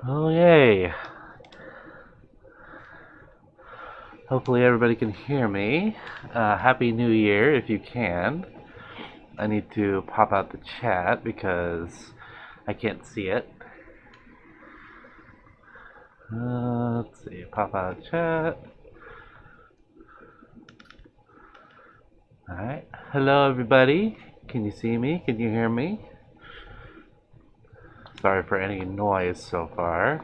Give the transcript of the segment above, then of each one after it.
Oh, yay. Hopefully everybody can hear me. Happy New Year if you can. I need to pop out the chat because I can't see it. Let's see, pop out chat. Alright. Hello everybody. Can you see me? Can you hear me? Sorry for any noise so far.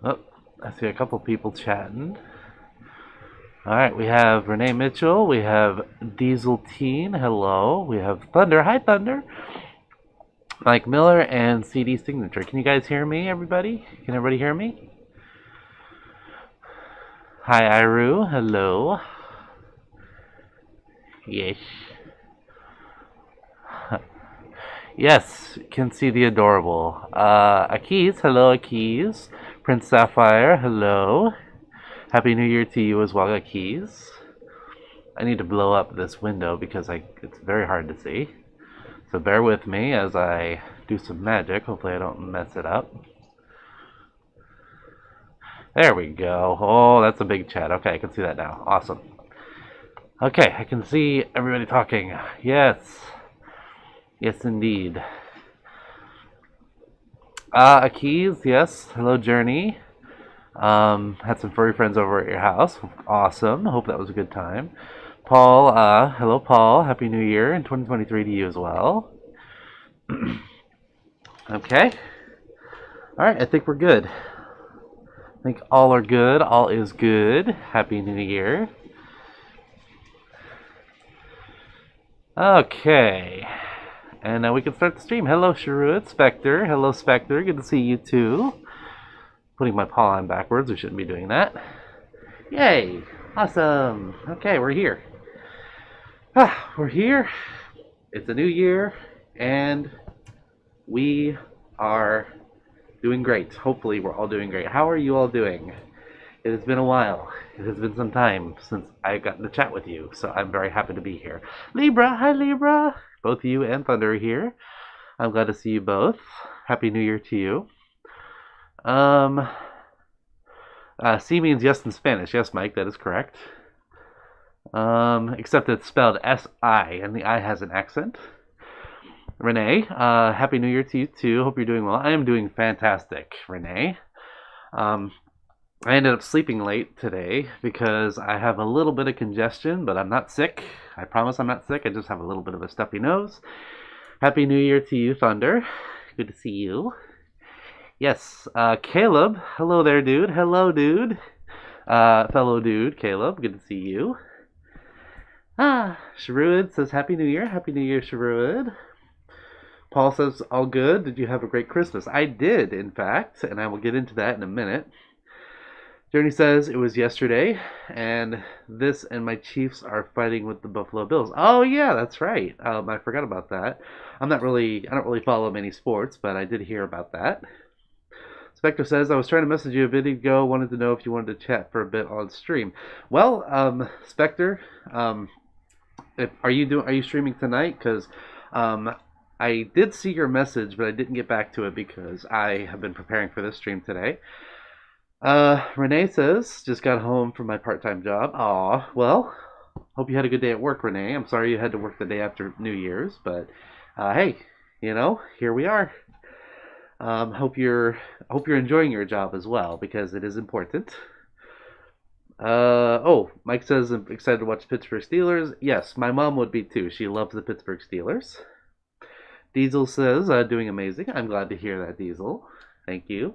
Oh, I see a couple people chatting. Alright, we have Renee Mitchell, we have Diesel Teen, hello, we have Thunder, hi Thunder, Mike Miller, and CD Signature. Can you guys hear me, everybody? Can everybody hear me? Hi Iru, hello. Yes. Yes, can see the adorable. Akiz, hello Akiz. Prince Sapphire, hello. Happy New Year to you as well, Akiz. I need to blow up this window because it's very hard to see. So bear with me as I do some magic. Hopefully I don't mess it up. There we go. Oh, that's a big chat. Okay, I can see that now. Awesome. Okay, I can see everybody talking. Yes. Yes, indeed. Akiz, yes. Hello, Journey. Had some furry friends over at your house. Awesome. Hope that was a good time. Paul, hello, Paul. Happy New Year and 2023 to you as well. Okay. Alright, I think we're good. I think all are good. All is good. Happy New Year. Okay. And now we can start the stream. Hello, Sharud, Spectre. Hello, Spectre. Good to see you too. Putting my paw on backwards. We shouldn't be doing that. Yay. Awesome. Okay, we're here. We're here. It's a new year. And we are doing great. Hopefully, we're all doing great. How are you all doing? It has been a while. It has been some time since I got to chat with you, so I'm very happy to be here. Libra, hi Libra. Both you and Thunder are here. I'm glad to see you both. Happy New Year to you. C means yes in Spanish. Yes, Mike, that is correct. Except it's spelled S-I, and the I has an accent. Renee, Happy New Year to you too. Hope you're doing well. I am doing fantastic, Renee. I ended up sleeping late today because I have a little bit of congestion, but I'm not sick. I promise I'm not sick. I just have a little bit of a stuffy nose. Happy New Year to you, Thunder. Good to see you. Yes, Caleb. Hello there, dude. Hello, dude. Fellow dude, Caleb. Good to see you. Sharud says Happy New Year. Happy New Year, Sharud. Paul says, all good. Did you have a great Christmas? I did, in fact, and I will get into that in a minute. Journey says it was yesterday, and this and my Chiefs are fighting with the Buffalo Bills. Oh yeah, that's right. I forgot about that. I don't really follow many sports, but I did hear about that. Spectre says I was trying to message you a bit ago. Wanted to know if you wanted to chat for a bit on stream. Well, Spectre, are you streaming tonight? Because I did see your message, but I didn't get back to it because I have been preparing for this stream today. Renee says, just got home from my part-time job. Aw, well, hope you had a good day at work, Renee. I'm sorry you had to work the day after New Year's, but hey, here we are. Hope you're enjoying your job as well because it is important. Mike says I'm excited to watch Pittsburgh Steelers. Yes, my mom would be too. She loves the Pittsburgh Steelers. Diesel says doing amazing. I'm glad to hear that, Diesel. Thank you.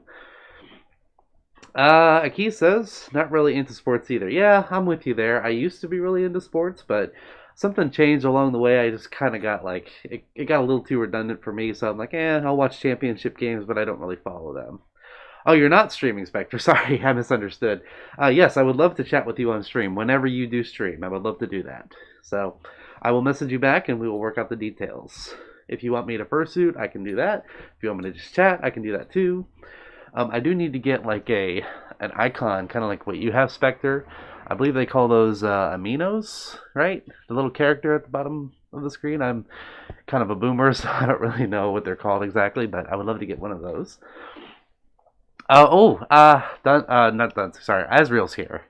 Aki says, not really into sports either. Yeah, I'm with you there. I used to be really into sports, but something changed along the way. I just kind of got it got a little too redundant for me, so I'm like, I'll watch championship games, but I don't really follow them. Oh, you're not streaming, Spectre. Sorry, I misunderstood. Yes, I would love to chat with you on stream. Whenever you do stream, I would love to do that. So I will message you back and we will work out the details. If you want me to fursuit, I can do that. If you want me to just chat, I can do that too. I do need to get an icon, kind of like what you have, Spectre. I believe they call those aminos, right? The little character at the bottom of the screen. I'm kind of a boomer, so I don't really know what they're called exactly, but I would love to get one of those. Not Dun. Sorry, Asriel's here.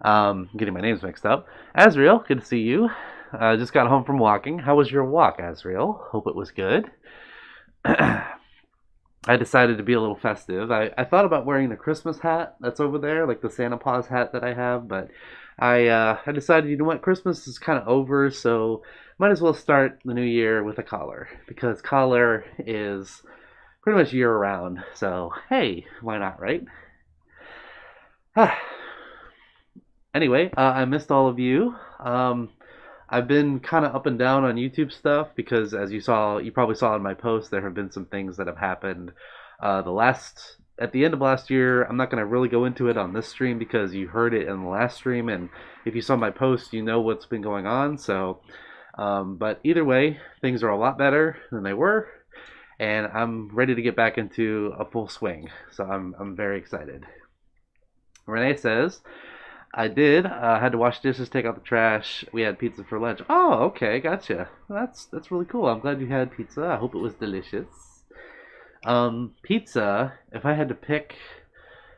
Getting my names mixed up. Asriel, good to see you. Just got home from walking. How was your walk, Asriel? Hope it was good. I decided to be a little festive. I thought about wearing the Christmas hat that's over there, like the Santa Claus hat that I have, but I decided, you know what, Christmas is kind of over, so might as well start the new year with a collar, because collar is pretty much year round. So hey, why not, right? Anyway, I missed all of you. I've been kind of up and down on YouTube stuff because, as you probably saw in my post, there have been some things that have happened. At the end of last year, I'm not going to really go into it on this stream because you heard it in the last stream, and if you saw my post, you know what's been going on. So, but either way, things are a lot better than they were, and I'm ready to get back into a full swing. So I'm very excited. Renee says, I did. Had to wash dishes, take out the trash. We had pizza for lunch. Oh, okay, gotcha. That's really cool. I'm glad you had pizza. I hope it was delicious. Pizza. If I had to pick,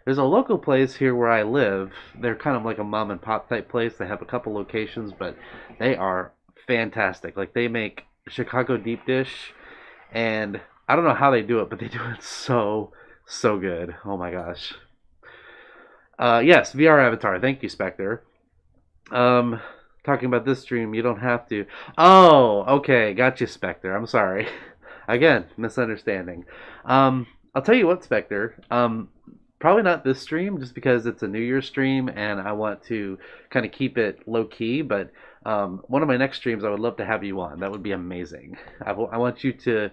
there's a local place here where I live. They're kind of like a mom and pop type place. They have a couple locations, but they are fantastic. Like they make Chicago deep dish, and I don't know how they do it, but they do it so good. Oh my gosh. Yes, VR avatar. Thank you, Spectre. Um, Talking about this stream, you don't have to. Oh, okay, gotcha, Spectre. I'm sorry. Again, misunderstanding. I'll tell you what, Spectre. Probably not this stream, just because it's a New Year's stream, and I want to kind of keep it low key. But one of my next streams, I would love to have you on. That would be amazing. I want you to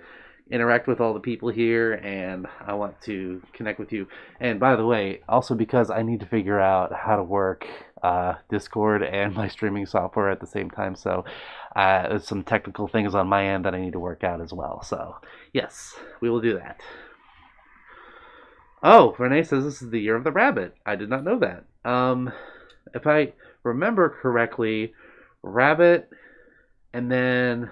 interact with all the people here, and I want to connect with you. And by the way, also because I need to figure out how to work Discord and my streaming software at the same time, so there's some technical things on my end that I need to work out as well. So yes, we will do that. Oh, Renee says this is the year of the rabbit. I did not know that. If I remember correctly, rabbit, and then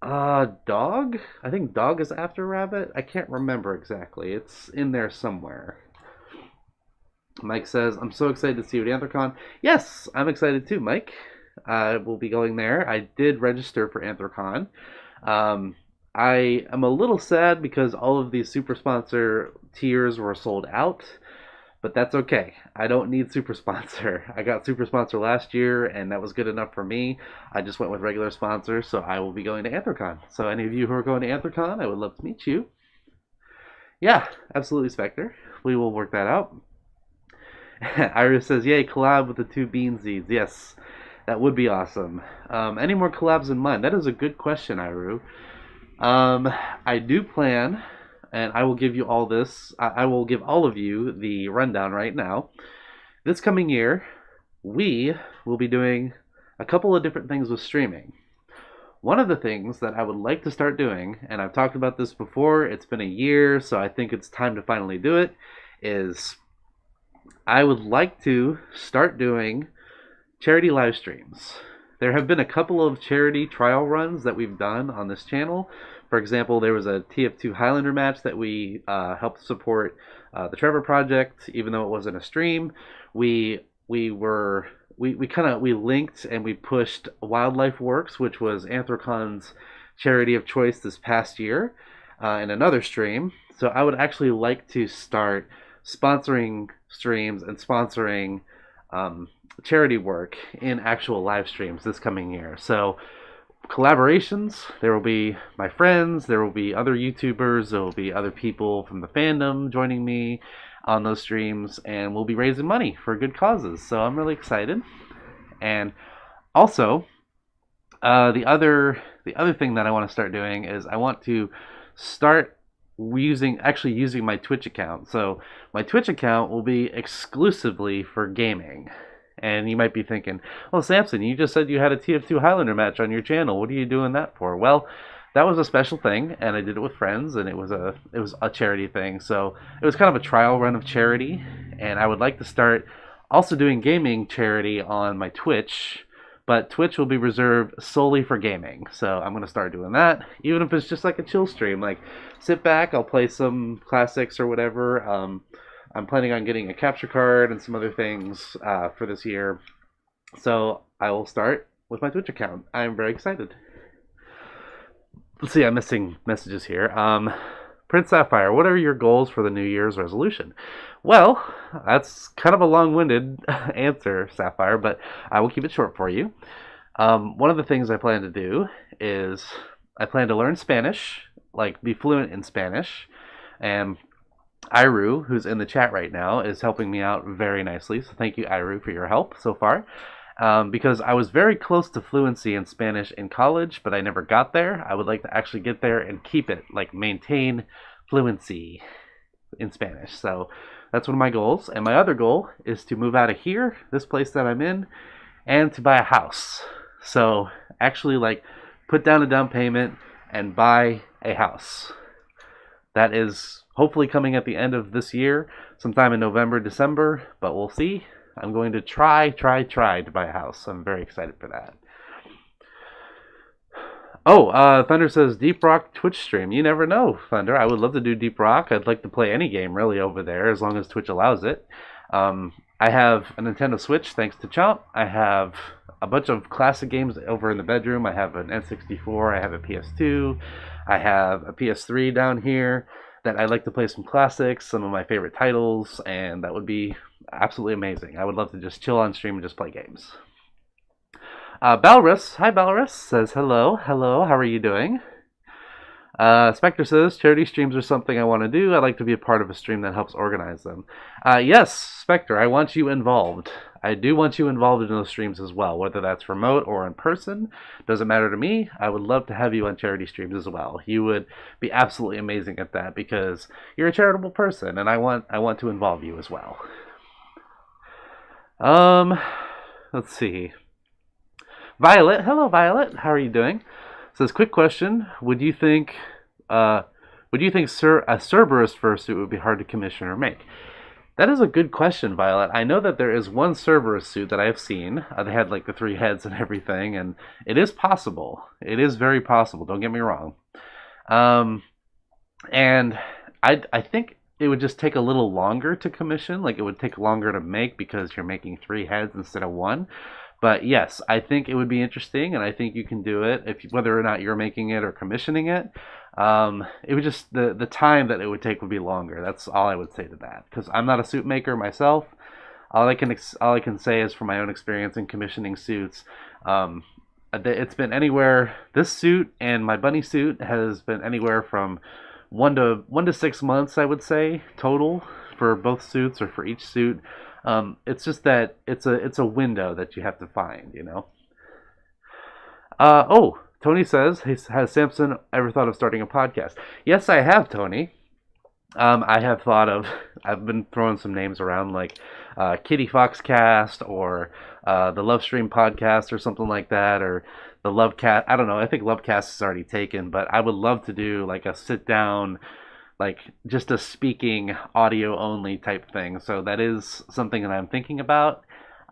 dog? I think dog is after rabbit. I can't remember exactly. It's in there somewhere. Mike says, I'm so excited to see you at Anthrocon. Yes, I'm excited too, Mike. I will be going there. I did register for Anthrocon. I am a little sad because all of these super sponsor tiers were sold out, but that's okay. I don't need super sponsor. I got super sponsor last year, and that was good enough for me. I just went with regular sponsor, so I will be going to Anthrocon. So any of you who are going to Anthrocon, I would love to meet you. Yeah, absolutely, Spectre. We will work that out. Iris says, yay, collab with the two bean seeds. Yes, that would be awesome. Any more collabs in mind? That is a good question, Iru. I do plan, and I will give you all this. I will give all of you the rundown right now. This coming year, we will be doing a couple of different things with streaming. One of the things that I would like to start doing, and I've talked about this before, it's been a year, so I think it's time to finally do it, is I would like to start doing charity live streams. There have been a couple of charity trial runs that we've done on this channel. For example, there was a TF2 Highlander match that we helped support the Trevor Project, even though it wasn't a stream. We linked and we pushed Wildlife Works, which was Anthrocon's charity of choice this past year, in another stream. So I would actually like to start sponsoring streams and sponsoring charity work in actual live streams this coming year. So collaborations, there will be my friends, there will be other YouTubers, there will be other people from the fandom joining me on those streams, and we'll be raising money for good causes. So I'm really excited. And also, the other thing that I want to start doing is I want to start using my Twitch account. So my Twitch account will be exclusively for gaming. And you might be thinking, well, Samson, you just said you had a TF2 Highlander match on your channel. What are you doing that for? Well, that was a special thing, and I did it with friends, and it was a charity thing. So it was kind of a trial run of charity, and I would like to start also doing gaming charity on my Twitch, but Twitch will be reserved solely for gaming. So I'm going to start doing that, even if it's just like a chill stream. Like, sit back, I'll play some classics or whatever. I'm planning on getting a capture card and some other things for this year. So I will start with my Twitch account. I'm very excited. Let's see, I'm missing messages here. Prince Sapphire, what are your goals for the New Year's resolution? Well, that's kind of a long-winded answer, Sapphire, but I will keep it short for you. One of the things I plan to do is I plan to learn Spanish, like be fluent in Spanish, and Iru, who's in the chat right now, is helping me out very nicely. So thank you, Iru, for your help so far. Because I was very close to fluency in Spanish in college, but I never got there. I would like to actually get there and keep it, like maintain fluency in Spanish. So that's one of my goals. And my other goal is to move out of here, this place that I'm in, and to buy a house. So actually, like, put down a down payment and buy a house. That is hopefully coming at the end of this year, sometime in November, December, but we'll see. I'm going to try to buy a house. I'm very excited for that. Oh, Thunder says Deep Rock Twitch stream. You never know, Thunder. I would love to do Deep Rock. I'd like to play any game really over there as long as Twitch allows it. I have a Nintendo Switch thanks to Chomp. I have a bunch of classic games over in the bedroom. I have an N64. I have a PS2. I have a PS3 down here that I'd like to play some classics, some of my favorite titles, and that would be absolutely amazing. I would love to just chill on stream and just play games. Balrus, hi Balrus, says hello, how are you doing? Spectre says, charity streams are something I want to do. I'd like to be a part of a stream that helps organize them. Yes, Spectre, I want you involved. I do want you involved in those streams as well, whether that's remote or in person. Doesn't matter to me. I would love to have you on charity streams as well. You would be absolutely amazing at that because you're a charitable person, and I want to involve you as well. Let's see. Violet, hello Violet, how are you doing? Says, quick question, would you think a Cerberus fursuit would be hard to commission or make? That is a good question, Violet. I know that there is one Cerberus suit that I have seen. They had like the 3 heads and everything, and it is possible. It is very possible, don't get me wrong. And I think it would just take a little longer to commission. Like, it would take longer to make because you're making 3 heads instead of 1. But yes, I think it would be interesting, and I think you can do it if whether or not you're making it or commissioning it. It would just the time that it would take would be longer. That's all I would say to that, because I'm not a suit maker myself. All I can say is from my own experience in commissioning suits. It's been anywhere. This suit and my bunny suit has been anywhere from 1 to 6 months, I would say, total for both suits or for each suit. It's just that it's a window that you have to find, you know. Oh, Tony says, has Samson ever thought of starting a podcast? Yes, I have, Tony. I've been throwing some names around, like Kitty Foxcast or the Lovestream podcast or something like that, or the Lovecast. I don't know. I think Lovecast is already taken, but I would love to do like a sit down, like just a speaking audio only type thing. So that is something that I'm thinking about.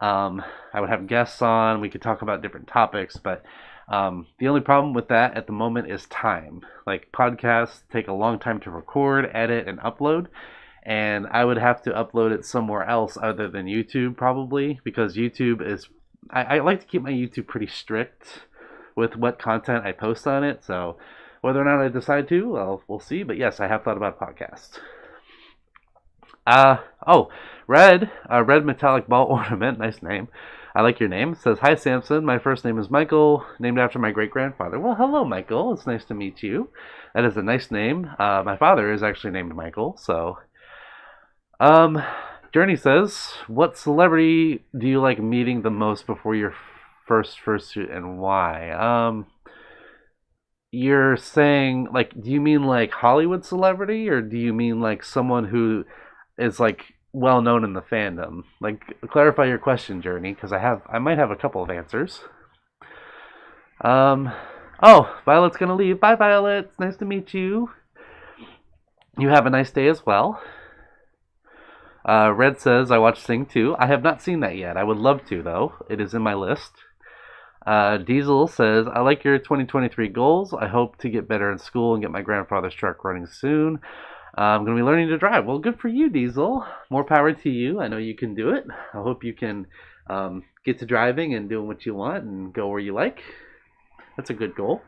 I would have guests on. We could talk about different topics, but the only problem with that at the moment is time. Like, podcasts take a long time to record, edit, and upload, and I would have to upload it somewhere else other than YouTube probably, because YouTube is, I like to keep my YouTube pretty strict with what content I post on it. So whether or not I decide to, well, we'll see. But yes, I have thought about a podcast. Red metallic ball ornament, nice name. I like your name. It says, hi Samson, my first name is Michael, named after my great-grandfather. Well, hello Michael, it's nice to meet you. That is a nice name. My father is actually named Michael, so. Journey says, what celebrity do you like meeting the most before your first fursuit, and why? You're saying, like, do you mean like Hollywood celebrity, or do you mean like someone who is like well known in the fandom? Like, clarify your question, Journey, because I might have a couple of answers. Oh, Violet's gonna leave. Bye, Violet. It's nice to meet you. You have a nice day as well. Red says, I watched Sing 2. I have not seen that yet. I would love to, though. It is in my list. Diesel says, I like your 2023 goals. I hope to get better in school and get my grandfather's truck running soon. I'm going to be learning to drive. Well, good for you, Diesel. More power to you. I know you can do it. I hope you can get to driving and doing what you want and go where you like. That's a good goal.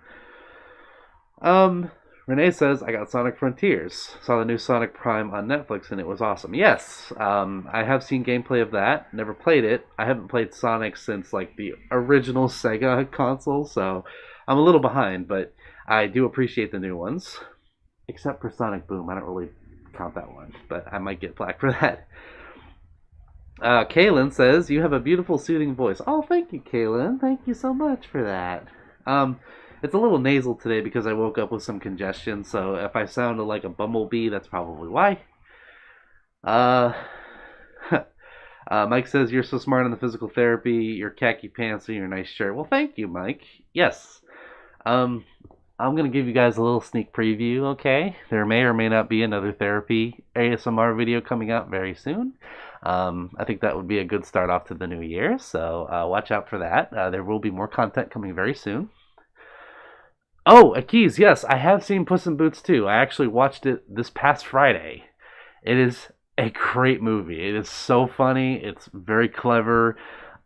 Renee says, I got Sonic Frontiers. Saw the new Sonic Prime on Netflix and it was awesome. Yes, I have seen gameplay of that. Never played it. I haven't played Sonic since like the original Sega console, so I'm a little behind, but I do appreciate the new ones. Except for Sonic Boom. I don't really count that one, but I might get flack for that. Kaylin says, you have a beautiful, soothing voice. Oh, thank you, Kaylin. Thank you so much for that. It's a little nasal today because I woke up with some congestion, so if I sounded like a bumblebee, that's probably why. Mike says, you're so smart in the physical therapy, your khaki pants and your nice shirt. Well, thank you, Mike. Yes. I'm going to give you guys a little sneak preview, okay? There may or may not be another therapy ASMR video coming out very soon. I think that would be a good start off to the new year, so watch out for that. There will be more content coming very soon. Oh, Akiz, yes, I have seen Puss in Boots 2. I actually watched it this past Friday. It is a great movie. It is so funny. It's very clever.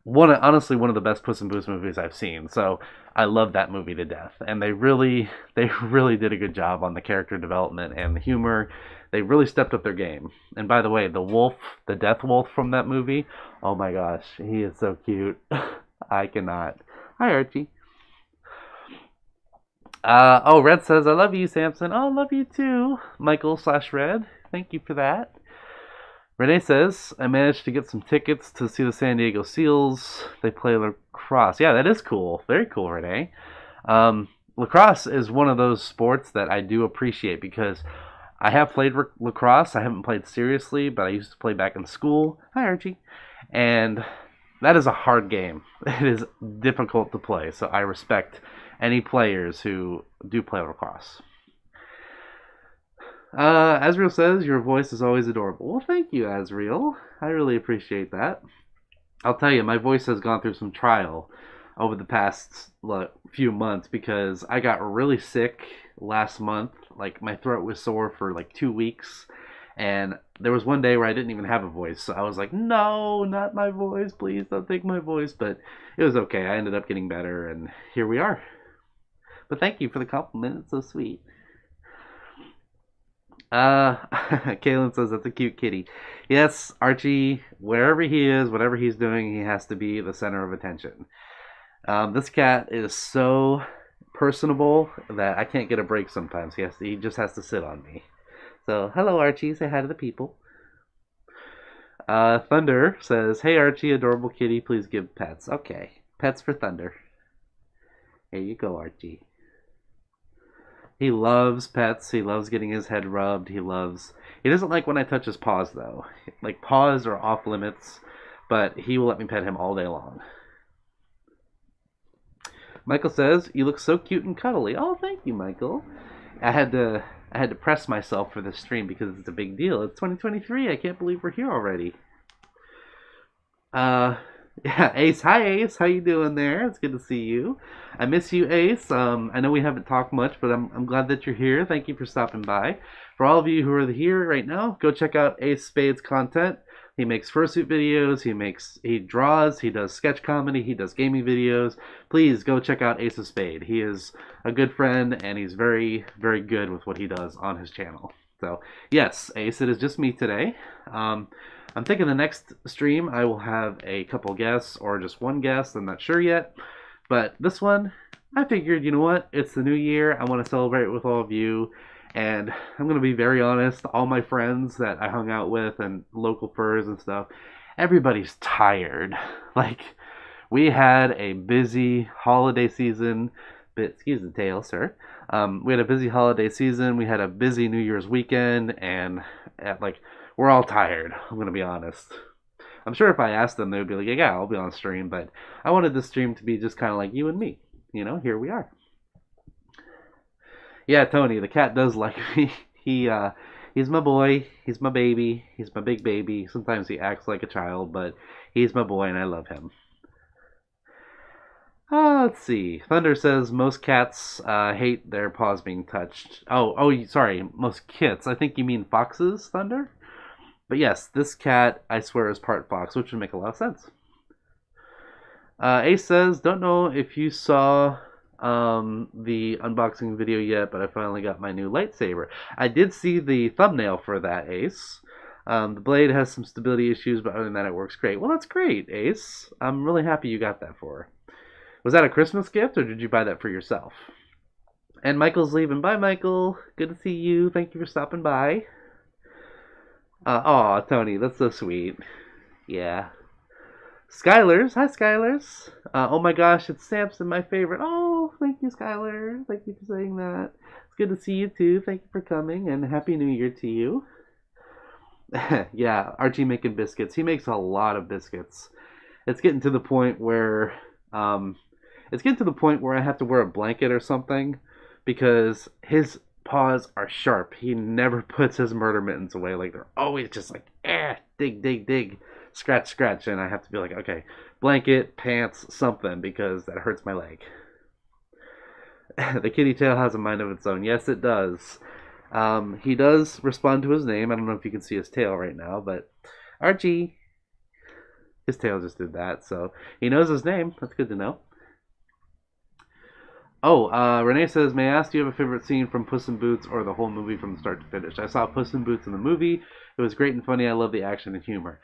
Honestly, one of the best Puss in Boots movies I've seen. So I love that movie to death. And they really did a good job on the character development and the humor. They really stepped up their game. And by the way, the wolf, the death wolf from that movie, oh my gosh, he is so cute. I cannot. Hi, Archie. Red says, I love you, Samson. Oh, I love you too, Michael/Red. Thank you for that. Renee says, I managed to get some tickets to see the San Diego Seals. They play lacrosse. Yeah, that is cool. Very cool, Renee. Lacrosse is one of those sports that I do appreciate because I have played lacrosse. I haven't played seriously, but I used to play back in school. Hi, Archie. And that is a hard game. It is difficult to play, so I respect any players who do play lacrosse. Azriel says, your voice is always adorable. Well, thank you, Azriel. I really appreciate that. I'll tell you, my voice has gone through some trial over the past few months because I got really sick last month. Like, my throat was sore for like 2 weeks. And there was one day where I didn't even have a voice. So I was like, no, not my voice. Please don't take my voice. But it was okay. I ended up getting better, and here we are. But thank you for the compliment. It's so sweet. Kaylin says that's a cute kitty. Yes, Archie, wherever he is, whatever he's doing, he has to be the center of attention. This cat is so personable that I can't get a break sometimes. He just has to sit on me. So, hello, Archie. Say hi to the people. Thunder says, hey, Archie, adorable kitty, please give pets. Okay, pets for Thunder. Here you go, Archie. He loves pets. He loves getting his head rubbed. He doesn't like when I touch his paws, though. Like, paws are off limits, but he will let me pet him all day long. Michael says, you look so cute and cuddly. Oh, thank you, Michael. I had to press myself for this stream because it's a big deal. It's 2023. I can't believe we're here already. Yeah, Ace. Hi, Ace. How you doing there? It's good to see you. I miss you, Ace. I know we haven't talked much, but I'm glad that you're here. Thank you for stopping by. For all of you who are here right now, go check out Ace Spade's content. He makes fursuit videos. He draws. He does sketch comedy. He does gaming videos. Please go check out Ace of Spade. He is a good friend, and he's very, very good with what he does on his channel. So, yes, Ace, it is just me today. I'm thinking the next stream I will have a couple guests or just one guest. I'm not sure yet. But this one, I figured, you know what? It's the new year. I want to celebrate with all of you. And I'm going to be very honest. All my friends that I hung out with and local furs and stuff, everybody's tired. Like, we had a busy holiday season. Excuse the tail, sir. We had a busy holiday season. We had a busy New Year's weekend. And, we're all tired, I'm going to be honest. I'm sure if I asked them, they would be like, yeah, I'll be on stream. But I wanted the stream to be just kind of like you and me. You know, here we are. Yeah, Tony, the cat does like me. He's my boy. He's my baby. He's my big baby. Sometimes he acts like a child, but he's my boy and I love him. Let's see. Thunder says most cats hate their paws being touched. Sorry, most kits. I think you mean foxes, Thunder? But yes, this cat, I swear, is part fox, which would make a lot of sense. Ace says, don't know if you saw the unboxing video yet, but I finally got my new lightsaber. I did see the thumbnail for that, Ace. The blade has some stability issues, but other than that, it works great. Well, that's great, Ace. I'm really happy you got that for her. Was that a Christmas gift, or did you buy that for yourself? And Michael's leaving. Bye, Michael. Good to see you. Thank you for stopping by. Aw, Tony, that's so sweet. Yeah. Skylers. Hi, Skylers. Oh my gosh, it's Samson, my favorite. Oh, thank you, Skylar. Thank you for saying that. It's good to see you, too. Thank you for coming, and Happy New Year to you. Yeah, Archie making biscuits. He makes a lot of biscuits. It's getting to the point where I have to wear a blanket or something because his paws are sharp. He never puts his murder mittens away. Like they're always just like, dig, dig, dig, scratch, scratch, and I have to be like, okay, blanket, pants, something because that hurts my leg. The kitty tail has a mind of its own. Yes, it does. He does respond to his name. I don't know if you can see his tail right now, but Archie. His tail just did that, so he knows his name. That's good to know. Oh, Renee says, may I ask, do you have a favorite scene from Puss in Boots or the whole movie from start to finish? I saw Puss in Boots in the movie. It was great and funny. I love the action and humor.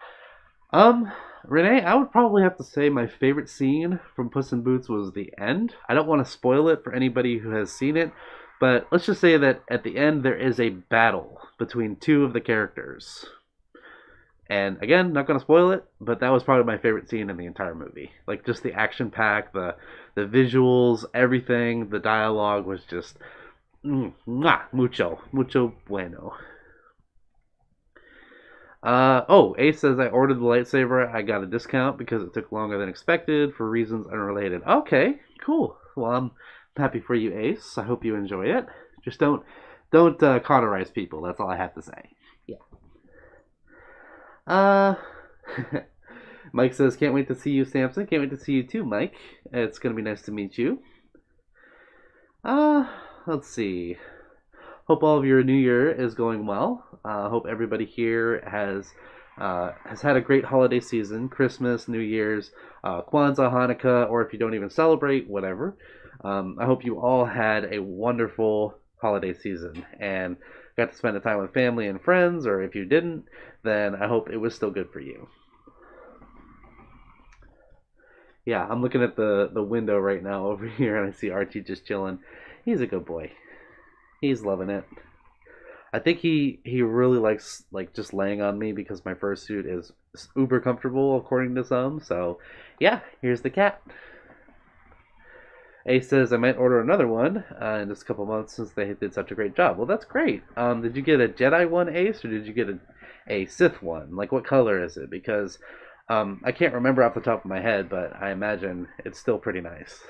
Renee, I would probably have to say my favorite scene from Puss in Boots was the end. I don't want to spoil it for anybody who has seen it, but let's just say that at the end there is a battle between two of the characters. And again, not going to spoil it, but that was probably my favorite scene in the entire movie. Like just the action pack, the visuals, everything, the dialogue was just mucho bueno. Ace says I ordered the lightsaber. I got a discount because it took longer than expected for reasons unrelated. Okay, cool. Well, I'm happy for you, Ace. I hope you enjoy it. Just don't cauterize people. That's all I have to say. Yeah. Mike says, can't wait to see you, Samson. Can't wait to see you too, Mike. It's going to be nice to meet you. Let's see. Hope all of your new year is going well. Hope everybody here has had a great holiday season. Christmas, New Year's, Kwanzaa, Hanukkah, or if you don't even celebrate, whatever. I hope you all had a wonderful holiday season and got to spend the time with family and friends, or if you didn't, then I hope it was still good for you. Yeah, I'm looking at the window right now over here, and I see Archie just chilling. He's a good boy. He's loving it. I think he really likes like just laying on me because my fursuit is uber comfortable according to some. So, yeah, here's the cat. Ace says I might order another one in just a couple months since they did such a great job. Well, that's great. Did you get a Jedi one, Ace, or did you get a Sith one? Like, what color is it? Because I can't remember off the top of my head, but I imagine it's still pretty nice.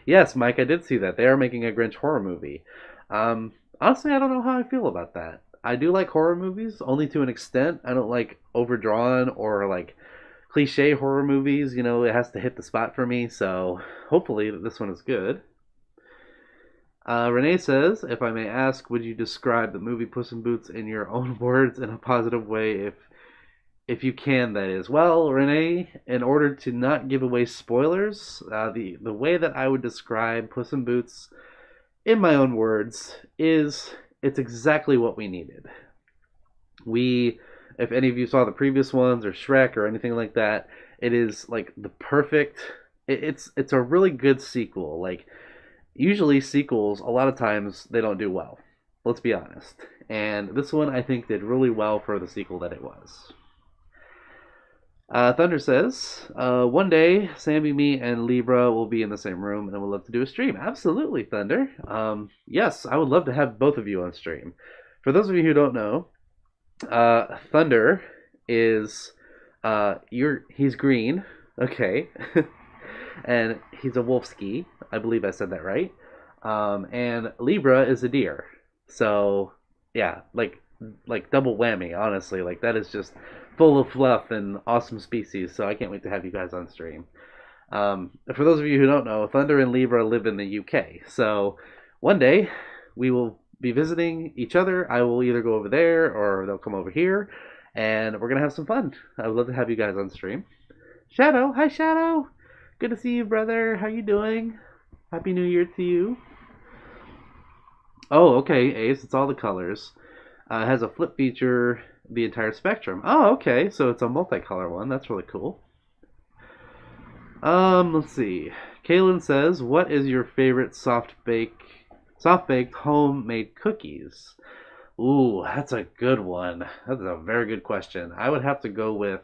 Yes, Mike, I did see that. They are making a Grinch horror movie. Honestly, I don't know how I feel about that. I do like horror movies, only to an extent. I don't like overdrawn or like cliche horror movies. You know, it has to hit the spot for me. So hopefully this one is good. Renee says, if I may ask, would you describe the movie Puss in Boots in your own words in a positive way, if you can, that is? Well, Renee, in order to not give away spoilers, the way that I would describe Puss in Boots in my own words is it's exactly what we needed. If any of you saw the previous ones or Shrek or anything like that, it is like the perfect. It's a really good sequel. Like usually sequels, a lot of times they don't do well. Let's be honest. And this one I think did really well for the sequel that it was. Thunder says, one day, Sammy, me, and Libra will be in the same room and I would love to do a stream. Absolutely, Thunder. Yes, I would love to have both of you on stream. For those of you who don't know, Thunder is, he's green, okay, and he's a wolfski. I believe I said that right. And Libra is a deer. So, yeah, like double whammy, honestly. Like, that is just full of fluff and awesome species, so I can't wait to have you guys on stream. For those of you who don't know, Thunder and Libra live in the UK. So one day we will be visiting each other. I will either go over there or they'll come over here, and we're gonna have some fun. I would love to have you guys on stream. Shadow, hi Shadow. Good to see you, brother. How you doing? Happy New Year to you. Oh, okay, Ace. It's all the colors. It has a flip feature, the entire spectrum. Oh, okay. So it's a multicolor one. That's really cool. Let's see. Kaylin says, "What is your favorite soft baked homemade cookies?" Ooh, that's a good one. That's a very good question. I would have to go with,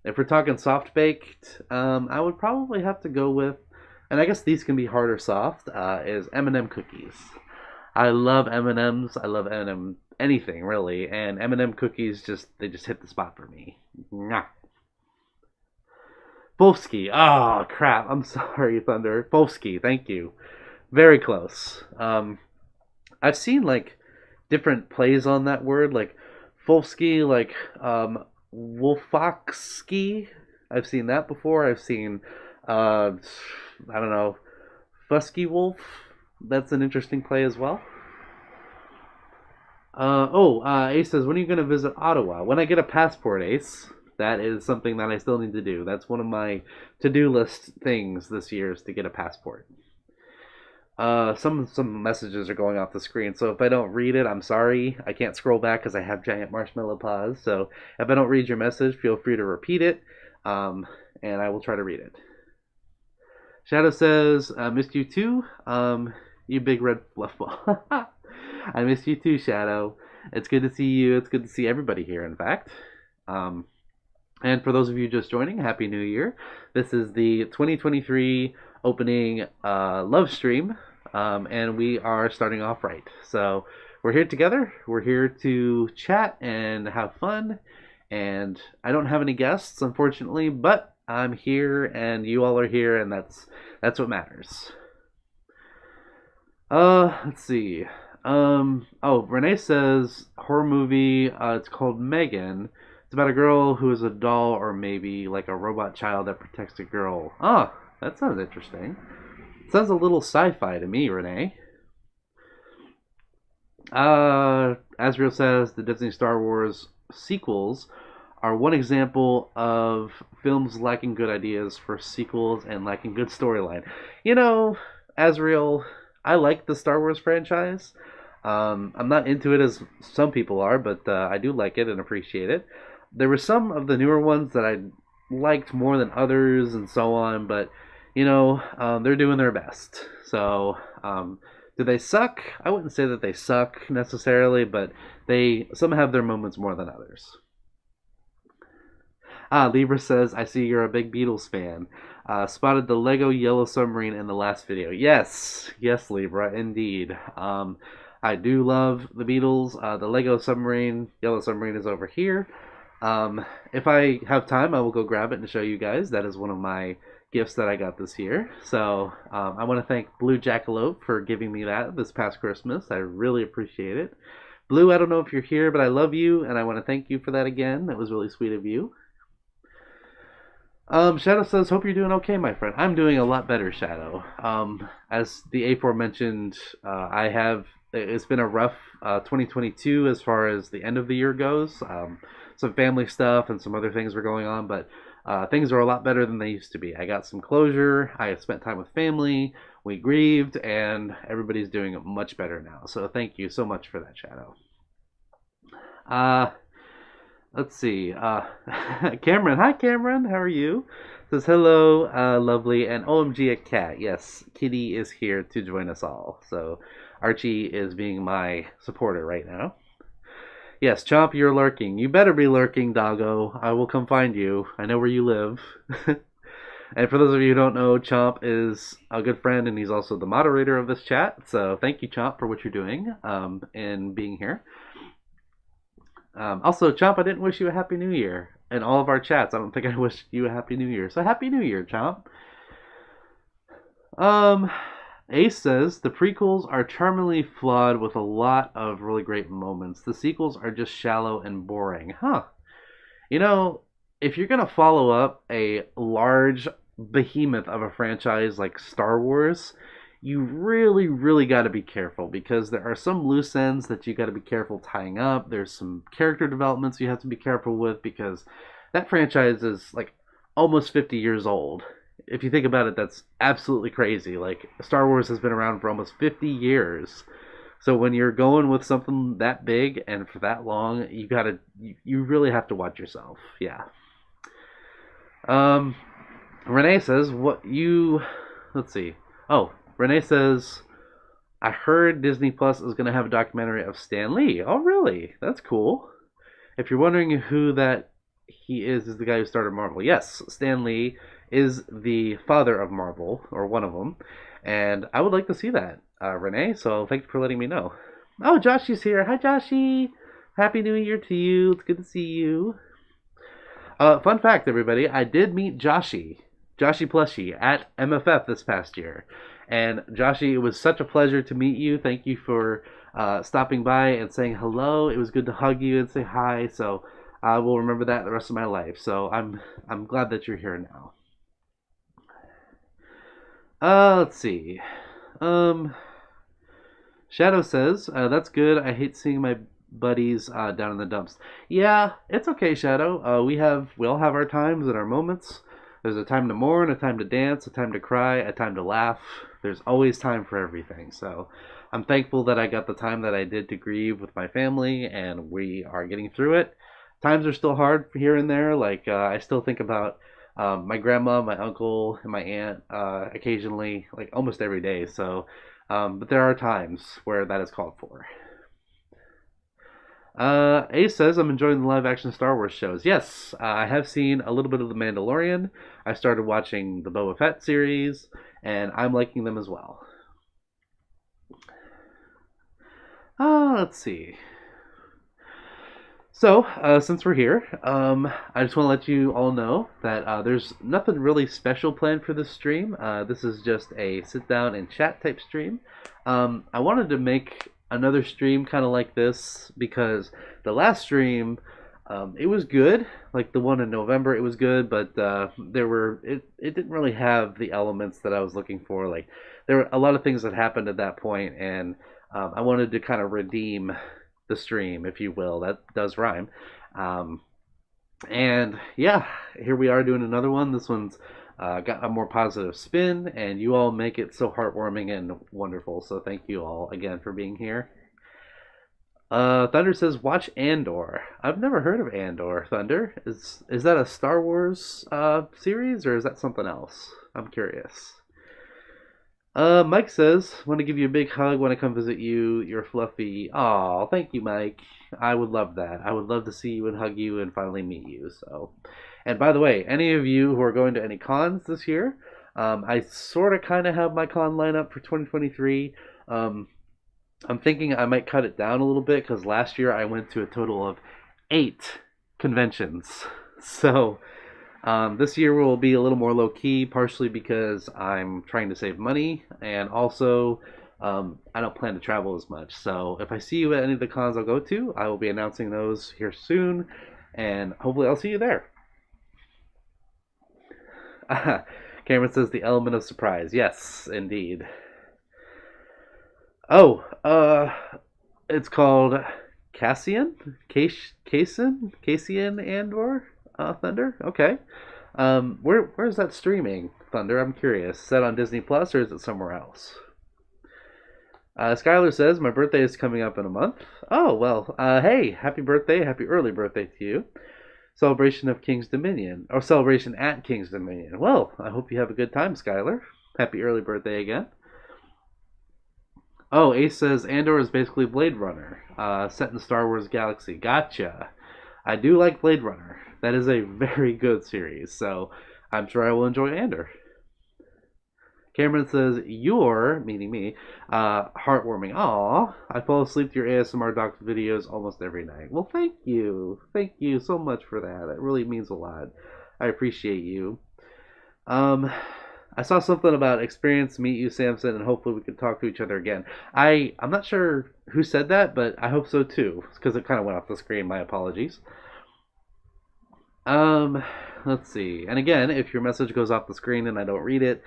if we're talking soft baked, I would probably have to go with, and I guess these can be hard or soft. Is M&M cookies. I love M&Ms. I love M&M anything really, and M&M cookies just hit the spot for me. Mwah. Volsky. Oh crap! I'm sorry, Thunder. Volsky. Thank you. Very close. I've seen like different plays on that word, like Volsky, like Wolfoxky. I've seen that before. I've seen I don't know, Fusky Wolf. That's an interesting play as well. Ace says, when are you going to visit Ottawa? When I get a passport, Ace. That is something that I still need to do. That's one of my to-do list things this year is to get a passport. Some messages are going off the screen, so if I don't read it, I'm sorry. I can't scroll back because I have giant marshmallow paws. So if I don't read your message, feel free to repeat it, and I will try to read it. Shadow says, "Missed you too. You big red fluff ball." I missed you too, Shadow. It's good to see you. It's good to see everybody here, in fact. And for those of you just joining, Happy New Year. This is the 2023 opening Lovestream, and we are starting off right. So we're here together. We're here to chat and have fun. And I don't have any guests, unfortunately, but I'm here, and you all are here, and that's what matters. Let's see. Renee says horror movie. It's called Megan. It's about a girl who is a doll or maybe like a robot child that protects a girl. Oh, that sounds interesting. It sounds a little sci-fi to me, Renee. Asriel says the Disney Star Wars sequels are one example of films lacking good ideas for sequels and lacking good storyline. You know, Asriel, I like the Star Wars franchise. I'm not into it as some people are, but I do like it and appreciate it. There were some of the newer ones that I liked more than others and so on, but they're doing their best. So, do they suck? I wouldn't say that they suck necessarily, but some have their moments more than others. Libra says, I see you're a big Beatles fan. Spotted the Lego Yellow Submarine in the last video. Yes, Libra, indeed. I do love the Beatles. The Lego Submarine, Yellow Submarine is over here. If I have time, I will go grab it and show you guys. That is one of my gifts that I got this year. So I want to thank Blue Jackalope for giving me that this past Christmas. I really appreciate it. Blue, I don't know if you're here, but I love you, and I want to thank you for that again. That was really sweet of you. Shadow says, hope you're doing okay, my friend. I'm doing a lot better, Shadow. As the aforementioned, it's been a rough 2022 as far as the end of the year goes. Some family stuff and some other things were going on, but things are a lot better than they used to be. I got some closure. I have spent time with family. We grieved, and everybody's doing much better now. So thank you so much for that, Shadow. Let's see. Cameron. Hi, Cameron. How are you? Says hello, lovely, and OMG a cat. Yes, Kitty is here to join us all. So Archie is being my supporter right now. Yes, Chomp, you're lurking. You better be lurking, doggo. I will come find you. I know where you live. And for those of you who don't know, Chomp is a good friend, and he's also the moderator of this chat. So thank you, Chomp, for what you're doing and being here. Also, Chomp, I didn't wish you a Happy New Year. In all of our chats, I don't think I wished you a Happy New Year. So Happy New Year, Chomp. Ace says, the prequels are charmingly flawed with a lot of really great moments. The sequels are just shallow and boring. Huh. If you're going to follow up a large behemoth of a franchise like Star Wars, you really, really got to be careful because there are some loose ends that you got to be careful tying up. There's some character developments you have to be careful with because that franchise is like almost 50 years old. If you think about it, that's absolutely crazy. Like, Star Wars has been around for almost 50 years. So when you're going with something that big and for that long, you really have to watch yourself. Yeah. Um, Renee says, "What you? Let's see. Oh, Renee says, I heard Disney Plus is going to have a documentary of Stan Lee. Oh, really? That's cool. If you're wondering who that he is the guy who started Marvel. Yes, Stan Lee is the father of Marvel, or one of them, and I would like to see that, Renee. So thank you for letting me know. Oh, Joshy's here. Hi, Joshy. Happy New Year to you. It's good to see you. Fun fact, everybody, I did meet Joshy Plushie, at MFF this past year. And Joshy, it was such a pleasure to meet you. Thank you for stopping by and saying hello. It was good to hug you and say hi. So I will remember that the rest of my life. So I'm glad that you're here now. Let's see. Um, Shadow says, that's good. I hate seeing my buddies down in the dumps. Yeah, it's okay, Shadow. We all have our times and our moments. There's a time to mourn, a time to dance, a time to cry, a time to laugh. There's always time for everything. So I'm thankful that I got the time that I did to grieve with my family, and we are getting through it. Times are still hard here and there. Like, I still think about my grandma, my uncle, and my aunt occasionally, like almost every day. So, but there are times where that is called for. Ace says, I'm enjoying the live action Star Wars shows. Yes, I have seen a little bit of The Mandalorian. I started watching the Boba Fett series, and I'm liking them as well. Let's see. So, since we're here, I just want to let you all know that there's nothing really special planned for this stream. This is just a sit down and chat type stream. I wanted to make another stream kind of like this because the last stream, it was good. Like the one in November, it was good, but it didn't really have the elements that I was looking for. Like, there were a lot of things that happened at that point, and I wanted to kind of redeem the stream, if you will. That does rhyme. Um, and yeah, here we are doing another one. This one's got a more positive spin, and you all make it so heartwarming and wonderful. So thank you all again for being here. Thunder says, "Watch Andor." I've never heard of Andor. Thunder, is that a Star Wars series or is that something else? I'm curious. Mike says, "Want to give you a big hug when I come visit you. You're fluffy." Aw, thank you, Mike. I would love that. I would love to see you and hug you and finally meet you. So, and by the way, any of you who are going to any cons this year, I sort of kind of have my con lineup for 2023. I'm thinking I might cut it down a little bit because last year I went to a total of 8 conventions. So this year will be a little more low key, partially because I'm trying to save money, and also I don't plan to travel as much. So if I see you at any of the cons I'll go to, I will be announcing those here soon, and hopefully I'll see you there. Cameron says the element of surprise. Yes, indeed. Oh, it's called Cassian Andor Thunder. Okay. Where's that streaming, Thunder? I'm curious. Is that on Disney Plus or is it somewhere else? Skylar says my birthday is coming up in a month. Oh well. Hey, happy birthday! Happy early birthday to you. Celebration of King's Dominion, or celebration at King's Dominion. Well, I hope you have a good time, Skylar. Happy early birthday again. Oh, Ace says Andor is basically Blade Runner, set in Star Wars galaxy. Gotcha. I do like Blade Runner. That is a very good series, so I'm sure I will enjoy Andor. Cameron says, "You're," meaning me, heartwarming. Aw, I fall asleep to your ASMR doc videos almost every night. Well, thank you. Thank you so much for that. It really means a lot. I appreciate you. I saw something about experience meet you, Samson, and hopefully we can talk to each other again. I'm not sure who said that, but I hope so too, because it kind of went off the screen. My apologies. Um, let's see. And again, if your message goes off the screen and I don't read it,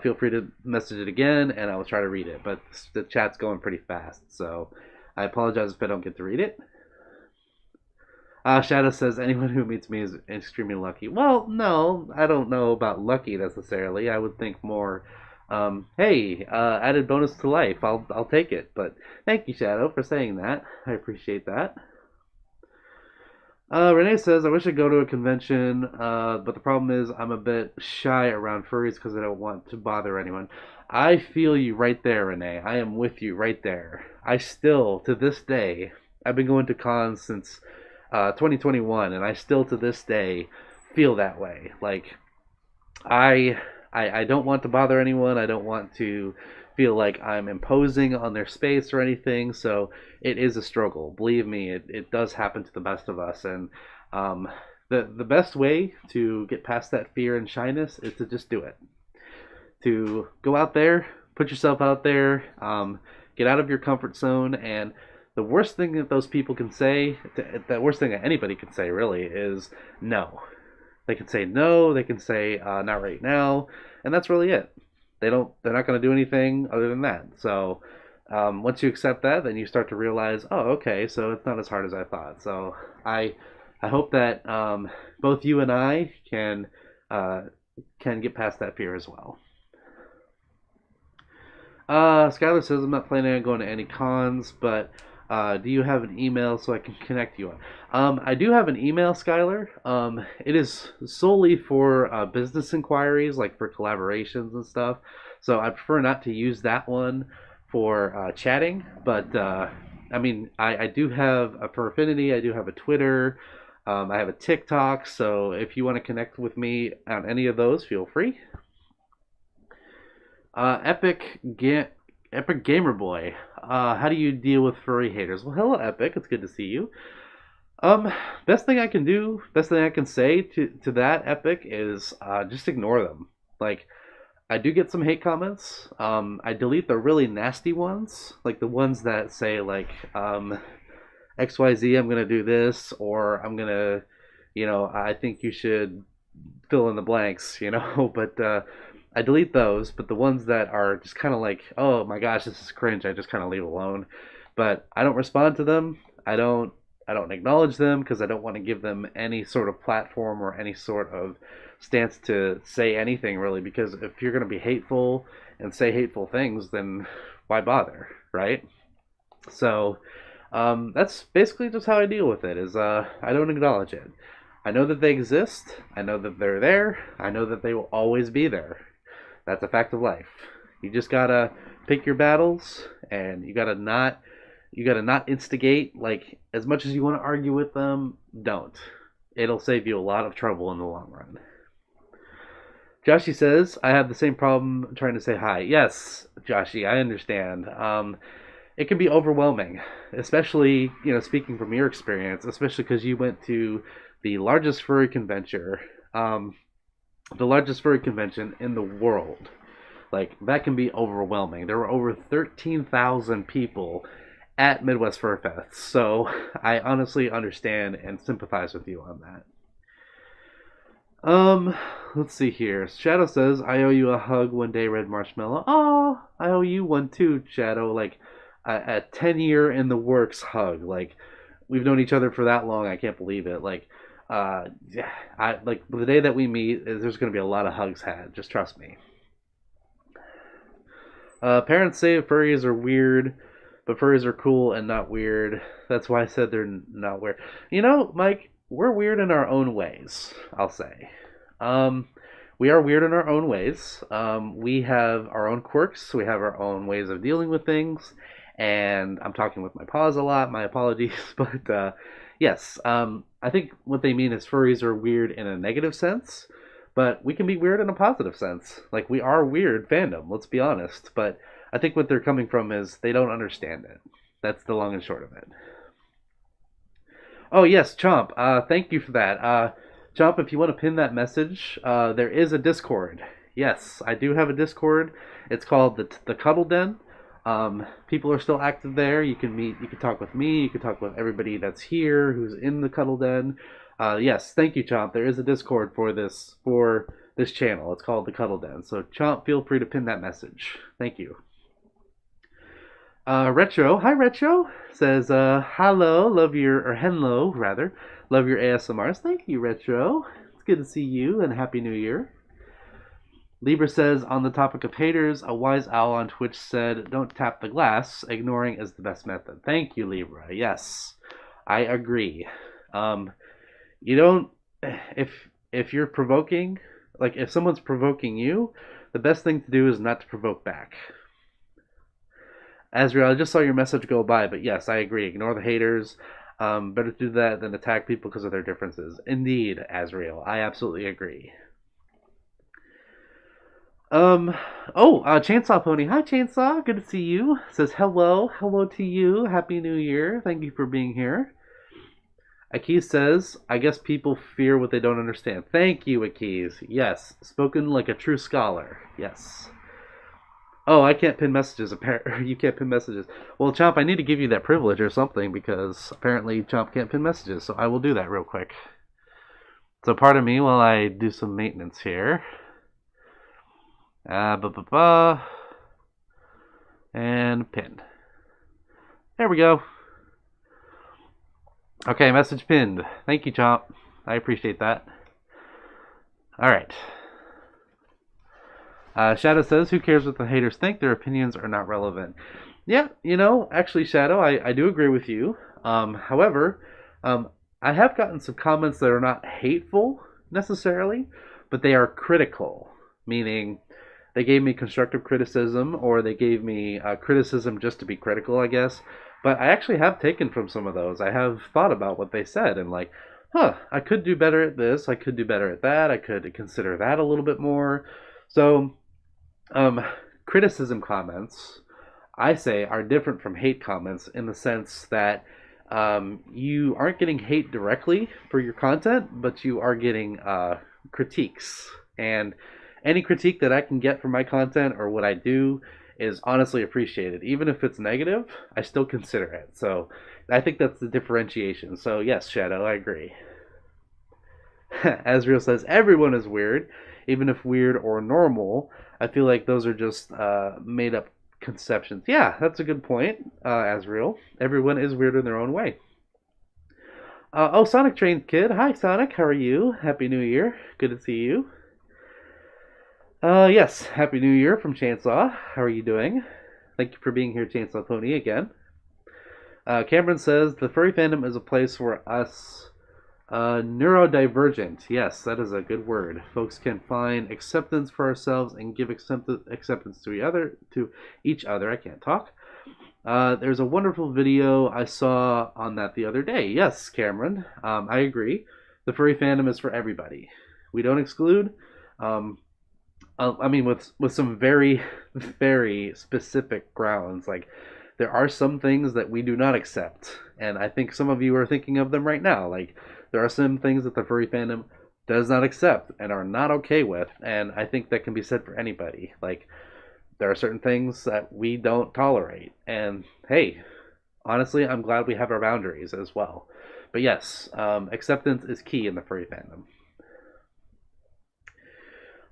feel free to message it again, and I will try to read it. But the chat's going pretty fast, so I apologize if I don't get to read it. Shadow says, anyone who meets me is extremely lucky. Well, no, I don't know about lucky necessarily. I would think more, hey, added bonus to life. I'll take it. But thank you, Shadow, for saying that. I appreciate that. Renee says, I wish I'd go to a convention, but the problem is I'm a bit shy around furries because I don't want to bother anyone. I feel you right there, Renee. I am with you right there. I still, to this day, I've been going to cons since 2021, and I still, to this day, feel that way. Like, I don't want to bother anyone. I don't want to feel like I'm imposing on their space or anything. So it is a struggle. Believe me, it does happen to the best of us. And the best way to get past that fear and shyness is to just do it. To go out there, put yourself out there, get out of your comfort zone. And the worst thing that those people can say, the worst thing that anybody can say really, is no. They can say no, they can say not right now, and that's really it. They're not going to do anything other than that. So once you accept that, then you start to realize, oh, okay, so it's not as hard as I thought. So I hope that both you and I can get past that fear as well. Skylar says, I'm not planning on going to any cons, but do you have an email so I can connect you on? I do have an email, Skylar. It is solely for business inquiries, like for collaborations and stuff. So I prefer not to use that one for chatting. But I mean, I do have for Affinity, I do have a Twitter. I have a TikTok. So if you want to connect with me on any of those, feel free. Epic Gamer Boy. How do you deal with furry haters? Well, hello, Epic. It's good to see you. Best thing I can say to that, Epic, is just ignore them. Like, I do get some hate comments. I delete the really nasty ones, like the ones that say like XYZ, I'm gonna do this, or I'm gonna, I think you should fill in the blanks, but I delete those. But the ones that are just kind of like, oh my gosh, this is cringe, I just kind of leave alone. But I don't respond to them. I don't acknowledge them because I don't want to give them any sort of platform or any sort of stance to say anything really. Because if you're going to be hateful and say hateful things, then why bother, right? So that's basically just how I deal with it. Is I don't acknowledge it. I know that they exist. I know that they're there. I know that they will always be there. That's a fact of life. You just gotta pick your battles, and you gotta not instigate. Like, as much as you want to argue with them, don't. It'll save you a lot of trouble in the long run. Joshy says, I have the same problem trying to say hi. Yes, Joshy, I understand. It can be overwhelming, especially, speaking from your experience, especially because you went to the largest furry convention, in the world. Like, that can be overwhelming. There were over 13,000 people at Midwest Fur Fest, so I honestly understand and sympathize with you on that. Let's see here. Shadow says, I owe you a hug one day, Red Marshmallow. Oh, I owe you one too, Shadow. Like, a 10-year in the works hug. Like, we've known each other for that long. I can't believe it. Like, yeah, like the day that we meet, there's going to be a lot of hugs had. Just trust me. Parents say furries are weird, but furries are cool and not weird. That's why I said they're not weird. Mike, we're weird in our own ways, I'll say. We are weird in our own ways. We have our own quirks. We have our own ways of dealing with things. And I'm talking with my paws a lot. My apologies. But yes, I think what they mean is furries are weird in a negative sense. But we can be weird in a positive sense. Like, we are weird fandom, let's be honest. But I think what they're coming from is they don't understand it. That's the long and short of it. Oh, yes, Chomp. Thank you for that. Chomp, if you want to pin that message, there is a Discord. Yes, I do have a Discord. It's called the Cuddle Den. People are still active there. You can talk with me. You can talk with everybody that's here who's in the Cuddle Den. Yes, thank you, Chomp. There is a Discord for this channel. It's called the Cuddle Den. So Chomp, feel free to pin that message. Thank you. Retro, hi Retro, says, hello, love your, or hello, rather, love your ASMRs. Thank you, Retro. It's good to see you, and Happy New Year. Libra says, on the topic of haters, a wise owl on Twitch said, don't tap the glass, ignoring is the best method. Thank you, Libra. Yes, I agree. You don't, if you're provoking, like if someone's provoking you, the best thing to do is not to provoke back. Azrael, I just saw your message go by, but yes, I agree. Ignore the haters. Better to do that than attack people because of their differences. Indeed, Azrael, I absolutely agree. Chainsaw Pony. Hi, Chainsaw. Good to see you. Says hello. Hello to you. Happy New Year. Thank you for being here. Akis says, I guess people fear what they don't understand. Thank you, Akis. Yes. Spoken like a true scholar. Yes. Oh, I can't pin messages. You can't pin messages. Well, Chomp, I need to give you that privilege or something because apparently Chomp can't pin messages. So I will do that real quick. So pardon me while I do some maintenance here. And pin. There we go. Okay, message pinned. Thank you, Chomp. I appreciate that. All right. Shadow says, who cares what the haters think? Their opinions are not relevant. Yeah, actually, Shadow, I do agree with you. However, I have gotten some comments that are not hateful necessarily, but they are critical, meaning they gave me constructive criticism or they gave me criticism just to be critical, I guess. But I actually have taken from some of those. I have thought about what they said and like, I could do better at this. I could do better at that. I could consider that a little bit more. So, criticism comments, I say, are different from hate comments in the sense that you aren't getting hate directly for your content, but you are getting critiques. And any critique that I can get from my content or what I do is honestly appreciated. Even if it's negative, I still consider it. So I think that's the differentiation. So yes, Shadow, I agree. Azrael says, everyone is weird, even if weird or normal. I feel like those are just made up conceptions. Yeah, that's a good point, Azrael. Everyone is weird in their own way. Sonic Train Kid. Hi, Sonic. How are you? Happy New Year. Good to see you. Yes, Happy New Year from Chainsaw. How are you doing? Thank you for being here, Chainsaw Pony, again. Cameron says, the furry fandom is a place for us neurodivergent. Yes, that is a good word. Folks can find acceptance for ourselves and give acceptance to each other. I can't talk. There's a wonderful video I saw on that the other day. Yes, Cameron, I agree. The furry fandom is for everybody. We don't exclude. I mean, with some very, very specific grounds. Like, there are some things that we do not accept, and I think some of you are thinking of them right now. Like, there are some things that the furry fandom does not accept and are not okay with, and I think that can be said for anybody. Like, there are certain things that we don't tolerate, and hey, honestly, I'm glad we have our boundaries as well. But yes, acceptance is key in the furry fandom.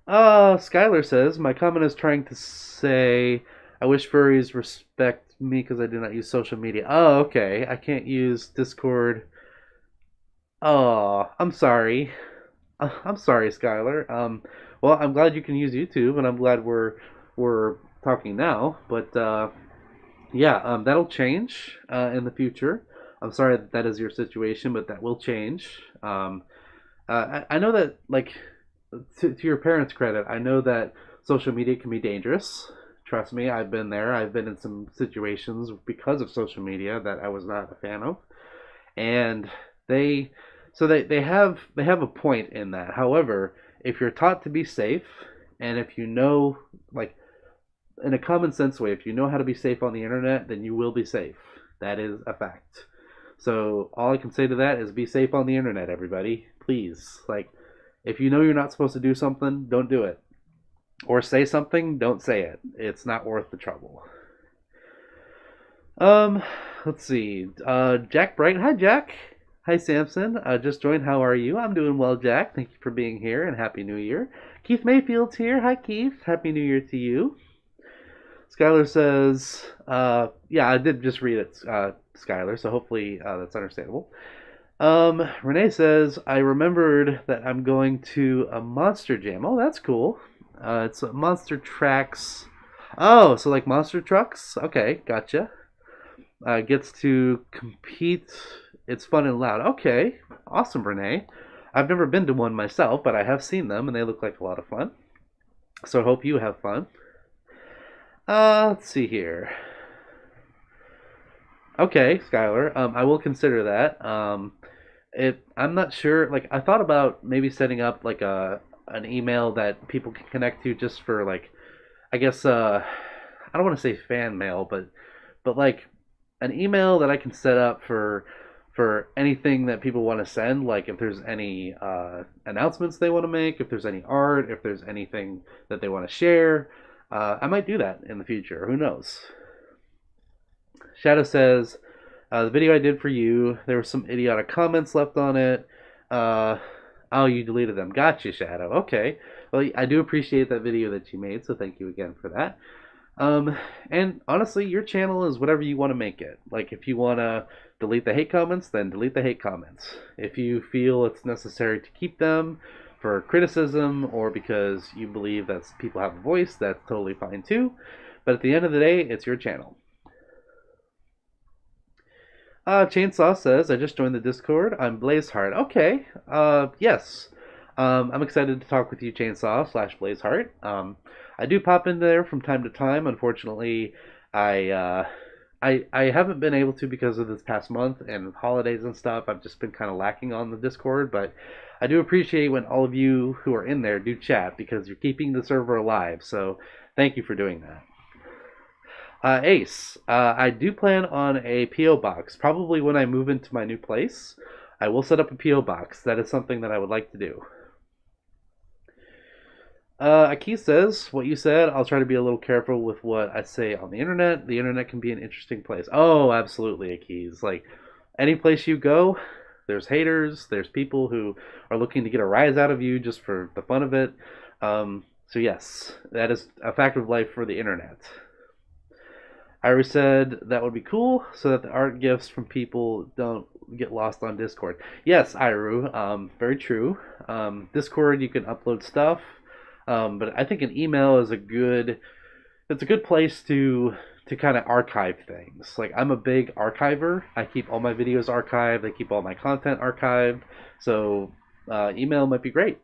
Skylar says, my comment is trying to say, I wish furries respect me because I do not use social media. Oh, okay. I can't use Discord. Oh, I'm sorry. I'm sorry, Skylar. Well, I'm glad you can use YouTube, and I'm glad we're talking now. But yeah, that'll change in the future. I'm sorry that is your situation, but that will change. I know that, like, to your parents' credit, I know that social media can be dangerous. Trust me, I've been there. I've been in some situations because of social media that I was not a fan of, and they have a point in that. However, if you're taught to be safe, and if you know, like, in a common sense way, if you know how to be safe on the internet, then you will be safe. That is a fact. So all I can say to that is be safe on the internet, everybody. Please, like, if you know you're not supposed to do something, don't do it. Or say something, don't say it. It's not worth the trouble. Let's see. Jack Bright. Hi, Jack. Hi, Samson. Just joined. How are you? I'm doing well, Jack. Thank you for being here and Happy New Year. Keith Mayfield's here. Hi, Keith. Happy New Year to you. Skylar says, yeah, I did just read it, Skylar, so hopefully that's understandable. Renee says, I remembered that I'm going to a Monster Jam. Oh, that's cool. It's a Monster Tracks. Oh, so like Monster Trucks? Okay, gotcha. Gets to compete. It's fun and loud. Okay, awesome, Renee. I've never been to one myself, but I have seen them, and they look like a lot of fun. So I hope you have fun. Let's see here. Okay, Skylar. I will consider that. I'm not sure. Like, I thought about maybe setting up like an email that people can connect to just for like, I guess I don't want to say fan mail, but like an email that I can set up for anything that people want to send. Like if there's any announcements they want to make, if there's any art, if there's anything that they want to share. I might do that in the future. Who knows? Shadow says, the video I did for you, there were some idiotic comments left on it. Oh, you deleted them. Gotcha, Shadow. Okay. Well, I do appreciate that video that you made, so thank you again for that. And honestly, your channel is whatever you want to make it. Like, if you want to delete the hate comments, then delete the hate comments. If you feel it's necessary to keep them for criticism or because you believe that people have a voice, that's totally fine too. But at the end of the day, it's your channel. Chainsaw says, I just joined the Discord. I'm Blazeheart. Okay. Yes. I'm excited to talk with you, Chainsaw / Blazeheart. I do pop in there from time to time. Unfortunately, I haven't been able to because of this past month and holidays and stuff. I've just been kind of lacking on the Discord, but I do appreciate when all of you who are in there do chat because you're keeping the server alive. So thank you for doing that. Ace, I do plan on a P.O. box. Probably when I move into my new place, I will set up a P.O. box. That is something that I would like to do. Aki says, what you said, I'll try to be a little careful with what I say on the internet. The internet can be an interesting place. Oh, absolutely, Aki's. Like, any place you go, there's haters, there's people who are looking to get a rise out of you just for the fun of it. So yes, that is a fact of life for the internet. Iru said that would be cool so that the art gifts from people don't get lost on Discord. Yes, Iru, very true. Discord, you can upload stuff, but I think an email is it's a good place to kind of archive things. Like I'm a big archiver. I keep all my videos archived. I keep all my content archived. So email might be great.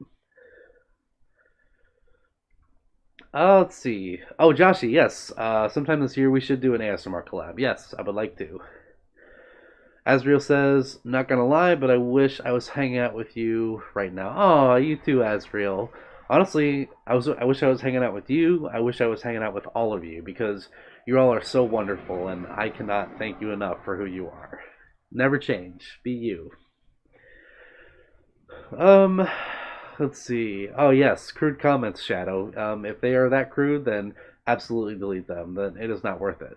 Let's see. Oh, Joshi, yes. Sometime this year we should do an ASMR collab. Yes, I would like to. Asriel says, not gonna lie, but I wish I was hanging out with you right now. Oh, you too, Asriel. Honestly, I wish I was hanging out with you. I wish I was hanging out with all of you because you all are so wonderful, and I cannot thank you enough for who you are. Never change. Be you. Let's see. Oh yes, crude comments, Shadow. If they are that crude, then absolutely delete them. Then it is not worth it.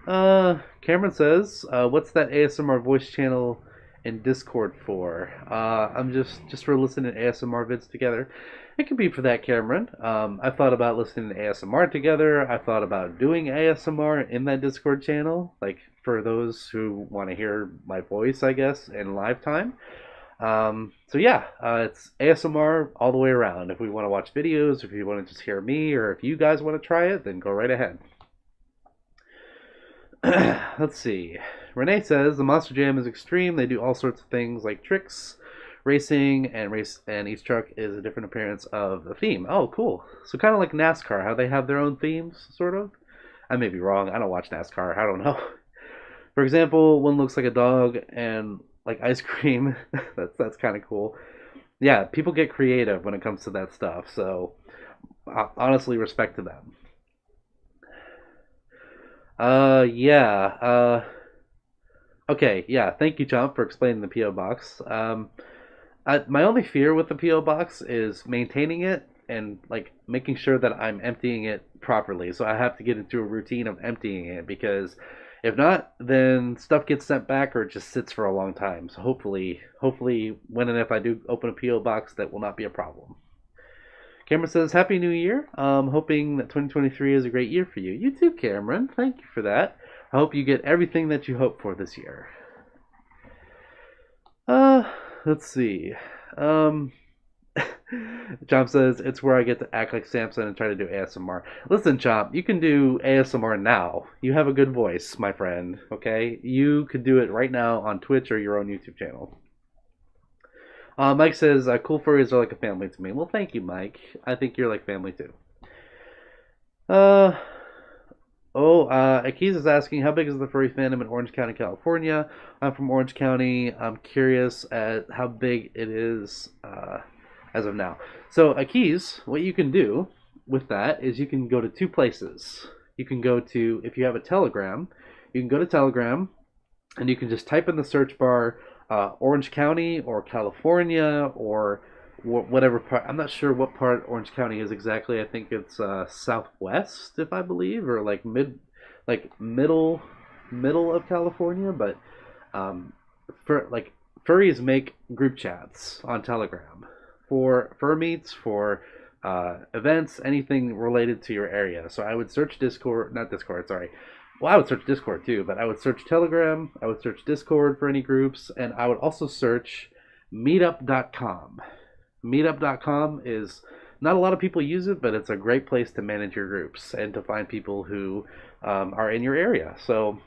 Cameron says, "What's that ASMR voice channel in Discord for?" I'm just for listening to ASMR vids together. It could be for that, Cameron. I've thought about listening to ASMR together. I've thought about doing ASMR in that Discord channel, like for those who want to hear my voice, I guess, in live time. So yeah, it's ASMR all the way around. If we want to watch videos, if you want to just hear me, or if you guys want to try it, then go right ahead. Let's see. Renee says the Monster Jam is extreme. They do all sorts of things like tricks, racing, and each truck is a different appearance of a theme. Oh, cool. So kind of like NASCAR, how they have their own themes, sort of. I may be wrong. I don't watch NASCAR. I don't know. For example, one looks like a dog and like ice cream. that's kind of cool. Yeah, people get creative when it comes to that stuff. So honestly, respect to them. Yeah. Okay, yeah. Thank you, Chomp, for explaining the PO box. My only fear with the PO box is maintaining it and like making sure that I'm emptying it properly. So I have to get into a routine of emptying it because If not, then stuff gets sent back or it just sits for a long time. So hopefully, when and if I do open a PO box, that will not be a problem. Cameron says, "Happy New Year. Hoping that 2023 is a great year for you." You too, Cameron. Thank you for that. I hope you get everything that you hope for this year. Uh, let's see. Um, Chomp says, "It's where I get to act like Samson and try to do ASMR." Listen, Chomp, you can do ASMR now. You have a good voice, my friend, okay? You could do it right now on Twitch or your own YouTube channel. Mike says, "Cool furries are like a family to me." Well, thank you, Mike. I think you're like family too. Uh, Akiz is asking, how big is the furry fandom in Orange County, California? I'm from Orange County. I'm curious at how big it is as of now. So, Akiz, what you can do with that is you can go to two places. You can go to, if you have a Telegram, you can go to Telegram and you can just type in the search bar Orange County or California or whatever part. I'm not sure what part Orange County is exactly. I think it's southwest, if I believe, or like middle of California. But furries make group chats on Telegram for fur meets, for events, anything related to your area. So I would search Discord, not Discord, sorry. Well, I would search Discord too, but I would search Telegram, I would search Discord for any groups, and I would also search meetup.com. Meetup.com is not a lot of people use it, but it's a great place to manage your groups and to find people who are in your area. So,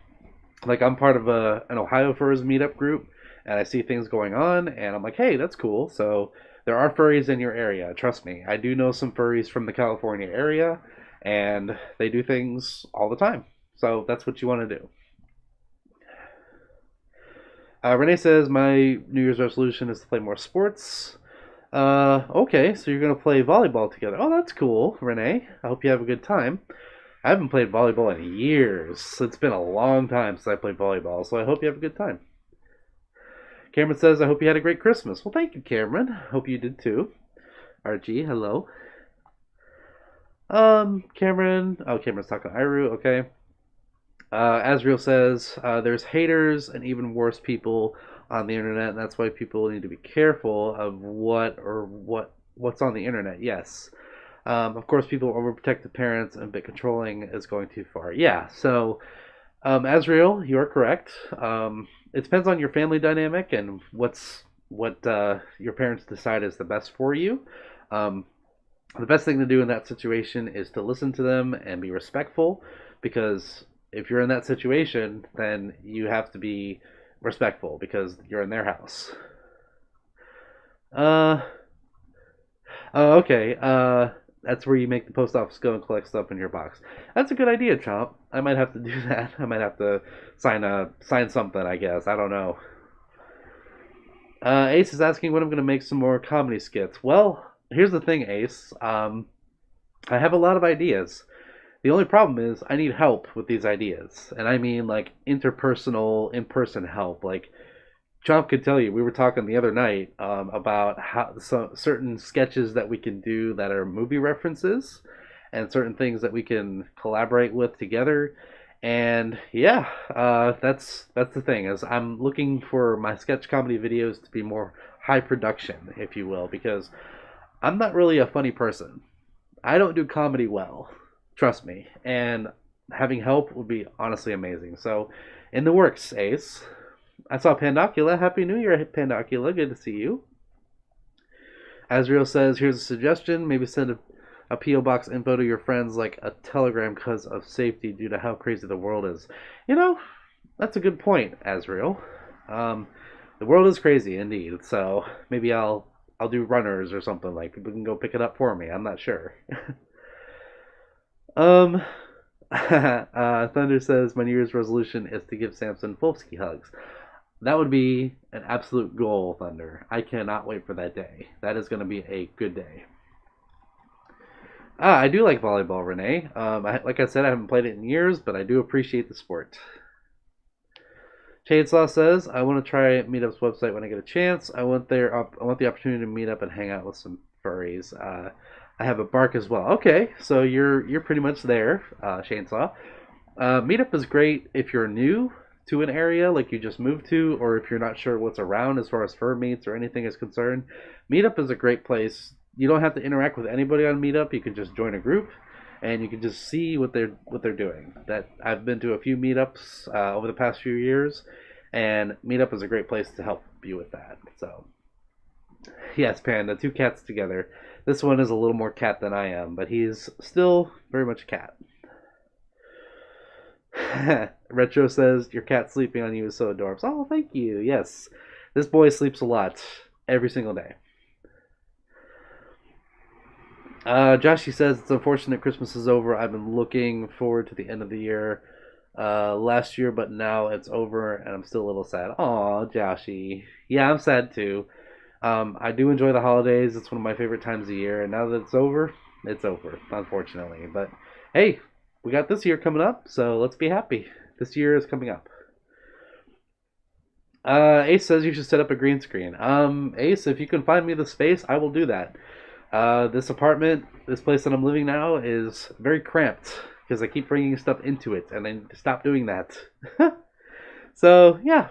like, I'm part of an Ohio Furs meetup group, and I see things going on, and I'm like, hey, that's cool. So, there are furries in your area. Trust me, I do know some furries from the California area, and they do things all the time. So that's what you want to do. Renee says, my New Year's resolution is to play more sports. Okay, so you're going to play volleyball together. Oh, that's cool, Renee. I hope you have a good time. I haven't played volleyball in years. It's been a long time since I played volleyball, so I hope you have a good time. Cameron says, I hope you had a great Christmas. Well, thank you, Cameron. Hope you did too. RG, hello. Cameron. Oh, Cameron's talking to Iru. Okay. Asriel says, there's haters and even worse people on the internet, and that's why people need to be careful of what's on the internet. Yes. Of course, people overprotect the parents and a bit controlling is going too far. Yeah, so Asriel, you are correct. It depends on your family dynamic and what your parents decide is the best for you. The best thing to do in that situation is to listen to them and be respectful, because if you're in that situation, then you have to be respectful because you're in their house. Okay. That's where you make the post office go and collect stuff in your box. That's a good idea, Chomp. I might have to do that. I might have to sign something, I guess. I don't know. Ace is asking when I'm going to make some more comedy skits. Well, here's the thing, Ace. I have a lot of ideas. The only problem is I need help with these ideas. And I mean like interpersonal, in-person help. Like Chomp could tell you, we were talking the other night about how certain sketches that we can do that are movie references and certain things that we can collaborate with together. And yeah, that's the thing, is I'm looking for my sketch comedy videos to be more high production, if you will, because I'm not really a funny person. I don't do comedy well, trust me, and having help would be honestly amazing. So, in the works, Ace. I saw Pandocula. Happy New Year, Pandocula. Good to see you. Asriel says, here's a suggestion. Maybe send a P.O. box info to your friends like a telegram because of safety due to how crazy the world is. You know, that's a good point, Asriel. The world is crazy indeed. So maybe I'll do runners or something, like people can go pick it up for me. I'm not sure. Thunder says, my New Year's resolution is to give Samson Folsky hugs. That would be an absolute goal, Thunder. I cannot wait for that day. That is going to be a good day. I do like volleyball, Renee. Like I said, I haven't played it in years, but I do appreciate the sport. Chainsaw says, I want to try Meetup's website when I get a chance. I want the opportunity to meet up and hang out with some furries. I have a bark as well. Okay, so you're pretty much there, Chainsaw. Meetup is great if you're new to an area, like you just moved to, or if you're not sure what's around as far as fur meets or anything is concerned. Meetup is a great place. You don't have to interact with anybody on Meetup. You can just join a group, and you can just see what they're doing. That I've been to a few meetups over the past few years, and Meetup is a great place to help you with that. So yes, Panda, two cats together. This one is a little more cat than I am, but he's still very much a cat. Retro says your cat sleeping on you is so adorable. Oh, thank you. Yes, this boy sleeps a lot every single day. Joshy says it's unfortunate Christmas is over. I've been looking forward to the end of the year last year, but now it's over and I'm still a little sad. Aw, Joshy. Yeah, I'm sad too. I do enjoy the holidays. It's one of my favorite times of year, and now that it's over, unfortunately. But hey, we got this year coming up, so let's be happy. This year is coming up. Ace says you should set up a green screen. Ace, if you can find me the space, I will do that. This apartment, this place that I'm living now, is very cramped because I keep bringing stuff into it, and I need to stop doing that. So yeah,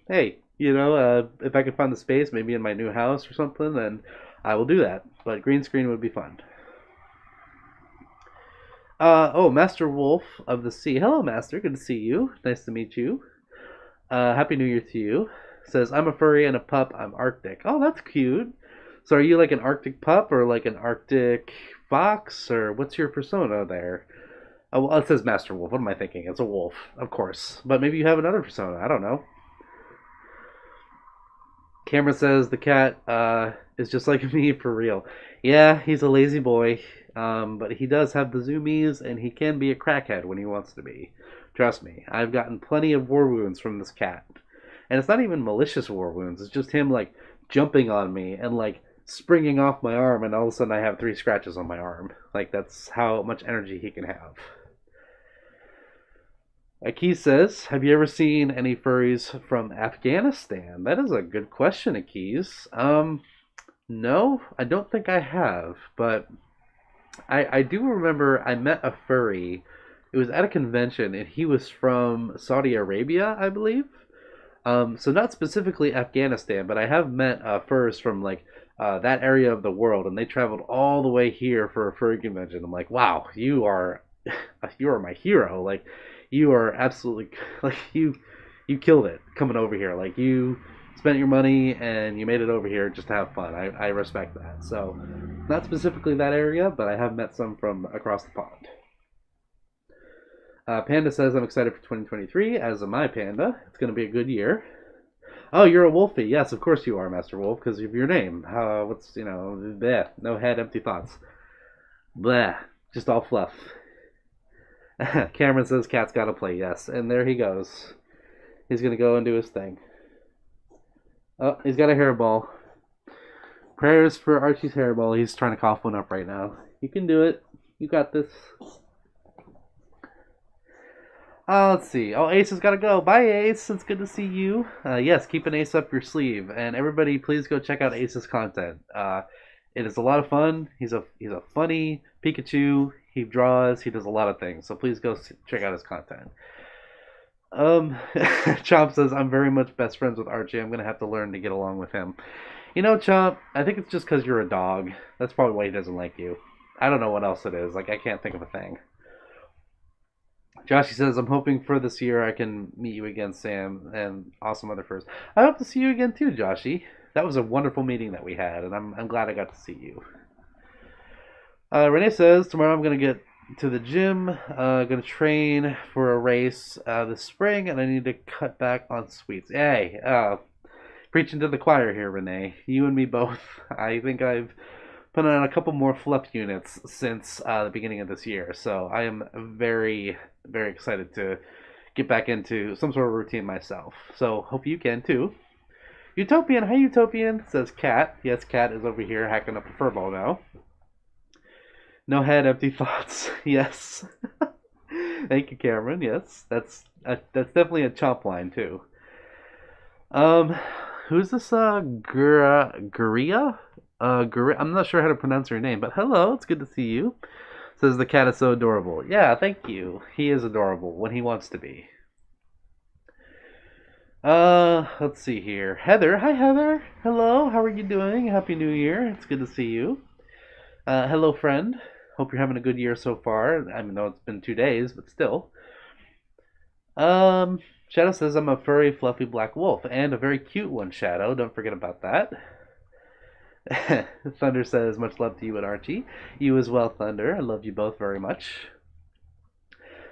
hey, if I could find the space, maybe in my new house or something, then I will do that. But green screen would be fun. Oh, Master Wolf of the Sea. Hello, Master. Good to see you. Nice to meet you. Happy New Year to you. Says, I'm a furry and a pup. I'm Arctic. Oh, that's cute. So are you like an Arctic pup or like an Arctic fox? Or what's your persona there? Oh, well, it says Master Wolf. What am I thinking? It's a wolf, of course. But maybe you have another persona. I don't know. Cameron says the cat is just like me for real. Yeah, he's a lazy boy, but he does have the zoomies, and he can be a crackhead when he wants to be. Trust me, I've gotten plenty of war wounds from this cat, and it's not even malicious war wounds. It's just him like jumping on me and like springing off my arm, and all of a sudden I have 3 scratches on my arm. Like that's how much energy he can have. Akis says, have you ever seen any furries from Afghanistan? That is a good question, Akis. No, I don't think I have, but I do remember I met a furry. It was at a convention, and he was from Saudi Arabia, I believe. So not specifically Afghanistan, but I have met furs from like that area of the world, and they traveled all the way here for a furry convention. I'm like, wow, you are you are my hero. Like you are absolutely like you killed it coming over here. Like you spent your money and you made it over here just to have fun. I respect that. So not specifically that area, but I have met some from across the pond. Panda says I'm excited for 2023, as am I, Panda. It's going to be a good year. Oh, you're a wolfie. Yes, of course you are, Master Wolf, because of your name. What's, bleh, no head, empty thoughts. Bleh, just all fluff. Cameron says cat's got to play, yes. And there he goes. He's going to go and do his thing. Oh, he's got a hairball. Prayers for Archie's hairball. He's trying to cough one up right now. You can do it. You got this. Let's see. Oh, Ace has got to go. Bye, Ace. It's good to see you. Yes, keep an Ace up your sleeve, and everybody, please go check out Ace's content. It is a lot of fun. He's a funny Pikachu. He draws. He does a lot of things. So please go check out his content. Chomp says I'm very much best friends with Archie. I'm gonna have to learn to get along with him. Chomp, I think it's just because you're a dog. That's probably why he doesn't like you. I don't know what else it is. Like I can't think of a thing. Joshy says, I'm hoping for this year I can meet you again, Sam, and awesome other first. I hope to see you again too, Joshy. That was a wonderful meeting that we had, and I'm glad I got to see you. Renee says, tomorrow I'm going to get to the gym, going to train for a race this spring, and I need to cut back on sweets. Hey, preaching to the choir here, Renee. You and me both. I think I've put on a couple more fluff units since the beginning of this year, so I am very, very excited to get back into some sort of routine myself. So hope you can too. Utopian, hi Utopian, says Cat. Yes, Cat is over here hacking up a furball now. No head, empty thoughts. Yes. Thank you, Cameron. Yes, that's definitely a chomp line too. Who's this? Guria? I'm not sure how to pronounce her name, but hello, it's good to see you. Says the cat is so adorable. Yeah, thank you. He is adorable when he wants to be. Let's see here. Heather. Hi, Heather. Hello. How are you doing? Happy New Year. It's good to see you. Hello, friend. Hope you're having a good year so far. I know it's been 2 days, but still. Shadow says I'm a furry, fluffy black wolf, and a very cute one, Shadow. Don't forget about that. Thunder says, much love to you and Archie. You as well, Thunder. I love you both very much.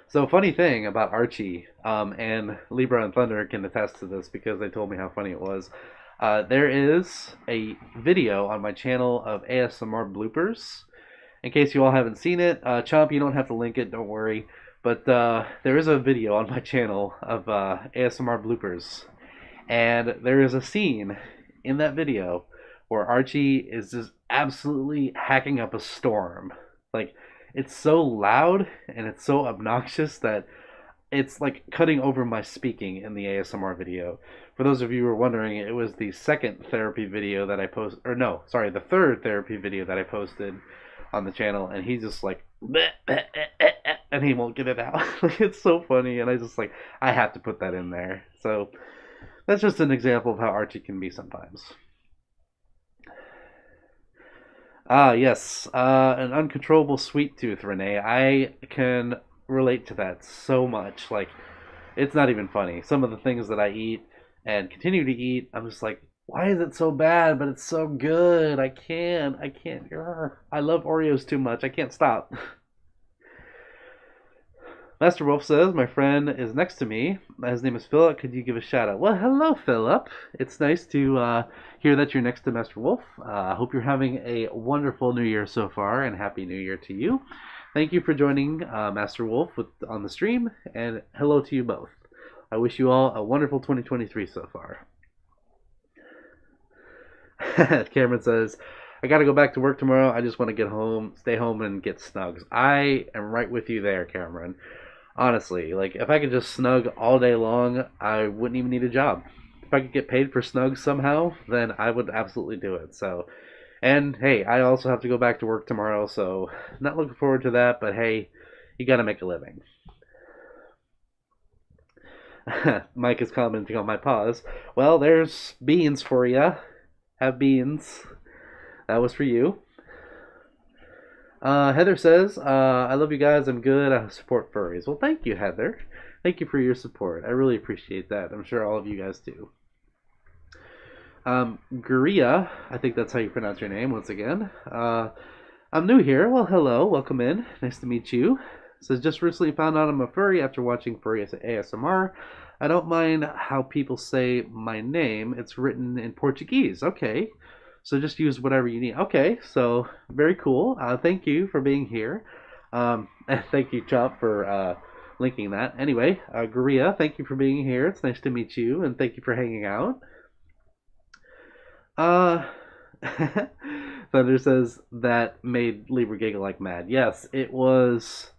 So, funny thing about Archie, and Libra and Thunder can attest to this because they told me how funny it was. There is a video on my channel of ASMR bloopers. In case you all haven't seen it, Chomp, you don't have to link it, don't worry. But there is a video on my channel of ASMR bloopers. And there is a scene in that video where Archie is just absolutely hacking up a storm. Like, it's so loud and it's so obnoxious that it's like cutting over my speaking in the ASMR video. For those of you who are wondering, it was the second therapy video that I posted, or no, sorry, the third therapy video that I posted on the channel, and he's just like, and he won't get it out. Like, it's so funny, and I have to put that in there. So that's just an example of how Archie can be sometimes. Ah, yes. An uncontrollable sweet tooth, Renee. I can relate to that so much. Like, it's not even funny. Some of the things that I eat and continue to eat, I'm just like, why is it so bad? But it's so good. I can't. I love Oreos too much. I can't stop. Master Wolf says, my friend is next to me. His name is Philip. Could you give a shout out? Well, hello, Philip. It's nice to hear that you're next to Master Wolf. I hope you're having a wonderful New Year so far, and Happy New Year to you. Thank you for joining Master Wolf on the stream, and hello to you both. I wish you all a wonderful 2023 so far. Cameron says, I gotta go back to work tomorrow. I just want to get home, stay home, and get snugs. I am right with you there, Cameron. Honestly, like, if I could just snug all day long, I wouldn't even need a job. If I could get paid for snugs somehow, then I would absolutely do it. So, and hey, I also have to go back to work tomorrow, so not looking forward to that, but hey, you gotta make a living. Mike is commenting on my pause. Well, there's beans for ya. Have beans. That was for you. Heather says, I love you guys. I'm good. I support furries. Well, thank you, Heather. Thank you for your support. I really appreciate that. I'm sure all of you guys do. Guria, I think that's how you pronounce your name once again. I'm new here. Well, hello. Welcome in. Nice to meet you. Says, just recently found out I'm a furry after watching furry ASMR. I don't mind how people say my name. It's written in Portuguese. Okay. So just use whatever you need. Okay, so very cool. Thank you for being here. And thank you, Chop, for linking that. Anyway, Guria, thank you for being here. It's nice to meet you, and thank you for hanging out. Thunder says that made Libra giggle like mad. Yes, it was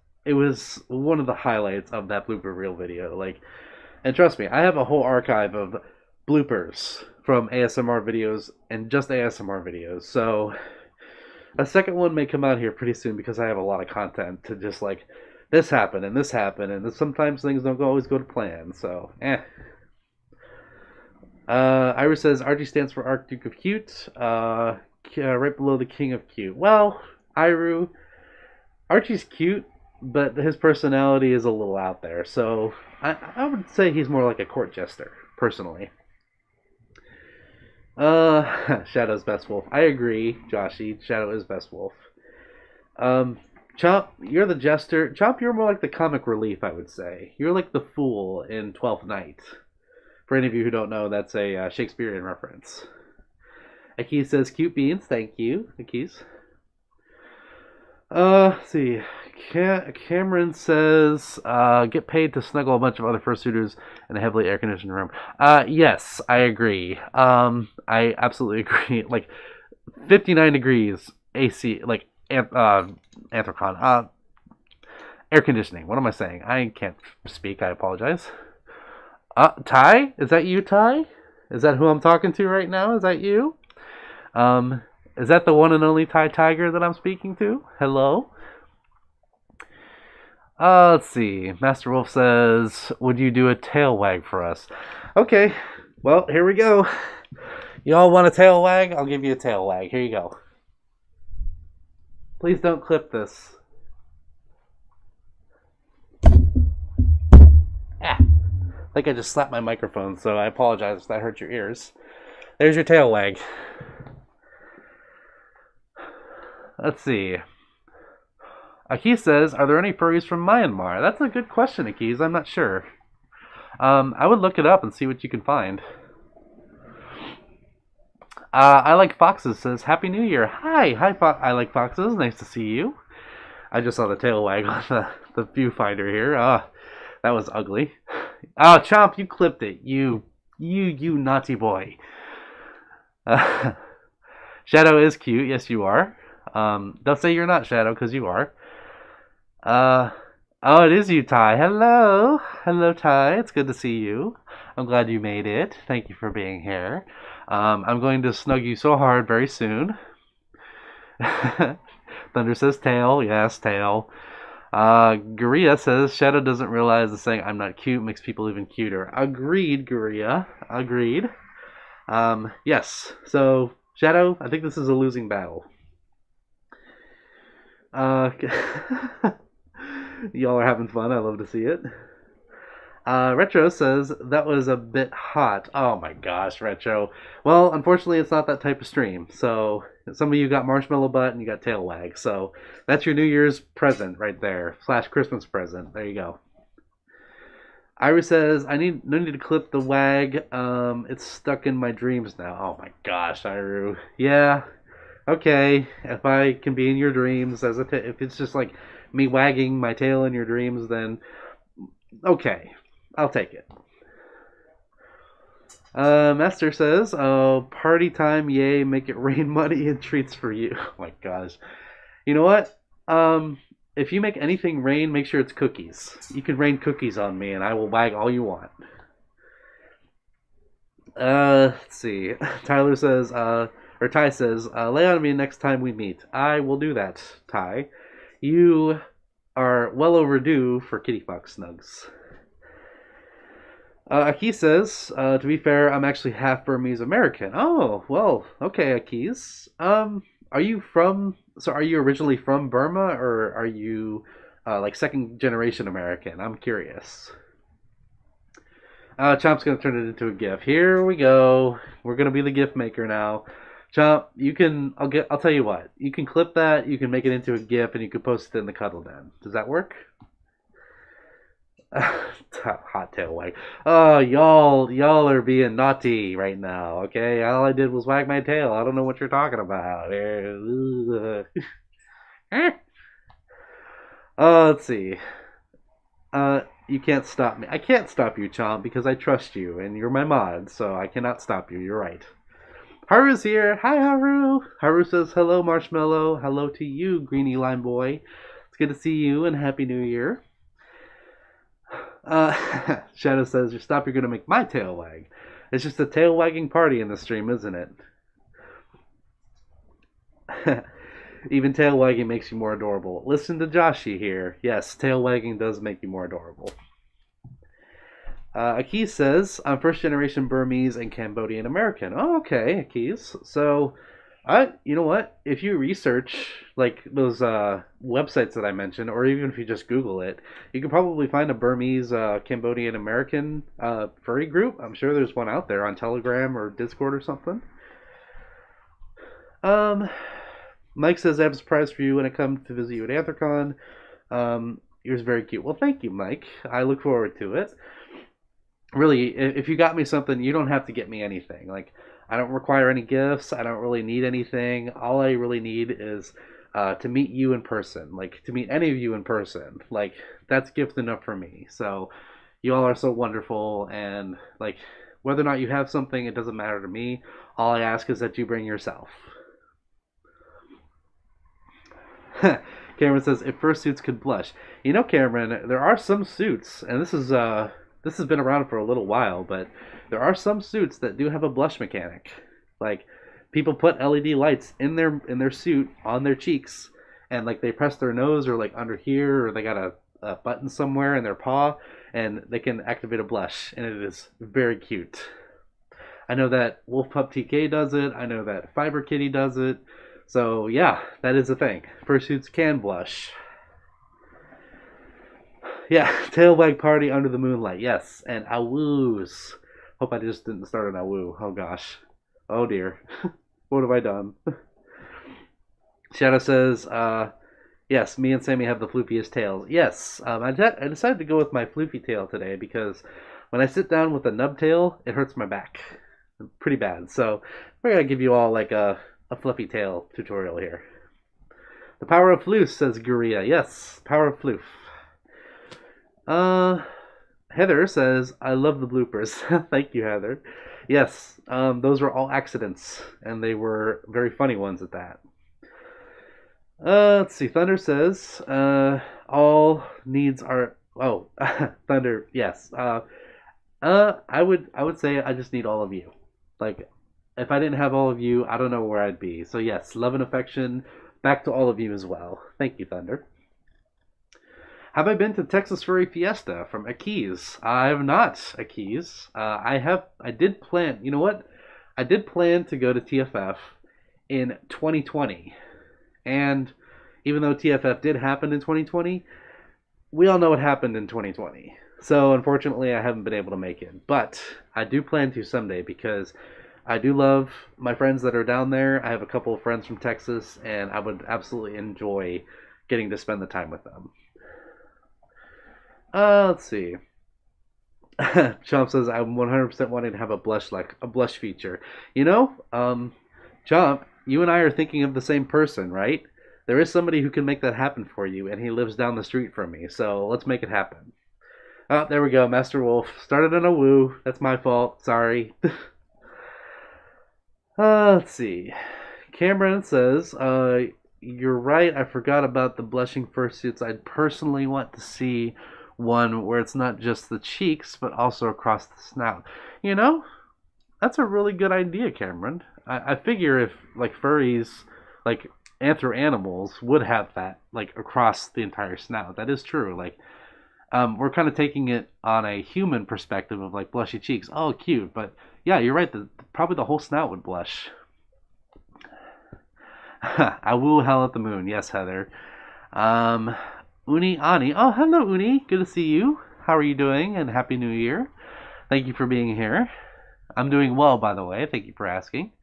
one of the highlights of that blooper reel video. Like, and trust me, I have a whole archive of bloopers from ASMR videos and just ASMR videos. So a second one may come out here pretty soon because I have a lot of content to just like, this happened and this happened, and sometimes things don't always go to plan. So, Iris says Archie stands for Archduke of Cute, right below the King of Cute. Well, Archie's cute, but his personality is a little out there. So I would say he's more like a court jester, personally. Shadow's best wolf. I agree, Joshy. Shadow is best wolf. Chomp, you're the jester. Chomp, you're more like the comic relief, I would say. You're like the fool in Twelfth Night. For any of you who don't know, that's a Shakespearean reference. Akis says, cute beans. Thank you, Akis. Let's see. Cameron says, get paid to snuggle a bunch of other fursuiters in a heavily air-conditioned room. Yes, I agree. I absolutely agree. Like, 59 degrees AC, like, anthrocon. Air conditioning. What am I saying? I can't speak. I apologize. Ty? Is that you, Ty? Is that who I'm talking to right now? Is that you? Is that the one and only Ty Tiger that I'm speaking to? Hello? Let's see. Master Wolf says, would you do a tail wag for us? Okay. Well, here we go. Y'all want a tail wag? I'll give you a tail wag. Here you go. Please don't clip this. Ah. I think I just slapped my microphone, so I apologize if that hurt your ears. There's your tail wag. Let's see. Akis says, are there any furries from Myanmar? That's a good question, Akis. I'm not sure. I would look it up and see what you can find. I Like Foxes says, Happy New Year. Hi, I Like Foxes. Nice to see you. I just saw the tail wag on the viewfinder here. That was ugly. Oh, Chomp, you clipped it. You naughty boy. Shadow is cute. Yes, you are. Don't say you're not, Shadow, because you are. Oh, it is you, Ty. Hello. Hello, Ty. It's good to see you. I'm glad you made it. Thank you for being here. I'm going to snug you so hard very soon. Thunder says tail. Yes, tail. Guria says Shadow doesn't realize the saying I'm not cute makes people even cuter. Agreed, Guria. Agreed. Yes. So, Shadow, I think this is a losing battle. Y'all are having fun. I love to see it. Retro says that was a bit hot. Oh my gosh, Retro. Well, unfortunately, it's not that type of stream. So some of you got marshmallow butt and you got tail wag. So that's your New Year's present right there. / Christmas present. There you go. Iris says no need to clip the wag. It's stuck in my dreams now. Oh my gosh, Iru. Yeah. Okay. If I can be in your dreams if it's just like me wagging my tail in your dreams, then okay. I'll take it. Master says, oh, party time, yay, make it rain money and treats for you. Oh my gosh. You know what? If you make anything rain, make sure it's cookies. You can rain cookies on me and I will wag all you want. Let's see. Tyler says, or Ty says, lay on me next time we meet. I will do that, Ty. You are well overdue for kitty fox snugs. Akis says, to be fair, I'm actually half Burmese American. Oh, well, okay, Akis. Are you originally from Burma, or are you, like, second generation American? I'm curious. Chomp's gonna turn it into a GIF. Here we go. We're gonna be the GIF maker now. Chomp, I'll tell you what. You can clip that, you can make it into a GIF, and you can post it in the cuddle den. Does that work? Hot tail wag. Oh, y'all are being naughty right now. Okay, all I did was wag my tail. I don't know what you're talking about. Let's see. You can't stop me. I can't stop you, Chomp, because I trust you and you're my mod, so I cannot stop you. You're right. Haru's here. Hi, Haru. Haru says hello, Marshmallow. Hello to you, Greeny Lime Boy. It's good to see you and Happy New Year. Shadow says, stop, you're going to make my tail wag. It's just a tail wagging party in the stream, isn't it? Even tail wagging makes you more adorable. Listen to Joshi here. Yes, tail wagging does make you more adorable. Akis says, I'm first generation Burmese and Cambodian American. Oh, okay, Akis. So, you know what? If you research like those websites that I mentioned, or even if you just Google it, you can probably find a Burmese Cambodian American furry group. I'm sure there's one out there on Telegram or Discord or something. Mike says, I have a surprise for you when I come to visit you at Anthrocon. Yours very cute. Well, thank you, Mike. I look forward to it. Really, if you got me something, you don't have to get me anything. Like, I don't require any gifts. I don't really need anything. All I really need is to meet you in person. Like, to meet any of you in person. Like, that's gift enough for me. So, you all are so wonderful. And, like, whether or not you have something, it doesn't matter to me. All I ask is that you bring yourself. Cameron says, if fursuits could blush. You know, Cameron, there are some suits, and this has been around for a little while, but there are some suits that do have a blush mechanic. Like, people put LED lights in their suit on their cheeks, and like they press their nose or like under here, or they got a button somewhere in their paw, and they can activate a blush, and it is very cute. I know that Wolf Pup TK does it. I know that Fiber Kitty does it. So yeah, that is a thing. Fursuits can blush. Yeah, tail wag party under the moonlight. Yes, and awoos. Hope I just didn't start an awoo. Oh gosh. Oh dear. What have I done? Shadow says, yes, me and Sammy have the floofiest tails. Yes, I decided to go with my floofy tail today because when I sit down with a nub tail, it hurts my back pretty bad. So we're going to give you all like a fluffy tail tutorial here. The power of floof, says Guria. Yes, power of floof. Heather says, I love the bloopers. Thank you, Heather. Yes, those were all accidents, and they were very funny ones at that. Let's see. Thunder says, all needs are. Oh, Thunder. Yes. I would say I just need all of you. Like, if I didn't have all of you, I don't know where I'd be. So yes, love and affection back to all of you as well. Thank you, Thunder. Have I been to Texas Furry Fiesta from Akiz? I have not, Akiz. I did plan. You know what? I did plan to go to TFF in 2020. And even though TFF did happen in 2020, we all know what happened in 2020. So unfortunately, I haven't been able to make it. But I do plan to someday because I do love my friends that are down there. I have a couple of friends from Texas, and I would absolutely enjoy getting to spend the time with them. Let's see. Chomp says I'm 100% wanting to have a blush feature. You know, Chomp, you and I are thinking of the same person, right? There is somebody who can make that happen for you, and he lives down the street from me. So let's make it happen. Oh, there we go. Master Wolf started on a woo. That's my fault. Sorry. Let's see. Cameron says, you're right. I forgot about the blushing fursuits. I'd personally want to see one where it's not just the cheeks, but also across the snout. You know, that's a really good idea, Cameron. I figure if, like, furries, like, anthro animals would have that, like, across the entire snout. That is true. Like, we're kind of taking it on a human perspective of, like, blushy cheeks. Oh, cute. But, yeah, you're right. Probably the whole snout would blush. I will hell at the moon. Yes, Heather. Uni Ani. Oh, hello, Uni. Good to see you. How are you doing? And Happy New Year. Thank you for being here. I'm doing well, by the way. Thank you for asking.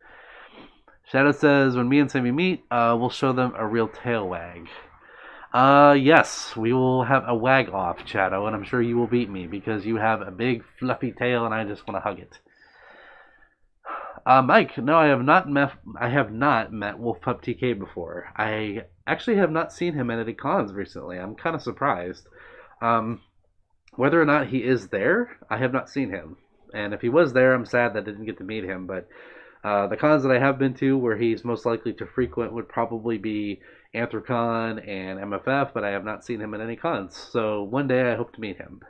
Shadow says, when me and Sammy meet, we'll show them a real tail wag. Yes, we will have a wag off, Shadow, and I'm sure you will beat me because you have a big fluffy tail and I just want to hug it. Mike, no, I have not met Wolf Pup TK before. I actually have not seen him at any cons recently. I'm kind of surprised. Whether or not he is there, I have not seen him. And if he was there, I'm sad that I didn't get to meet him. But the cons that I have been to where he's most likely to frequent would probably be Anthrocon and MFF, but I have not seen him at any cons. So one day I hope to meet him.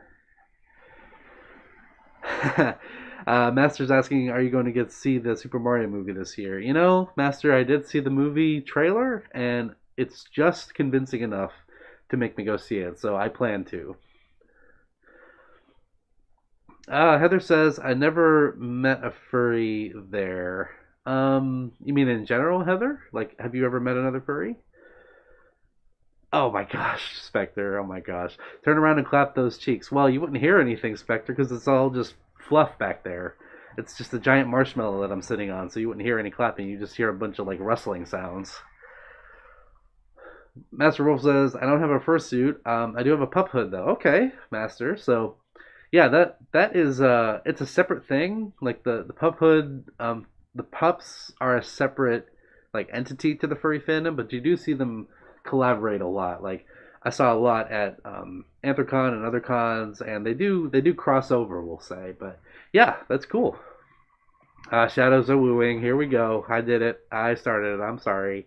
Master's asking, are you going to get to see the Super Mario movie this year? You know, Master, I did see the movie trailer, and it's just convincing enough to make me go see it, so I plan to. Heather says, I never met a furry there. You mean in general, Heather? Like, have you ever met another furry? Oh my gosh, Spectre, oh my gosh. Turn around and clap those cheeks. Well, you wouldn't hear anything, Spectre, because it's all just fluff back there. It's just a giant marshmallow that I'm sitting on, so you wouldn't hear any clapping. You just hear a bunch of, like, rustling sounds. Master Wolf says, I don't have a fursuit. I do have a pup hood, though. Okay, Master. So, yeah, that is, it's a separate thing. Like, the pup hood, the pups are a separate, like, entity to the furry fandom, but you do see them collaborate a lot. Like, I saw a lot at Anthrocon and other cons, and they do cross over, we'll say. But yeah, that's cool. Shadows are wooing. Here we go. I did it. I started it. I'm sorry.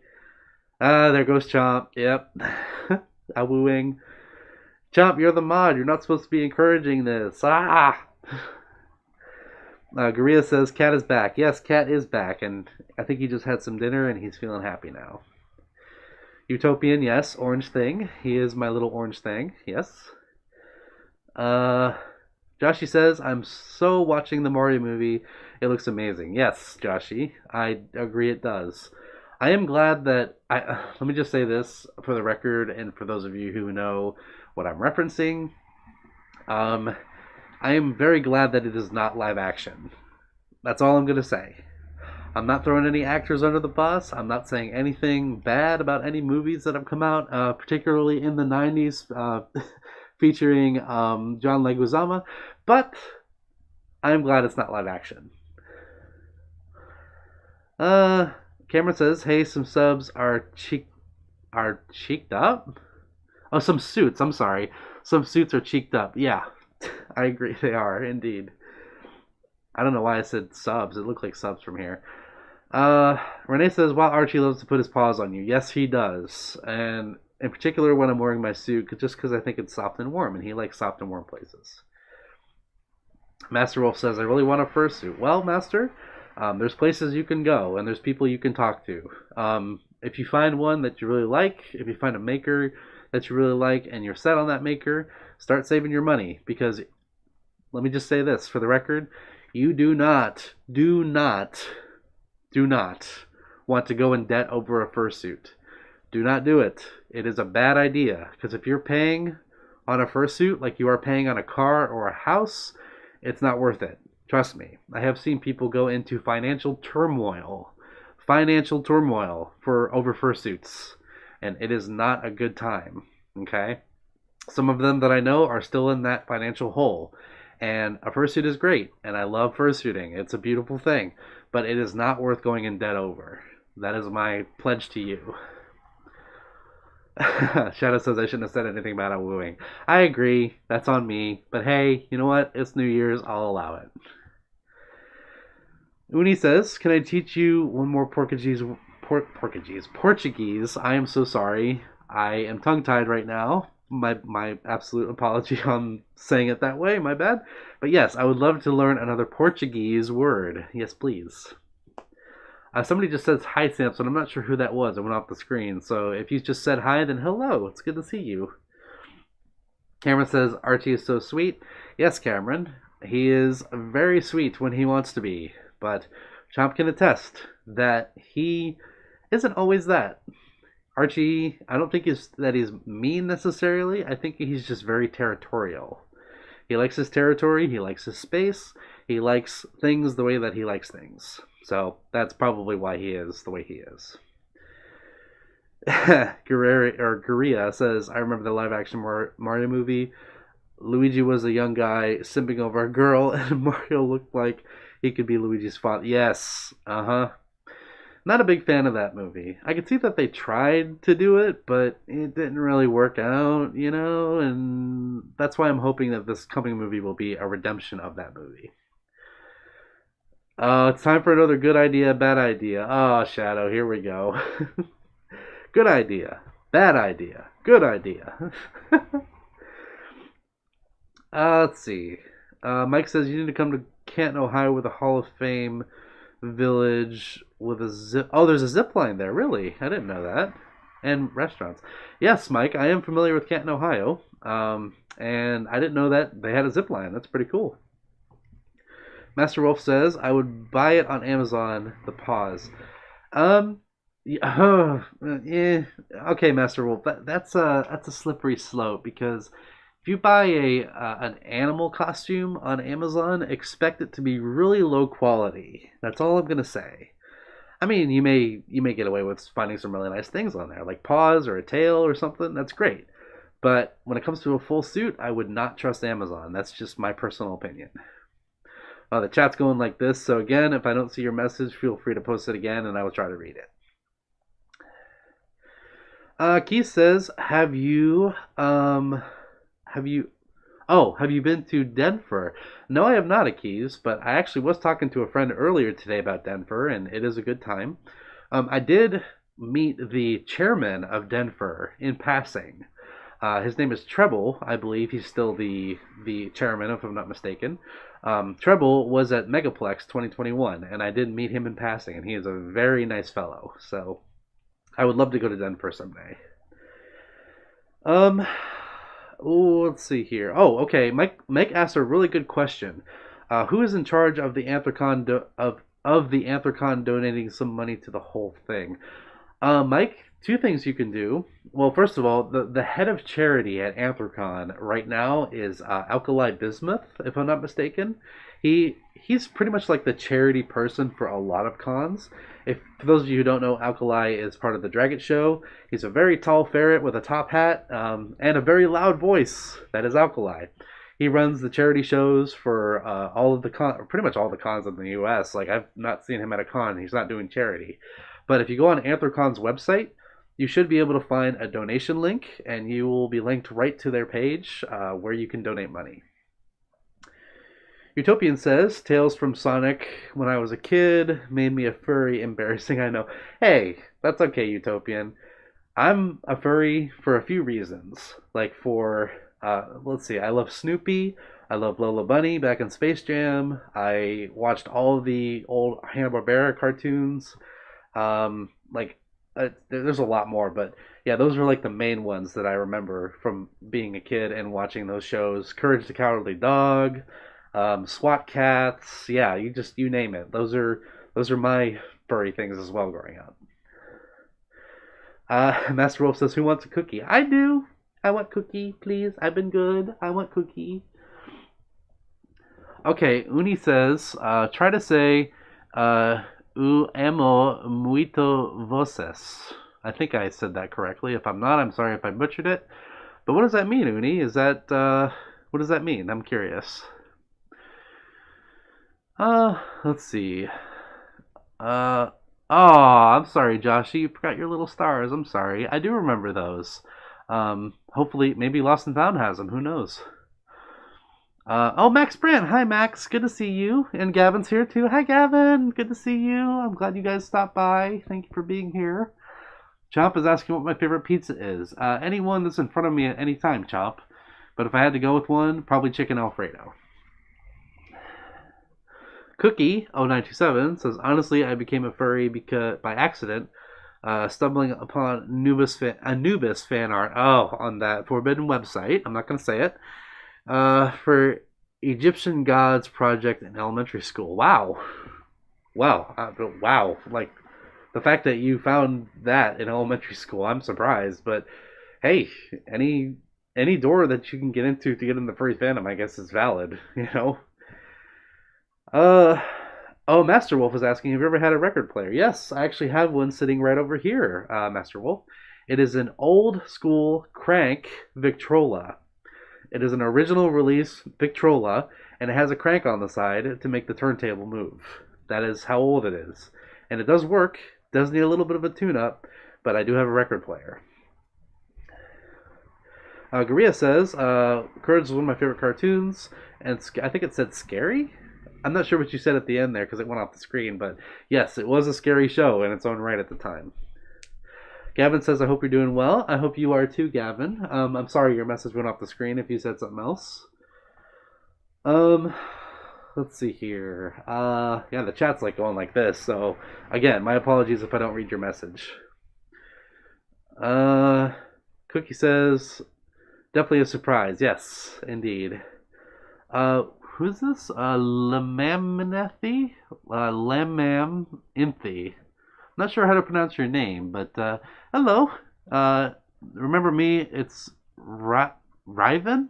There goes Chomp. Yep. I'm wooing. Chomp, you're the mod. You're not supposed to be encouraging this. Guria says Cat is back. Yes, Cat is back, and I think he just had some dinner and he's feeling happy now. Utopian, yes. Orange thing. He is my little orange thing. Yes. Uh, Joshy says, I'm so watching the Mario movie. It looks amazing. Yes, Joshy. I agree it does. I am glad that let me just say this for the record and for those of you who know what I'm referencing. Um, I am very glad that it is not live action. That's all I'm going to say. I'm not throwing any actors under the bus. I'm not saying anything bad about any movies that have come out, particularly in the 90s, featuring John Leguizamo. But I'm glad it's not live action. Uh, Cameron says, "Hey, some subs are cheeked up. Oh, some suits. I'm sorry, some suits are cheeked up. Yeah, I agree. They are indeed. I don't know why I said subs. It looked like subs from here. Renee says, "Wow, Archie loves to put his paws on you." Yes, he does, and in particular when I'm wearing my suit, just because I think it's soft and warm, and he likes soft and warm places. Master Wolf says, "I really want a fursuit." Well, Master, there's places you can go, and there's people you can talk to. If you find one that you really like, if you find a maker that you really like, and you're set on that maker, start saving your money, because let me just say this for the record: you do not want to go in debt over a fursuit. Do not do it. It is a bad idea, because if you're paying on a fursuit like you are paying on a car or a house, it's not worth it. Trust me. I have seen people go into financial turmoil for over fursuits, and it is not a good time. Okay? Some of them that I know are still in that financial hole. And a fursuit is great, and I love fursuiting. It's a beautiful thing, but it is not worth going in debt over. That is my pledge to you. Shadow says I shouldn't have said anything about wooing. I agree. That's on me. But hey, you know what? It's New Year's. I'll allow it. Uni says, "Can I teach you one more Portuguese? Portuguese. I am so sorry. I am tongue tied right now. My absolute apology on saying it that way. My bad. But yes, I would love to learn another Portuguese word. Yes, please." Somebody just says hi, Samson. I'm not sure who that was. It went off the screen. So if you just said hi, then hello. It's good to see you. Cameron says Archie is so sweet. Yes, Cameron. He is very sweet when he wants to be. But Chomp can attest that he isn't always that. Archie, I don't think he's mean necessarily. I think he's just very territorial. He likes his territory. He likes his space. He likes things the way that he likes things. So that's probably why he is the way he is. Guerrilla says, "I remember the live action Mario movie. Luigi was a young guy simping over a girl, and Mario looked like he could be Luigi's father." Yes, Not a big fan of that movie. I could see that they tried to do it, but it didn't really work out, and that's why I'm hoping that this coming movie will be a redemption of that movie. It's time for another good idea, bad idea. Oh, Shadow, here we go. Good idea, bad idea, good idea. Let's see. Mike says you need to come to Canton, Ohio, with a Hall of Fame village with a zip. Oh, there's a zip line there. Really? I didn't know that. And restaurants. Yes, Mike, I am familiar with Canton, Ohio. And I didn't know that they had a zip line. That's pretty cool. Master Wolf says I would buy it on Amazon. The pause. Yeah, okay, Master Wolf. That's a slippery slope, because if you buy an animal costume on Amazon, expect it to be really low quality. That's all I'm gonna say. I mean, you may get away with finding some really nice things on there, like paws or a tail or something. That's great. But when it comes to a full suit, I would not trust Amazon. That's just my personal opinion. The chat's going like this, so again, if I don't see your message, feel free to post it again, and I will try to read it. Keith says, have you been to Denver? No, I have not, Keys, but I actually was talking to a friend earlier today about Denver, and it is a good time. I did meet the chairman of Denver in passing. His name is Treble. I believe he's still the chairman, if I'm not mistaken. Treble was at Megaplex 2021, and I did meet him in passing, and he is a very nice fellow. So I would love to go to Denver someday. Um, oh, let's see here. Oh, okay. Mike asked a really good question. Who is in charge of the Anthrocon donating some money to the whole thing? Mike, two things you can do. Well, first of all, the head of charity at Anthrocon right now is Alkali Bismuth, if I'm not mistaken. He's pretty much like the charity person for a lot of cons. If for those of you who don't know, Alkali is part of the Dragon Show. He's a very tall ferret with a top hat and a very loud voice. That is Alkali. He runs the charity shows for all of the pretty much all the cons in the U.S. Like I've not seen him at a con. He's not doing charity. But if you go on Anthrocon's website, you should be able to find a donation link, and you will be linked right to their page where you can donate money. Utopian says, Tales from Sonic when I was a kid made me a furry. Embarrassing, I know. Hey, that's okay, Utopian. I'm a furry for a few reasons. Like for, let's see, I love Snoopy. I love Lola Bunny back in Space Jam. I watched all of the old Hanna-Barbera cartoons. Like, there's a lot more, but yeah, those are like the main ones that I remember from being a kid and watching those shows. Courage the Cowardly Dog, SWAT Cats. Yeah, you name it. Those are my furry things as well growing up. Master Wolf says, "Who wants a cookie?" I do. I want cookie, please. I've been good. I want cookie. Okay, Uni says, try to say, "U amo muito voces." I think I said that correctly. If I'm not, I'm sorry if I butchered it. But what does that mean, Uni? Is that what does that mean? I'm curious. Let's see. Oh, I'm sorry, Josh. You forgot your little stars. I'm sorry. I do remember those. Hopefully, maybe Lost and Found has them. Who knows? Oh, Max Brandt. Hi, Max. Good to see you. And Gavin's here too. Hi, Gavin. Good to see you. I'm glad you guys stopped by. Thank you for being here. Chomp is asking what my favorite pizza is. Anyone that's in front of me at any time, Chomp. But if I had to go with one, probably chicken Alfredo. Cookie 0927 says, honestly, I became a furry because by accident, stumbling upon Anubis fan art. Oh, on that forbidden website. I'm not going to say it. For Egyptian Gods Project in elementary school. Wow. Wow. Wow. Like, the fact that you found that in elementary school, I'm surprised. But, hey, any door that you can get into to get in the furry fandom, I guess, is valid, you know? Uh, oh, Master Wolf is asking, have you ever had a record player? Yes, I actually have one sitting right over here, Master Wolf. It is an old school crank Victrola. It is an original release Victrola, and it has a crank on the side to make the turntable move. That is how old it is. And it does work, does need a little bit of a tune-up, but I do have a record player. Garia says, Courage is one of my favorite cartoons, and I think it said scary? I'm not sure what you said at the end there because it went off the screen, but yes, it was a scary show in its own right at the time. Gavin says, I hope you're doing well. I hope you are too, Gavin. I'm sorry your message went off the screen if you said something else. Let's see here. Yeah, the chat's like going like this, so again, my apologies if I don't read your message. Cookie says, definitely a surprise. Yes, indeed. Who's this? Lamaminthi? Lamaminthi. Not sure how to pronounce your name, but hello. Remember me? It's Riven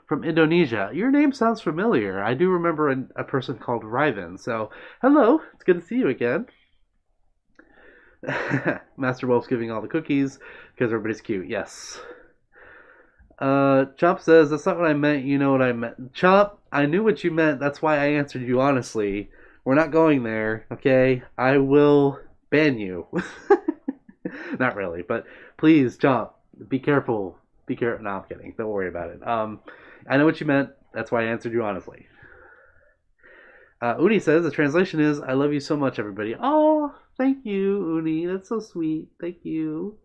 from Indonesia. Your name sounds familiar. I do remember a person called Riven. So, hello. It's good to see you again. Master Wolf's giving all the cookies because everybody's cute. Yes. Chomp says, that's not what I meant. You know what I meant. Chomp, I knew what you meant. That's why I answered you honestly. We're not going there, okay? I will ban you. Not really, but please, Chomp, be careful. Be careful. No, I'm kidding. Don't worry about it. I know what you meant. That's why I answered you honestly. Uni says, the translation is, I love you so much, everybody. Oh, thank you, Uni. That's so sweet. Thank you.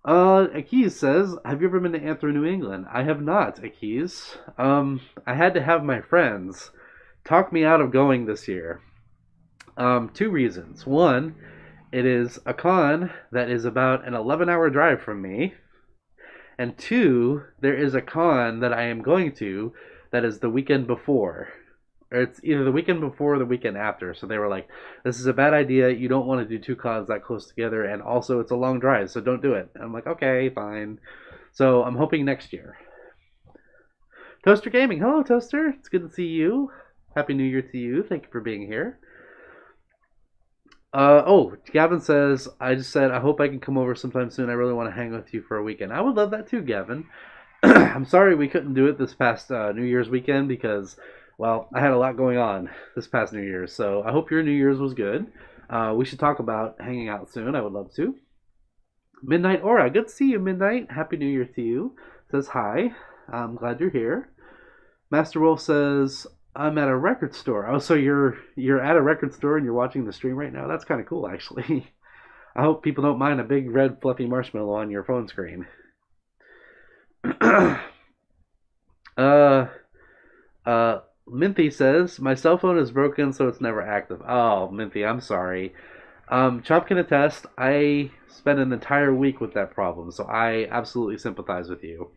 Akiz says, have you ever been to Anthro, New England? I have not, Akiz. I had to have my friends talk me out of going this year. Two reasons. One, It is a con that is about an 11-hour drive from me. And two, there is a con that I am going to that is the weekend before. Or it's either the weekend before or the weekend after. So they were like, this is a bad idea. You don't want to do two cons that close together. And also, it's a long drive, so don't do it. And I'm like, okay, fine. So I'm hoping next year. Toaster Gaming. Hello, Toaster. It's good to see you. Happy New Year to you. Thank you for being here. Gavin says, I just said, I hope I can come over sometime soon. I really want to hang with you for a weekend. I would love that too, Gavin. I'm sorry we couldn't do it this past New Year's weekend because, well, I had a lot going on this past New Year's. So I hope your New Year's was good. We should talk about hanging out soon. I would love to. Midnight Aura, good to see you, Midnight. Happy New Year to you. Says hi. I'm glad you're here. Master Wolf says, I'm at a record store. Oh, so you're at a record store and you're watching the stream right now? That's kind of cool, actually. I hope people don't mind a big red fluffy marshmallow on your phone screen. Minthy says, my cell phone is broken, so it's never active. Oh, Minthy, I'm sorry. Chop can attest, I spent an entire week with that problem, so I absolutely sympathize with you.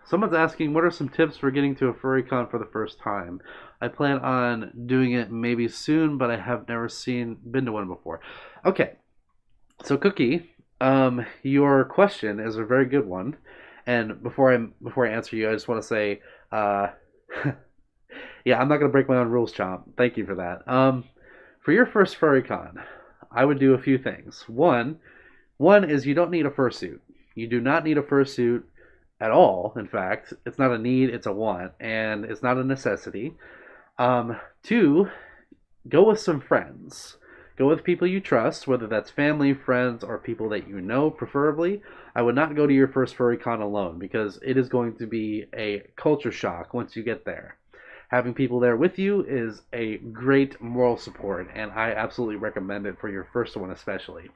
Someone's asking, what are some tips for getting to a FurryCon for the first time? I plan on doing it maybe soon, but I have never been to one before. Okay, so Cookie, your question is a very good one, and before I answer you, I just want to say, yeah, I'm not gonna break my own rules, Chomp. Thank you for that. For your first FurryCon, I would do a few things. One is you don't need a fursuit. You do not need a fursuit at all. In fact, it's not a need, it's a want, and it's not a necessity. Two, go with some friends. Go with people you trust, whether that's family, friends, or people that you know, preferably. I would not go to your first FurryCon alone because it is going to be a culture shock once you get there. Having people there with you is a great moral support, and I absolutely recommend it for your first one especially.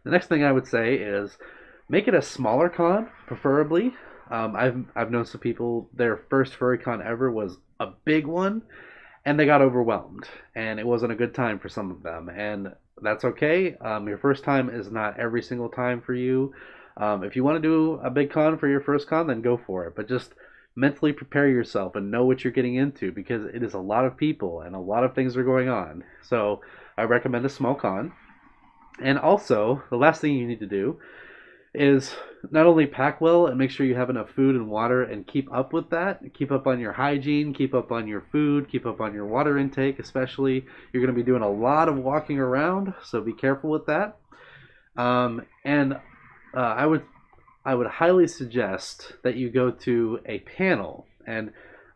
The next thing I would say is make it a smaller con, preferably. I've known some people, their first FurryCon ever was a big one, and they got overwhelmed, and it wasn't a good time for some of them, and that's okay. Your first time is not every single time for you. If you want to do a big con for your first con, then go for it, but just mentally prepare yourself and know what you're getting into because it is a lot of people and a lot of things are going on. So I recommend a small con. And also, the last thing you need to do is not only pack well and make sure you have enough food and water and keep up with that. Keep up on your hygiene, keep up on your food, keep up on your water intake, especially. You're going to be doing a lot of walking around, so be careful with that. I would highly suggest that you go to a panel, and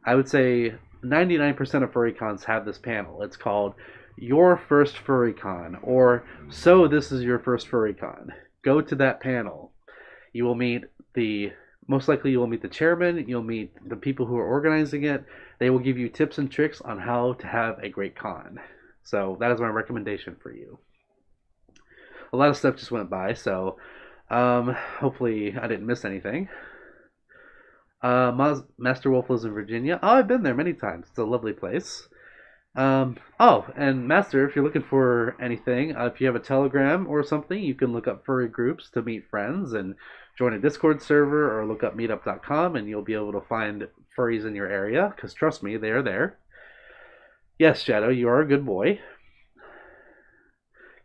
I would say 99% of FurryCons have this panel. It's called Your First FurryCon, or So This Is Your First FurryCon. Go to that panel. You will meet most likely you will meet the chairman, you'll meet the people who are organizing it. They will give you tips and tricks on how to have a great con. So that is my recommendation for you. A lot of stuff just went by, so hopefully I didn't miss anything. Master Wolf lives in Virginia. Oh, I've been there many times. It's a lovely place. And Master, if you're looking for anything, if you have a Telegram or something, you can look up furry groups to meet friends and join a Discord server or look up meetup.com and you'll be able to find furries in your area, because trust me, they are there. Yes, Shadow, you are a good boy.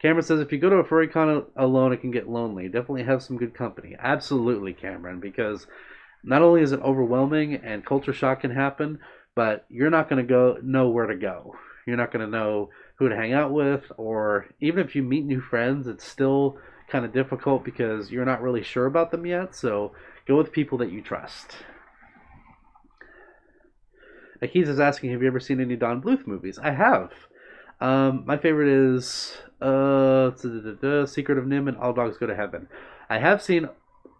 Cameron says, if you go to a FurryCon alone, it can get lonely. Definitely have some good company. Absolutely, Cameron, because not only is it overwhelming and culture shock can happen, but you're not going to know where to go. You're not going to know who to hang out with, or even if you meet new friends, it's still kind of difficult because you're not really sure about them yet, so go with people that you trust. Akiz is asking, have you ever seen any Don Bluth movies? I have. My favorite is Secret of Nim and All Dogs Go to Heaven. I have seen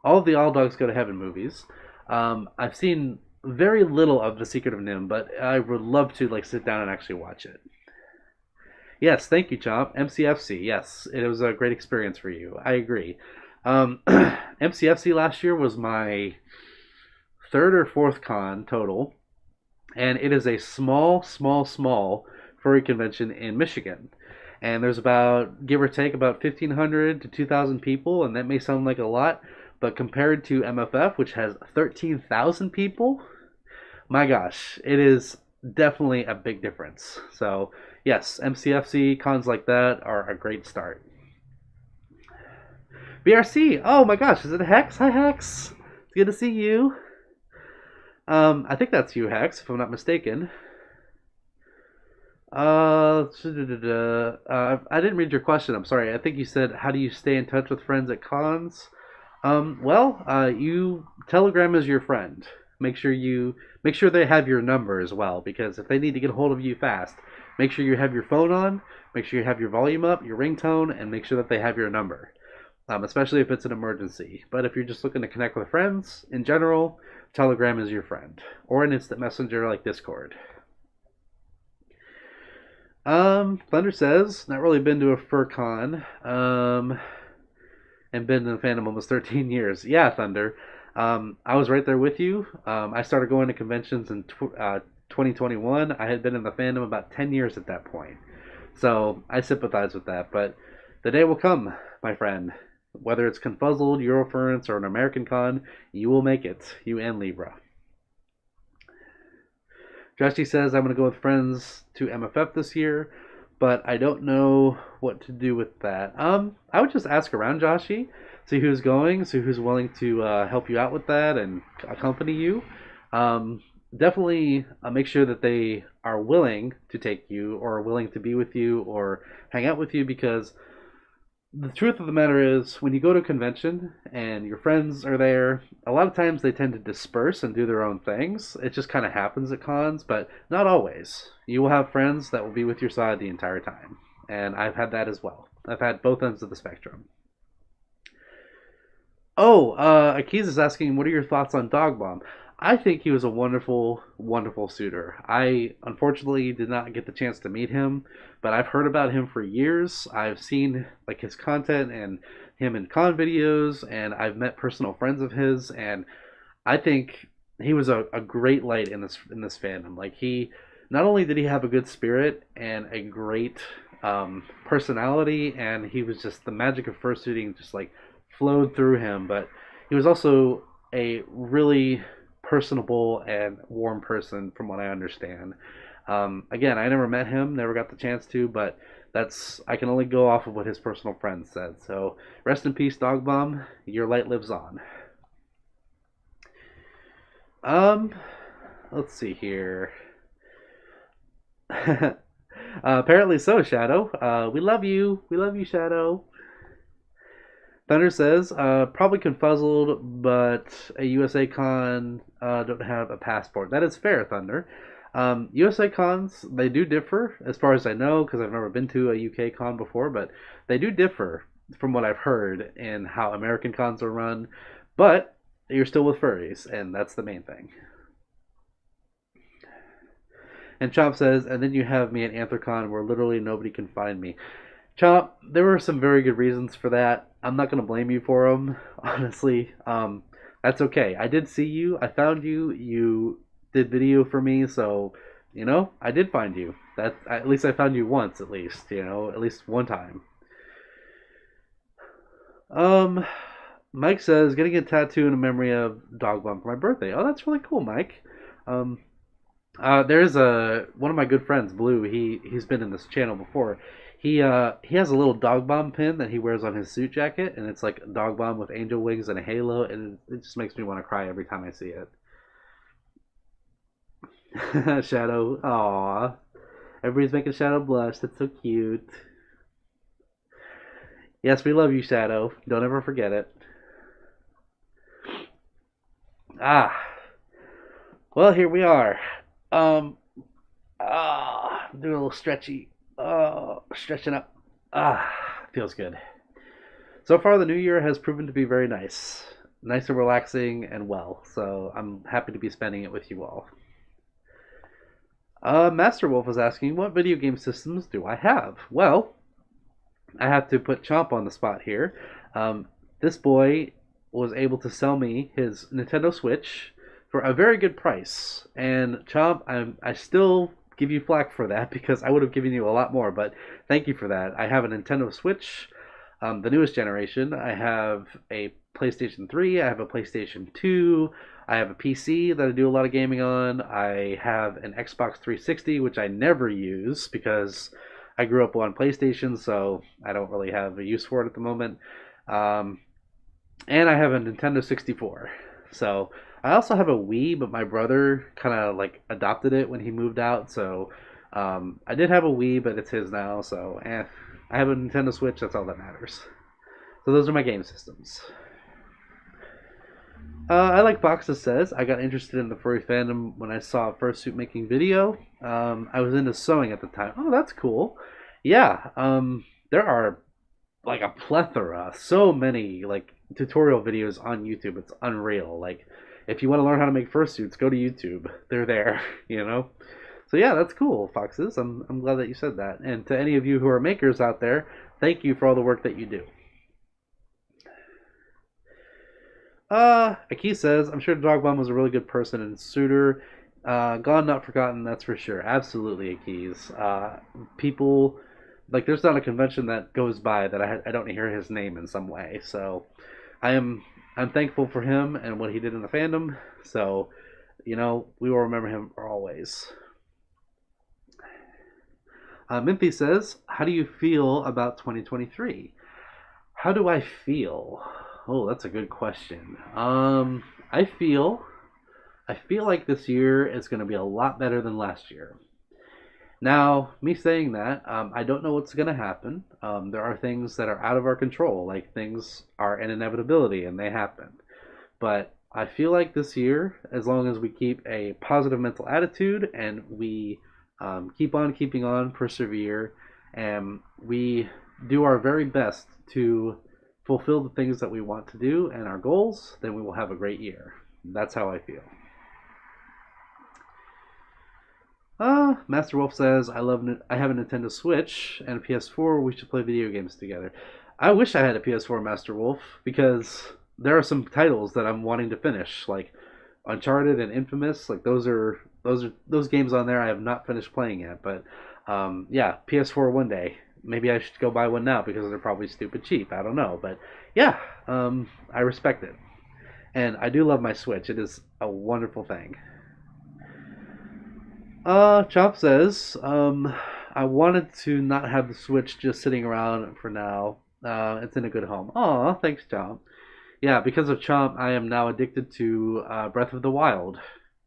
all of the All Dogs Go to Heaven movies. I've seen very little of The Secret of Nim, but I would love to sit down and actually watch it. Yes, thank you, Chomp. MCFC, yes, it was a great experience for you. I agree. MCFC last year was my third or fourth con total, and it is a small furry convention in Michigan. and there's about, give or take, about 1,500 to 2,000 people, and that may sound like a lot, but compared to MFF, which has 13,000 people, my gosh, it is definitely a big difference. So yes, MCFC cons like that are a great start. BRC, oh my gosh, is it Hex? Hi Hex, it's good to see you. I think that's you, Hex, if I'm not mistaken. I didn't read your question. I'm sorry. I think you said, "How do you stay in touch with friends at cons?" You Telegram is your friend. Make sure they have your number as well, because if they need to get a hold of you fast, make sure you have your phone on, make sure you have your volume up, your ringtone, and make sure that they have your number. Especially if it's an emergency. But if you're just looking to connect with friends in general, Telegram is your friend, or an instant messenger like Discord. Thunder says, not really been to a fur-con, and been in the fandom almost 13 years. Yeah, Thunder. I was right there with you. I started going to conventions in 2021. I had been in the fandom about 10 years at that point. So I sympathize with that. But the day will come, my friend. Whether it's Confuzzled, Eurofurence, or an American Con, you will make it. You and Libra. Joshi says, I'm going to go with friends to MFF this year, but I don't know what to do with that. I would just ask around, Joshi, see who's going, see who's willing to help you out with that and accompany you. Definitely make sure that they are willing to take you or willing to be with you or hang out with you, because the truth of the matter is, when you go to a convention and your friends are there, a lot of times they tend to disperse and do their own things. It just kind of happens at cons, but not always. You will have friends that will be with your side the entire time, and I've had that as well. I've had both ends of the spectrum. Oh, Akiz is asking, what are your thoughts on Dog Bomb? I think he was a wonderful, wonderful suitor. I unfortunately did not get the chance to meet him, but I've heard about him for years. I've seen like his content and him in con videos, and I've met personal friends of his, and I think he was a great light in this fandom. Like, he not only did he have a good spirit and a great personality, and he was just, the magic of fursuiting just like flowed through him, but he was also a really personable and warm person, from what I understand. Again, I never met him, never got the chance to, but I can only go off of what his personal friends said. So rest in peace, Dog Bomb. Your light lives on. Let's see here. Apparently so, Shadow. We love you. We love you, Shadow. Thunder says, probably Confuzzled, but a USA Con don't have a passport. That is fair, Thunder. USA Cons, they do differ, as far as I know, because I've never been to a UK Con before, but they do differ from what I've heard in how American Cons are run, but you're still with furries, and that's the main thing. And Chomp says, and then you have me at Anthrocon where literally nobody can find me. Chomp, there were some very good reasons for that. I'm not going to blame you for them, honestly. That's okay. I did see you. I found you. You did video for me, so, I did find you. At least I found you once, at least, at least one time. Mike says, getting a tattoo in memory of Dog Bomb for my birthday. Oh, that's really cool, Mike. There's one of my good friends, Blue. He's been in this channel before. He has a little Dog Bomb pin that he wears on his suit jacket, and it's like a Dog Bomb with angel wings and a halo, and it just makes me want to cry every time I see it. Shadow, aww, everybody's making Shadow blush. That's so cute. Yes, we love you, Shadow. Don't ever forget it. Well, here we are. Doing a little stretchy. Stretching up. Feels good. So far, the new year has proven to be very nice. Nice and relaxing and well. So I'm happy to be spending it with you all. Master Wolf is asking, what video game systems do I have? Well, I have to put Chomp on the spot here. This boy was able to sell me his Nintendo Switch for a very good price. And Chomp, I still give you flack for that because I would have given you a lot more, but thank you for that. I have a Nintendo Switch, the newest generation. I have a PlayStation 3, I have a PlayStation 2, I have a PC that I do a lot of gaming on. I have an Xbox 360, which I never use because I grew up on PlayStation, so I don't really have a use for it at the moment. Um, and I have a Nintendo 64. So I also have a Wii, but my brother kind of like adopted it when he moved out. So I did have a Wii, but it's his now. So I have a Nintendo Switch. That's all that matters. So those are my game systems. I like Boxes says I got interested in the furry fandom when I saw a fursuit making video. I was into sewing at the time. Oh, that's cool. Yeah, there are like a plethora, so many like tutorial videos on YouTube. It's unreal. Like if you want to learn how to make fursuits, go to YouTube. They're there, you know. So yeah, that's cool, Foxes. I'm glad that you said that. And to any of you who are makers out there, thank you for all the work that you do. Aki says, I'm sure Dog Bomb was a really good person and suitor. Gone not forgotten, that's for sure. Absolutely, Aki's. People like there's not a convention that goes by that I don't hear his name in some way. So I'm thankful for him and what he did in the fandom. So we will remember him always. Mimpy says, how do you feel about 2023? How do I feel? Oh, that's a good question. I feel like this year is going to be a lot better than last year. Now, me saying that, I don't know what's going to happen. There are things that are out of our control, like things are an inevitability and they happen. But I feel like this year, as long as we keep a positive mental attitude and we keep on keeping on, persevere, and we do our very best to fulfill the things that we want to do and our goals, then we will have a great year. That's how I feel. Master Wolf says, I have a Nintendo Switch and a PS4. We should play video games together. I wish I had a PS4, Master Wolf, because there are some titles that I'm wanting to finish, like Uncharted and Infamous. Like those games on there I have not finished playing yet. But yeah, PS4 one day. Maybe I should go buy one now because they're probably stupid cheap. I don't know, but yeah, I respect it, and I do love my Switch. It is a wonderful thing. Chomp says, I wanted to not have the Switch just sitting around for now. It's in a good home. Aw, thanks, Chomp. Yeah, because of Chomp, I am now addicted to Breath of the Wild.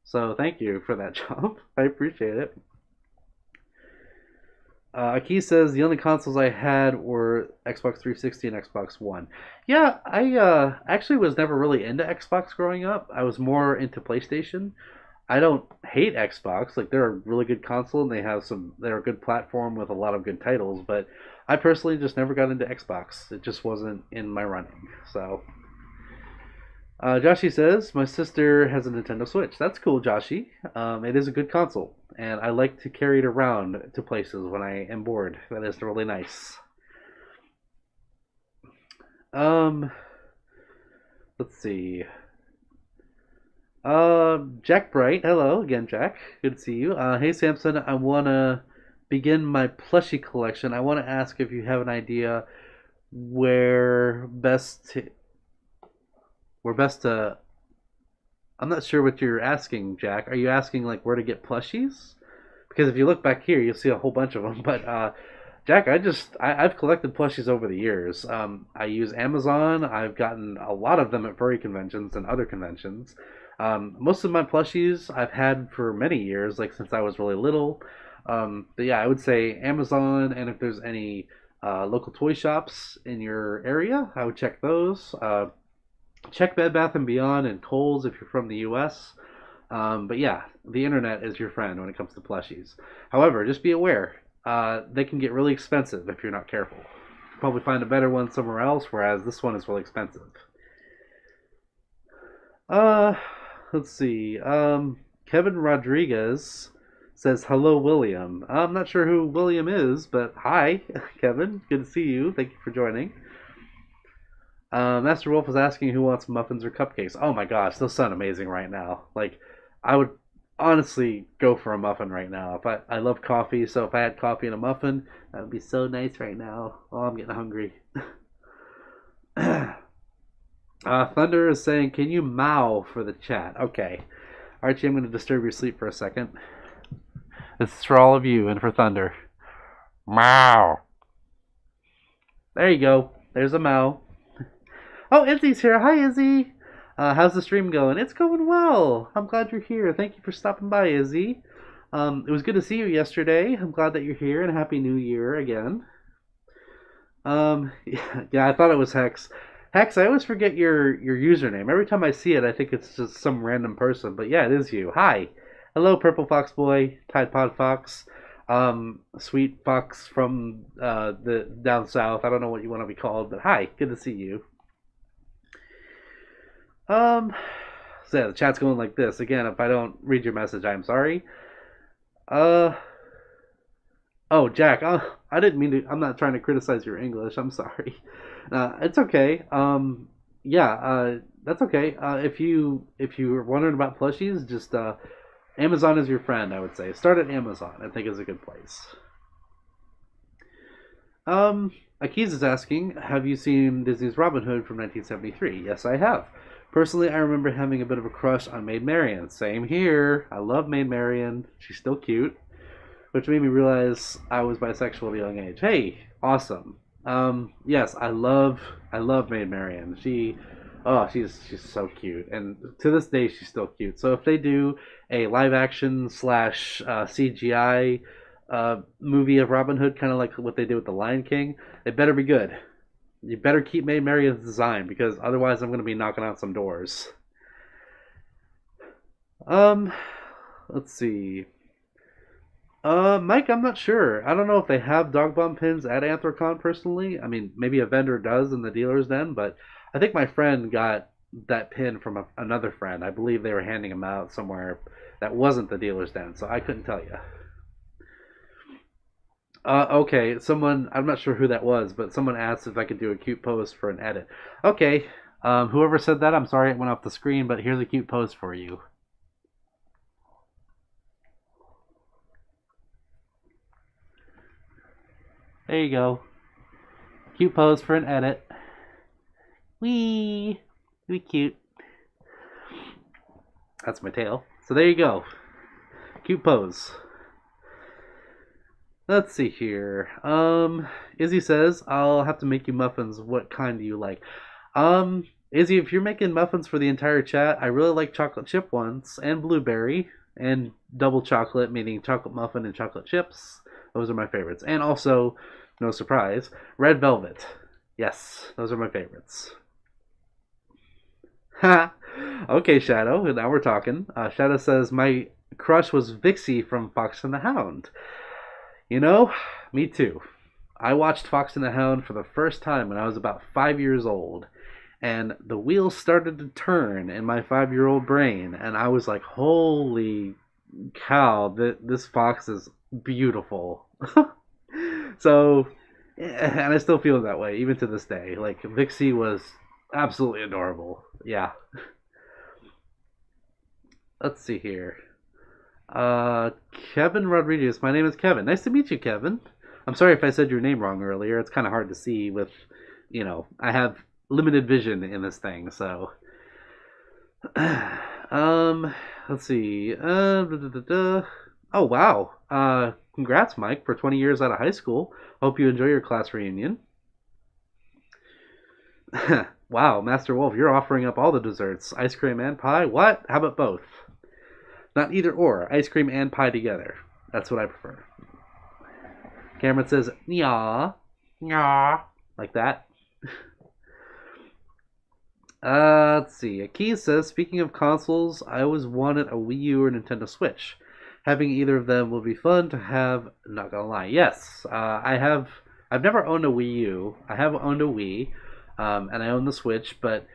So thank you for that, Chomp. I appreciate it. Aki says the only consoles I had were Xbox 360 and Xbox One. Yeah, I actually was never really into Xbox growing up. I was more into PlayStation. I don't hate Xbox. Like they're a really good console and they're a good platform with a lot of good titles, but I personally just never got into Xbox. It just wasn't in my running. So Joshi says my sister has a Nintendo Switch. That's cool, Joshi. It is a good console, and I like to carry it around to places when I am bored. That is really nice. Um, let's see. Jack Bright. Hello again, Jack. Good to see you. Hey, Samson. I wanna begin my plushie collection. I want to ask if you have an idea where best to, where best to. I'm not sure what you're asking, Jack. Are you asking like where to get plushies? Because if you look back here, you'll see a whole bunch of them. But Jack, I've collected plushies over the years. I use Amazon. I've gotten a lot of them at furry conventions and other conventions. Most of my plushies I've had for many years, like since I was really little. But yeah, I would say Amazon, and if there's any local toy shops in your area, I would check those. Check Bed Bath and Beyond and Kohl's if you're from the U.S. But yeah, the internet is your friend when it comes to plushies. However, just be aware, they can get really expensive if you're not careful. You'll probably find a better one somewhere else, whereas this one is really expensive. Uh, let's see. Kevin Rodriguez says, hello, William. I'm not sure who William is, but hi, Kevin. Good to see you. Thank you for joining. Master Wolf was asking who wants muffins or cupcakes. Oh my gosh, those sound amazing right now. Like, I would, honestly go for a muffin right now. If I love coffee, so if I had coffee and a muffin, that would be so nice right now. Oh, I'm getting hungry. Thunder is saying, "Can you mow for the chat?" Okay, Archie, I'm going to disturb your sleep for a second. This is for all of you and for Thunder. Mow. There you go. There's a mow. Oh, Izzy's here. Hi, Izzy. How's the stream going? It's going well. I'm glad you're here. Thank you for stopping by, Izzy. It was good to see you yesterday. I'm glad that you're here, and Happy New Year again. Yeah, I thought it was Hex. Hex, I always forget your username. Every time I see it, I think it's just some random person. But yeah, it is you. Hi. Hello, Purple Fox Boy, Tide Pod Fox, Sweet Fox from the down south. I don't know what you want to be called, but hi. Good to see you. So yeah, the chat's going like this. Again, if I don't read your message, I'm sorry. Uh, oh, Jack, I didn't mean to. I'm not trying to criticize your English. I'm sorry. It's okay. Yeah, that's okay. If you were wondering about plushies, just Amazon is your friend. I would say start at Amazon. I think is a good place. Akiz is asking, have you seen Disney's Robin Hood from 1973? Yes, I have. Personally, I remember having a bit of a crush on Maid Marian. Same here. I love Maid Marian. She's still cute, which made me realize I was bisexual at a young age. Hey, awesome. Yes, I love Maid Marian. She's so cute, and to this day she's still cute. So if they do a live action slash CGI movie of Robin Hood, kind of like what they did with the Lion King, it better be good. You better keep Maid Marian's design because otherwise I'm going to be knocking on some doors. Um, let's see. Mike, I'm not sure. I don't know if they have dog bomb pins at Anthrocon personally. I mean, maybe a vendor does in the dealer's den, but I think my friend got that pin from another friend. I believe they were handing them out somewhere that wasn't the dealer's den, so I couldn't tell you. Okay, I'm not sure who that was, but someone asked if I could do a cute pose for an edit. Okay, whoever said that, I'm sorry it went off the screen, but here's a cute pose for you. There you go. Cute pose for an edit. Wee! Wee cute. That's my tail. So there you go. Cute pose. Let's see here. Izzy says, I'll have to make you muffins. What kind do you like? Izzy, if you're making muffins for the entire chat, I really like chocolate chip ones and blueberry and double chocolate, meaning chocolate muffin and chocolate chips. Those are my favorites. And also, no surprise, red velvet. Yes, those are my favorites. Ha! Okay, Shadow, now we're talking. Shadow says, my crush was Vixie from Fox and the Hound. You know, me too. I watched Fox and the Hound for the first time when I was about 5 years old, and the wheels started to turn in my 5-year-old brain, and I was like, holy cow, this fox is beautiful. So, and I still feel that way, even to this day. Like, Vixie was absolutely adorable. Yeah. Let's see here. Kevin Rodriguez. My name is Kevin. Nice to meet you, Kevin. I'm sorry if I said your name wrong earlier. It's kind of hard to see with, I have limited vision in this thing, so. Let's see. Oh, wow. Congrats, Mike, for 20 years out of high school. Hope you enjoy your class reunion. Wow, Master Wolf, you're offering up all the desserts. Ice cream and pie? What? How about both? Not either or. Ice cream and pie together. That's what I prefer. Cameron says, "Nya, nya," like that. Let's see. Akiz says, speaking of consoles, I always wanted a Wii U or Nintendo Switch. Having either of them will be fun to have. Not gonna lie. Yes, I've never owned a Wii U. I have owned a Wii, and I own the Switch, but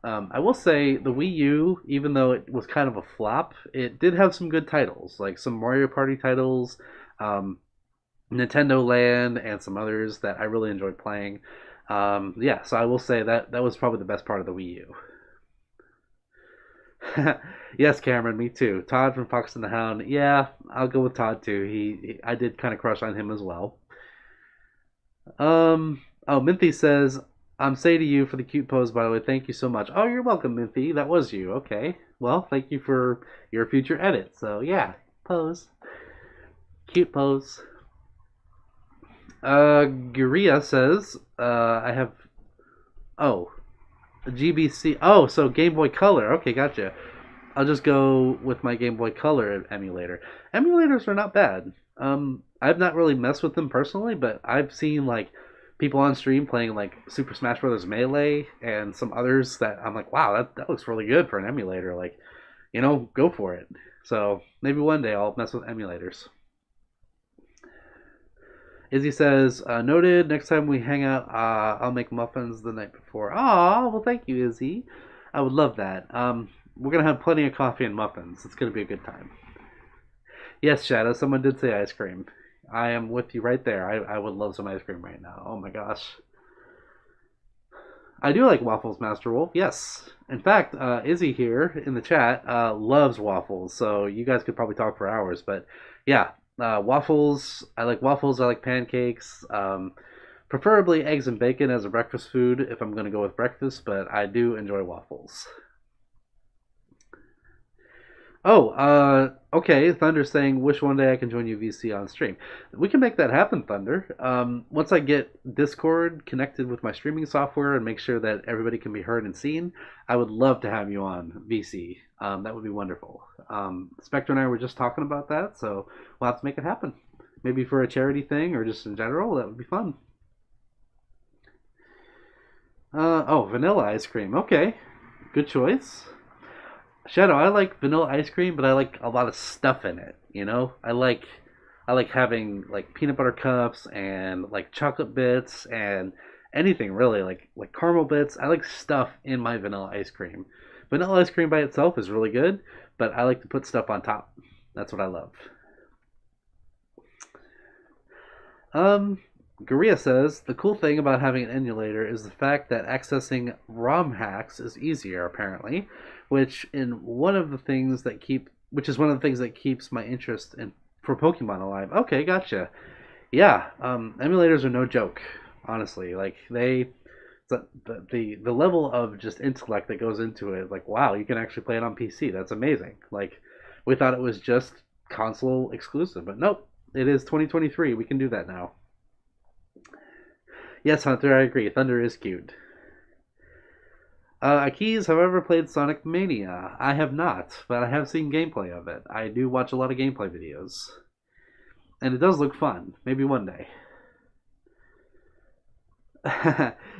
I will say the Wii U, even though it was kind of a flop, it did have some good titles, like some Mario Party titles, Nintendo Land, and some others that I really enjoyed playing. Yeah, so I will say that was probably the best part of the Wii U. Yes, Cameron, me too. Todd from Fox and the Hound. Yeah, I'll go with Todd too. I did kind of crush on him as well. Oh, Minthy says, "I'm say to you for the cute pose, by the way. Thank you so much." Oh, you're welcome, Minthy. That was you. Okay. Well, thank you for your future edit. So yeah, pose, cute pose. Guria says, "I have." Oh, GBC. Oh, so Game Boy Color. Okay, gotcha. I'll just go with my Game Boy Color emulator. Emulators are not bad. I've not really messed with them personally, but I've seen like people on stream playing like Super Smash Bros. Melee and some others that I'm like, wow, that looks really good for an emulator. Like, go for it. So maybe one day I'll mess with emulators. Izzy says, noted. Next time we hang out, I'll make muffins the night before. Oh, well, thank you, Izzy. I would love that. We're gonna have plenty of coffee and muffins. It's gonna be a good time. Yes, Shadow. Someone did say ice cream. I am with you right there. I would love some ice cream right now. Oh my gosh. I do like waffles, Master Wolf. Yes. In fact, Izzy here in the chat loves waffles. So you guys could probably talk for hours. But yeah, waffles. I like waffles. I like pancakes. Preferably eggs and bacon as a breakfast food if I'm going to go with breakfast. But I do enjoy waffles. Oh, okay. Thunder's saying, wish one day I can join you VC on stream. We can make that happen, Thunder. Once I get Discord connected with my streaming software and make sure that everybody can be heard and seen, I would love to have you on VC. That would be wonderful. Spectre and I were just talking about that, so we'll have to make it happen. Maybe for a charity thing or just in general, that would be fun. Oh, vanilla ice cream. Okay, good choice. Shadow, I like vanilla ice cream, but I like a lot of stuff in it. I like having like peanut butter cups and like chocolate bits and anything really like caramel bits. I like stuff in my vanilla ice cream. Vanilla ice cream by itself is really good, but I like to put stuff on top. That's what I love. Um, Guria says the cool thing about having an emulator is the fact that accessing ROM hacks is easier, apparently, which is one of the things that keeps my interest in for Pokemon alive. Okay, gotcha. Yeah, emulators are no joke, honestly. Like the level of just intellect that goes into it. Like, wow, you can actually play it on PC. That's amazing. Like, we thought it was just console exclusive, but nope, it is 2023. We can do that now. Yes, Hunter, I agree. Thunder is cute. Akiz, however, played Sonic Mania. I have not, but I have seen gameplay of it. I do watch a lot of gameplay videos, and it does look fun. Maybe one day.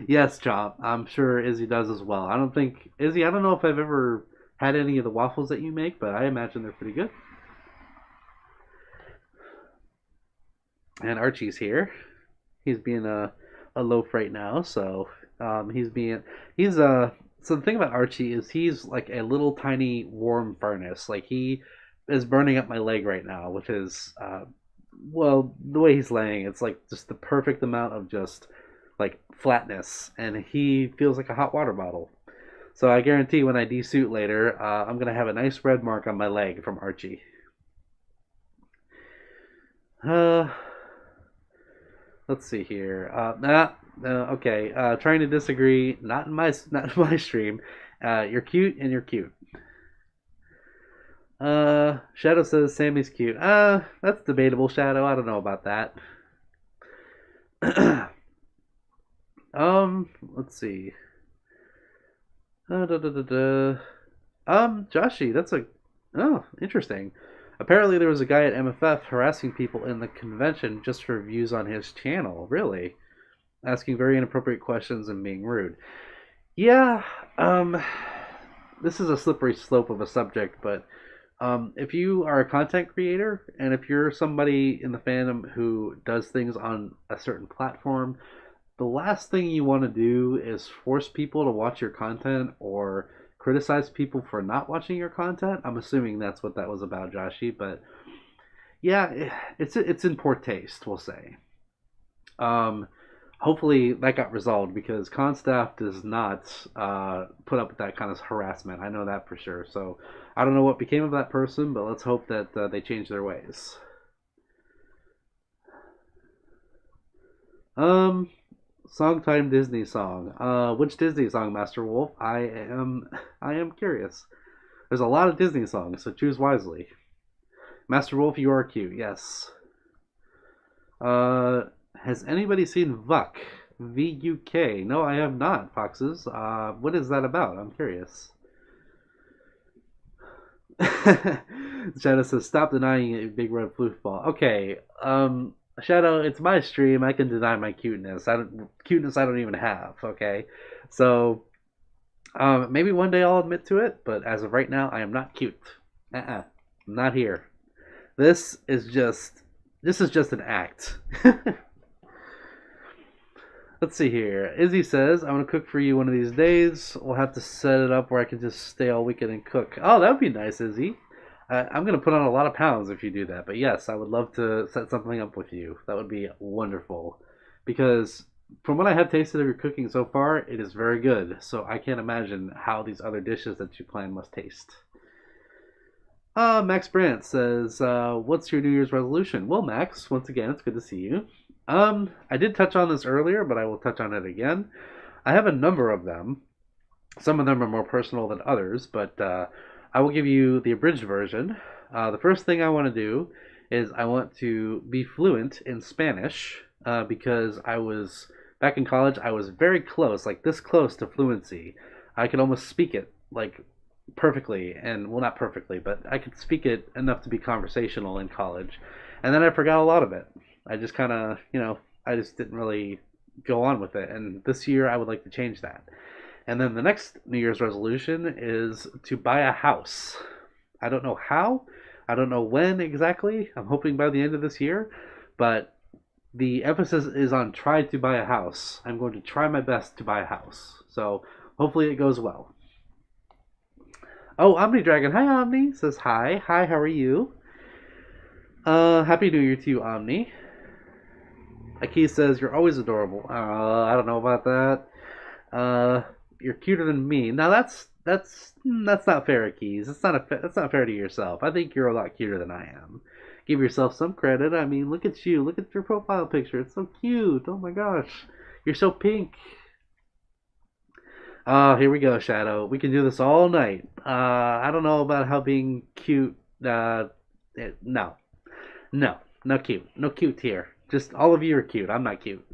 Yes, Chomp. I'm sure Izzy does as well. I don't think Izzy. I don't know if I've ever had any of the waffles that you make, but I imagine they're pretty good. And Archie's here. He's being a loaf right now, so he's so the thing about Archie is he's like a little tiny warm furnace. Like he is burning up my leg right now with his well, the way he's laying, it's like just the perfect amount of just like flatness, and he feels like a hot water bottle. So I guarantee when I desuit later, I'm gonna have a nice red mark on my leg from Archie. Uh, let's see here. Okay. Trying to disagree. Not in my not in my stream. You're cute and you're cute. Shadow says Sammy's cute. That's debatable, Shadow. I don't know about that. Let's see. Da, da, da, da. Joshi, that's a oh, interesting. Apparently, there was a guy at MFF harassing people in the convention just for views on his channel. Really, asking very inappropriate questions and being rude. Yeah, this is a slippery slope of a subject, but if you are a content creator and if you're somebody in the fandom who does things on a certain platform, the last thing you want to do is force people to watch your content or criticize people for not watching your content. I'm assuming that's what that was about, Joshi, but yeah, it's in poor taste, we'll say. Um, hopefully that got resolved because con staff does not put up with that kind of harassment. I know that for sure. So I don't know what became of that person, but let's hope that they change their ways. Um, Song time Disney song. Which Disney song, Master Wolf? I am curious. There's a lot of Disney songs, so choose wisely. Master Wolf, you are cute. Yes. Uh, has anybody seen Vuck? VUK? No, I have not. Foxes. What is that about? I'm curious. Shadow says, "Stop denying it, big red floofball." Okay. Shadow, it's my stream. I can deny my cuteness. I don't even have. Okay, so maybe one day I'll admit to it, but as of right now, I am not cute. I'm not here. This is just this is just an act. Let's see here. Izzy says, "I'm gonna cook for you one of these days. We'll have to set it up where I can just stay all weekend and cook." Oh, that would be nice, Izzy. I'm gonna put on a lot of pounds if you do that. But yes, I would love to set something up with you. That would be wonderful, because from what I have tasted of your cooking so far, it is very good. So I can't imagine how these other dishes that you plan must taste. Max Brandt says, "What's your New Year's resolution?" Well, Max, once again, it's good to see you. I did touch on this earlier, but I will touch on it again. I have a number of them. Some of them are more personal than others, but I will give you the abridged version. The first thing I want to do is I want to be fluent in Spanish because I was back in college. I was very close, like this close to fluency. I could almost speak it like perfectly, and well, not perfectly, but I could speak it enough to be conversational in college. And then I forgot a lot of it. I just kind of, I just didn't really go on with it. And this year I would like to change that. And then the next New Year's resolution is to buy a house. I don't know how, I don't know when exactly. I'm hoping by the end of this year, but the emphasis is on try to buy a house. I'm going to try my best to buy a house. So hopefully it goes well. Oh, Omni Dragon. Hi, Omni. Says hi. Hi, how are you? Happy New Year to you, Omni. Aki says you're always adorable. I don't know about that. Uh, you're cuter than me. Now that's not fair, Keys. That's not fair to yourself. I think you're a lot cuter than I am. Give yourself some credit. I mean, look at you. Look at your profile picture. It's so cute. Oh my gosh, you're so pink. Here we go, Shadow. We can do this all night. I don't know about how being cute. No, no, no cute, no cute here. Just all of you are cute. I'm not cute.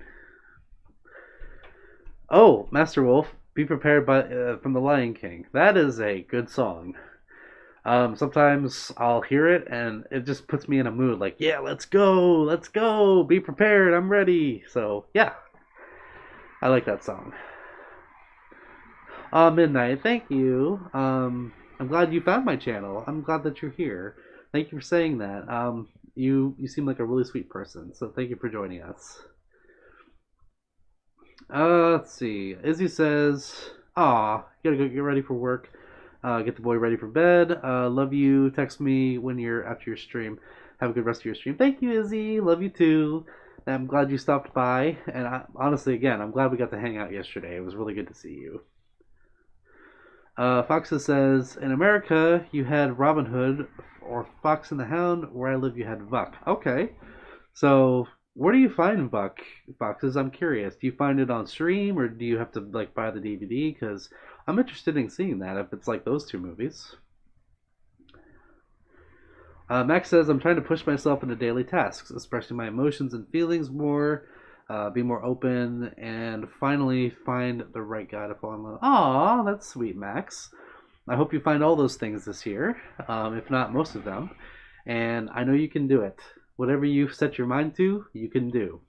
Oh, Master Wolf, be prepared by from the Lion King. That is a good song. Sometimes I'll hear it and it just puts me in a mood like, yeah, let's go, be prepared, I'm ready. So yeah, I like that song. Midnight, thank you. I'm glad you found my channel. I'm glad that you're here. Thank you for saying that. You seem like a really sweet person, so thank you for joining us. Let's see. Izzy says, "Aw, you gotta go get ready for work. Get the boy ready for bed. Love you. Text me when you're after your stream. Have a good rest of your stream." Thank you, Izzy. Love you too. I'm glad you stopped by. And honestly, again, I'm glad we got to hang out yesterday. It was really good to see you. Foxa says, "In America, you had Robin Hood or Fox and the Hound. Where I live, you had Buck." Okay. So, where do you find Buck Foxes? I'm curious. Do you find it on stream or do you have to like buy the DVD? Because I'm interested in seeing that if it's like those two movies. Max says, "I'm trying to push myself into daily tasks, expressing my emotions and feelings more, be more open, and finally find the right guy to fall in love." Aw, that's sweet, Max. I hope you find all those things this year, if not most of them. And I know you can do it. Whatever you set your mind to, you can do.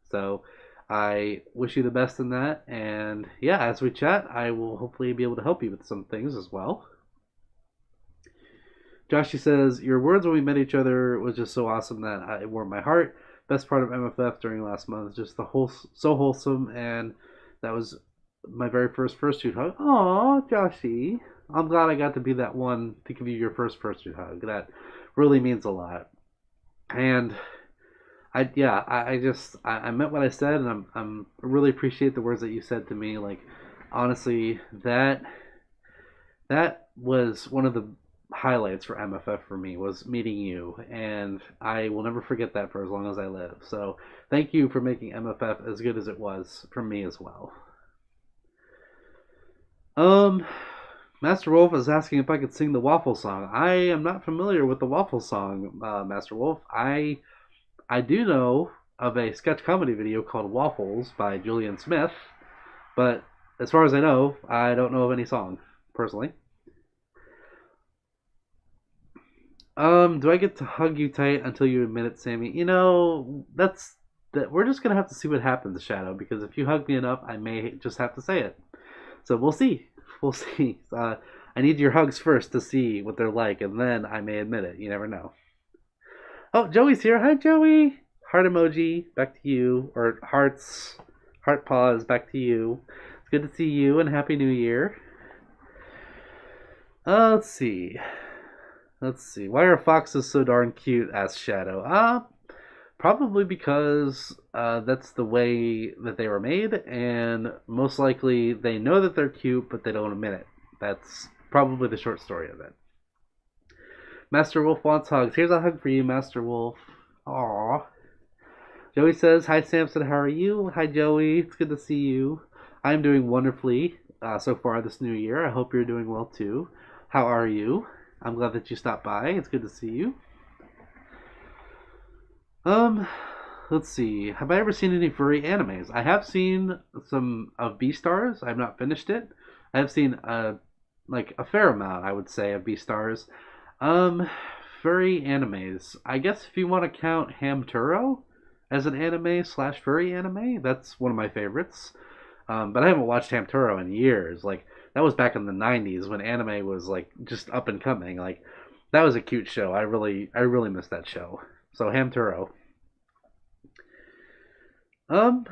So I wish you the best in that. And yeah, as we chat, I will hopefully be able to help you with some things as well. Joshy says, "Your words when we met each other was just so awesome that it warmed my heart. Best part of MFF during last month, just the whole so wholesome, and that was my very first fursuit hug." Aw, Joshy. I'm glad I got to be that one to give you your first fursuit hug. That really means a lot. And I meant what I said, and I'm really appreciate the words that you said to me. Like, honestly, that was one of the highlights for MFF for me was meeting you, and I will never forget that for as long as I live. So thank you for making MFF as good as it was for me as well. Um, Master Wolf is asking if I could sing the Waffle Song. I am not familiar with the Waffle Song, Master Wolf. I do know of a sketch comedy video called Waffles by Julian Smith, but as far as I know, I don't know of any song personally. Do I get to hug you tight until you admit it, Sammy? That's that. We're just gonna have to see what happens, Shadow. Because if you hug me enough, I may just have to say it. So we'll see. We'll see. I need your hugs first to see what they're like, and then I may admit it. You never know. Oh, Joey's here. Hi, Joey. Heart emoji. Back to you. Or hearts. Heart pause. Back to you. It's good to see you, and Happy New Year. Let's see. Let's see. Why are foxes so darn cute? Asked Shadow. Probably because that's the way that they were made, and most likely they know that they're cute, but they don't admit it. That's probably the short story of it. Master Wolf wants hugs. Here's a hug for you, Master Wolf. Aww. Joey says, "Hi, Samson. How are you?" Hi, Joey. It's good to see you. I'm doing wonderfully so far this new year. I hope you're doing well too. How are you? I'm glad that you stopped by. It's good to see you. Um, let's see. Have I ever seen any furry animes? I have seen some of Beastars. I've not finished it. I have seen like a fair amount, I would say, of Beastars. Um, Furry animes. I guess if you want to count Hamtaro as an anime slash furry anime, that's one of my favorites. But I haven't watched Hamtaro in years. Like that was back in the '90s when anime was like just up and coming. Like that was a cute show. I really miss that show. So Hamtaro. Um,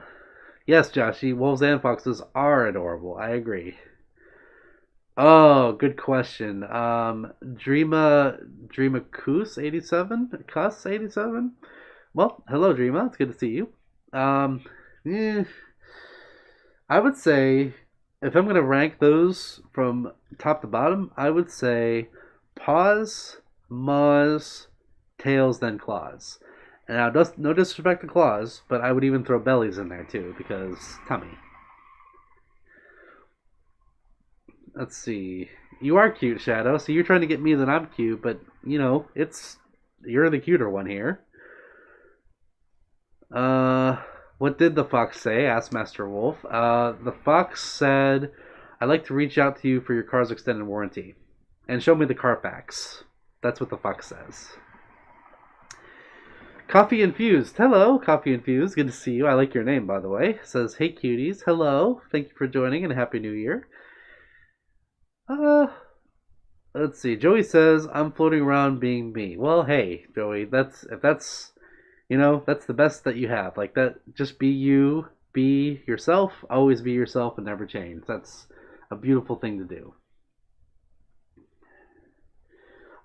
yes, Joshy, wolves and foxes are adorable. I agree. Oh, good question. Dreama Kus 87, Kus 87. Well, hello, Dreama. It's good to see you. Um, eh, I would say if I'm gonna rank those from top to bottom, I would say paws, maws, tails, then claws. And now, no disrespect to claws, but I would even throw bellies in there too because tummy. Let's see. You are cute, Shadow. So you're trying to get me that I'm cute, but it's you're the cuter one here. Uh, what did the fox say? Asked Master Wolf. The fox said, "I'd like to reach out to you for your car's extended warranty, and show me the Carfax." That's what the fox says. Coffee Infused. Hello, Coffee Infused. Good to see you. I like your name, by the way. Says, "Hey, cuties. Hello. Thank you for joining, and Happy New Year." Uh, let's see. Joey says, "I'm floating around being me." Well, hey, Joey, that's the best that you have. Like that, just be you, be yourself, always be yourself, and never change. That's a beautiful thing to do.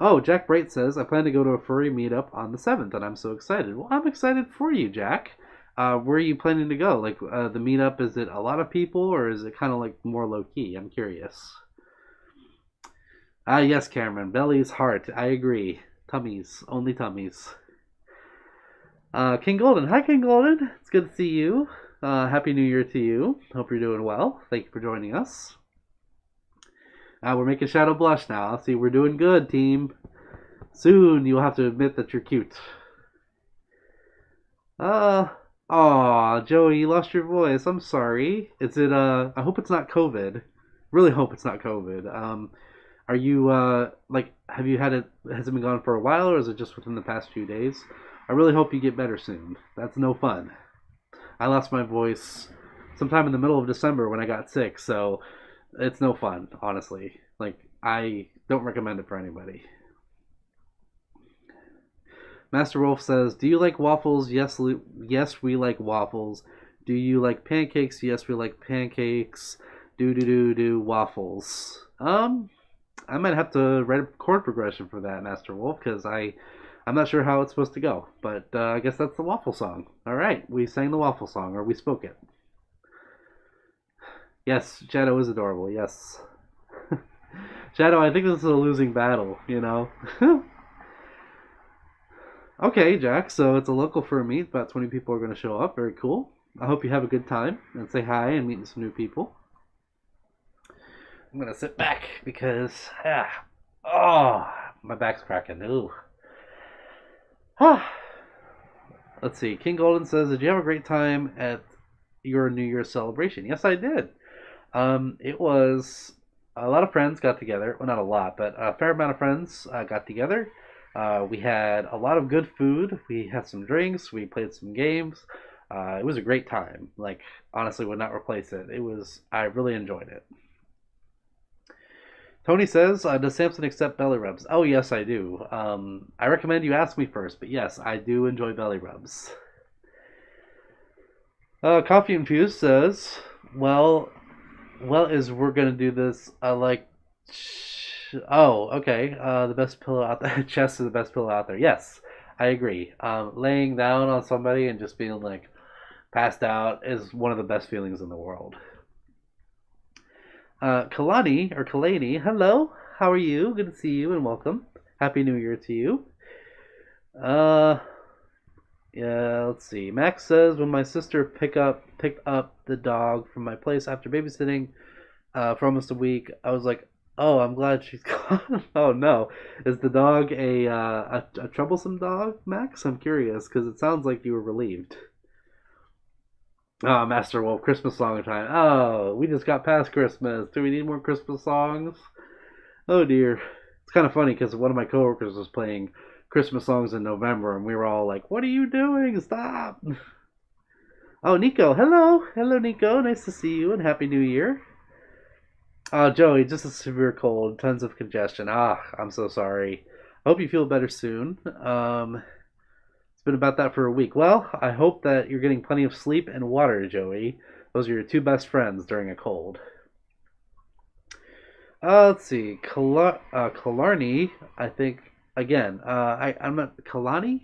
Oh, Jack Bright says, "I plan to go to a furry meetup on the 7th, and I'm so excited." Well, I'm excited for you, Jack. Where are you planning to go? Like, the meetup, is it a lot of people, or is it kind of like more low key? I'm curious. Ah, yes, Cameron. Belly's heart. I agree. Tummies. Only tummies. King Golden. Hi, King Golden. It's good to see you. Happy New Year to you. Hope you're doing well. Thank you for joining us. We're making Shadow blush now. See, we're doing good, team. Soon you'll have to admit that you're cute. Uh, Aw, Joey, you lost your voice. I'm sorry. Is it, I hope it's not COVID. Really hope it's not COVID. Are you, like, have you had it, has it been gone for a while, or is it just within the past few days? I really hope you get better soon. That's no fun. I lost my voice sometime in the middle of December when I got sick, so it's no fun, honestly. Like, I don't recommend it for anybody. Master Wolf says, "Do you like waffles?" Yes, yes, we like waffles. Do you like pancakes? Yes, we like pancakes. Do waffles. I might have to write a chord progression for that, Master Wolf, because I I'm not sure how it's supposed to go, but I guess that's the waffle song. All right, we sang the waffle song, or we spoke it. Yes, Shadow is adorable. Yes, Shadow. I think this is a losing battle. Okay, Jack. So it's a local fur meet. About 20 people are going to show up. Very cool. I hope you have a good time and say hi and meet some new people. I'm gonna sit back because oh, my back's cracking. Ooh. Let's see. King Golden says, "Did you have a great time at your New Year's celebration?" Yes, I did. It was a lot of friends got together. Well, not a lot, but a fair amount of friends got together. We had a lot of good food. We had some drinks. We played some games. It was a great time. Like, honestly, would not replace it. It was. I really enjoyed it. Tony says, "Does Samson accept belly rubs?" Oh, yes, I do. I recommend you ask me first, but yes, I do enjoy belly rubs. Coffee Infused says, "Well, as we're gonna do this, I like." Oh, okay. The best pillow out there. Chest is the best pillow out there. Yes, I agree. Laying down on somebody and just being like passed out is one of the best feelings in the world. Kalani or Kalani, hello. How are you? Good to see you and welcome. Happy New Year to you. Uh, yeah. Let's see. Max says when my sister picked up the dog from my place after babysitting for almost a week, I was like, "Oh, I'm glad she's gone." Oh no, is the dog a troublesome dog, Max? I'm curious because it sounds like you were relieved. Oh, Master Wolf, Christmas song time. Oh, we just got past Christmas. Do we need more Christmas songs? Oh dear. It's kind of funny because one of my coworkers was playing Christmas songs in November, and we were all like, "What are you doing? Stop!" Oh, Nico. Hello. Hello, Nico. Nice to see you, and Happy New Year. Joey, just a severe cold, tons of congestion. I'm so sorry. I hope you feel better soon. It's been about that for a week. Well, I hope that you're getting plenty of sleep and water, Joey. Those are your two best friends during a cold. Let's see. Killarney, I think, again, I'm not. Kalani?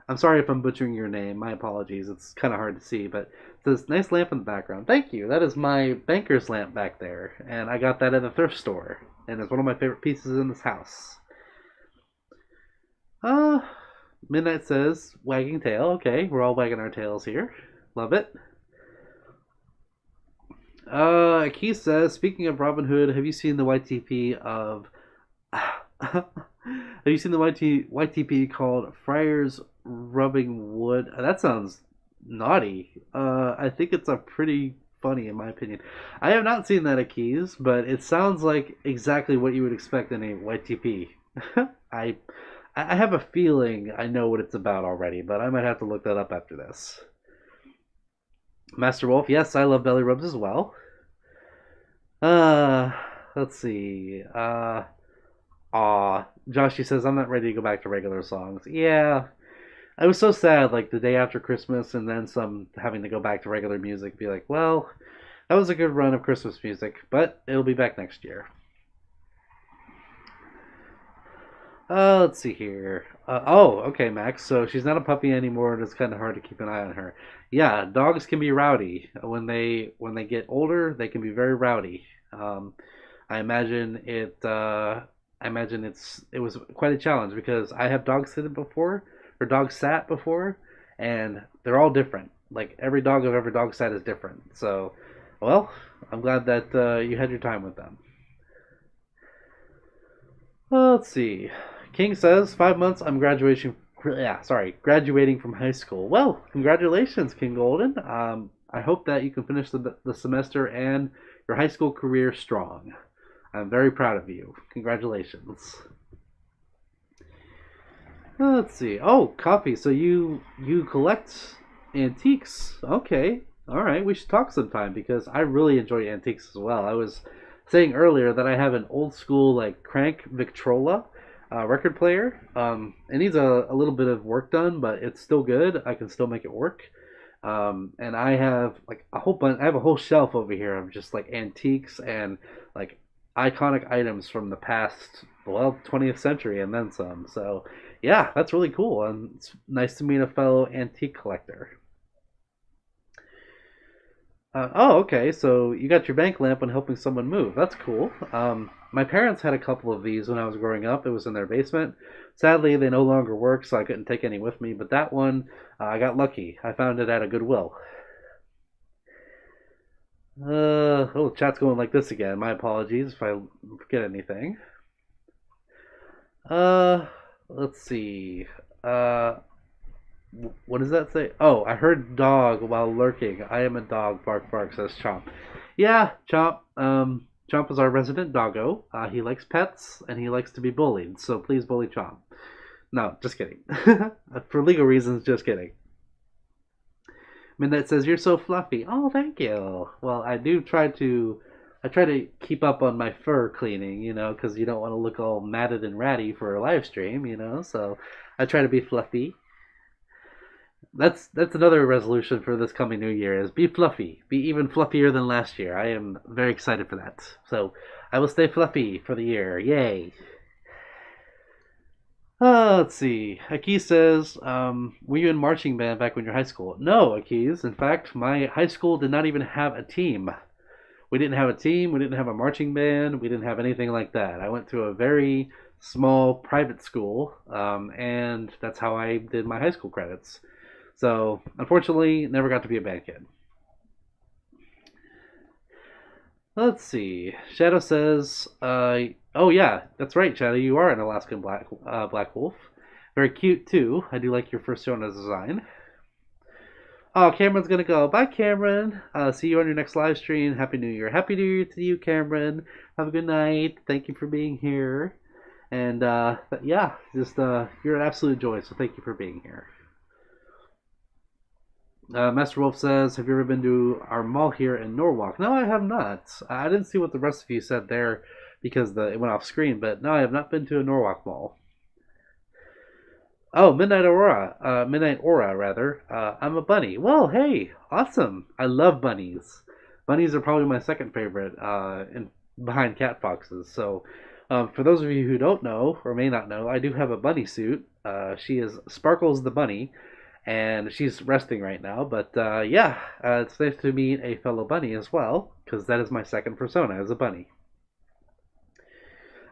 I'm sorry if I'm butchering your name. My apologies. It's kind of hard to see, but it says nice lamp in the background. Thank you. That is my banker's lamp back there, and I got that at a thrift store, and it's one of my favorite pieces in this house. Uh, Midnight says wagging tail. Okay, we're all wagging our tails here. Love it. Keith says, speaking of Robin Hood, have you seen the YTP of? Have you seen the YTP called Friars Rubbing Wood? That sounds naughty. I think it's a pretty funny in my opinion. I have not seen that at Keys, but it sounds like exactly what you would expect in a YTP. I I have a feeling I know what it's about already, but I might have to look that up after this. Master Wolf, yes, I love belly rubs as well. Uh, let's see. Joshy says I'm not ready to go back to regular songs. Yeah, I was so sad, like the day after Christmas, and then some having to go back to regular music. Be like, well, that was a good run of Christmas music, but it'll be back next year. Let's see here. Okay, Max. So she's not a puppy anymore, and it's kind of hard to keep an eye on her. Yeah, dogs can be rowdy when they get older. They can be very rowdy. I imagine it. I imagine it was quite a challenge because I have dog sitted before or dog sat before, and they're all different. Like every dog I've ever dog sat is different. So, well, I'm glad that you had your time with them. Let's see. King says 5 months. I'm graduation. Yeah, sorry, graduating from high school. Well, congratulations, King Golden. I hope that you can finish the semester and your high school career strong. I'm very proud of you. Congratulations. Let's see. Oh, coffee. So you collect antiques. Okay. All right. We should talk sometime because I really enjoy antiques as well. I was saying earlier that I have an old school like crank Victrola record player. It needs a little bit of work done, but it's still good. I can still make it work. And I have like a whole bunch. I have a whole shelf over here of just like antiques and like iconic items from the past, well, 20th century and then some. So, yeah, that's really cool. And it's nice to meet a fellow antique collector. Oh, okay. So you got your bank lamp when helping someone move. That's cool. My parents had a couple of these when I was growing up. It was in their basement. Sadly, they no longer work, so I couldn't take any with me. But that one, I got lucky. I found it at a Goodwill. Oh, chat's going like this again. My apologies if I forget anything. Uh, let's see. Uh, what does that say? Oh, I heard dog while lurking. I am a dog. Bark, bark, says Chomp. Yeah, Chomp. Chomp is our resident doggo. He likes pets and he likes to be bullied. So please bully Chomp. No, just kidding. For legal reasons, just kidding. Midnight says you're so fluffy. Oh, thank you. Well, I try to keep up on my fur cleaning, because you don't want to look all matted and ratty for a live stream, So I try to be fluffy. That's another resolution for this coming new year is be fluffy. Be even fluffier than last year. I am very excited for that. So I will stay fluffy for the year. Yay. Let's see. Akiz says, were you in marching band back when you were in high school? No, Akiz. In fact, my high school did not even have a team. We didn't have a team. We didn't have a marching band. We didn't have anything like that. I went to a very small private school, and that's how I did my high school credits. So, unfortunately, never got to be a band kid. Let's see. Shadow says, oh yeah, that's right, Shadow. You are an Alaskan black wolf. Very cute too. I do like your first Persona design. Oh, Cameron's gonna go. Bye, Cameron. See you on your next live stream. Happy New Year. Happy New Year to you, Cameron. Have a good night. Thank you for being here. And yeah, just you're an absolute joy. So thank you for being here. Master Wolf says, have you ever been to our mall here in Norwalk? No, I have not. I didn't see what the rest of you said there because it went off screen, but no, I have not been to a Norwalk mall. Oh, Midnight Aura, rather. I'm a bunny. Well, hey, awesome. I love bunnies. Bunnies are probably my second favorite behind cat foxes. So, for those of you who don't know or may not know, I do have a bunny suit. She is Sparkles the bunny, and she's resting right now. But yeah, it's nice to meet a fellow bunny as well, because that is my second persona as a bunny.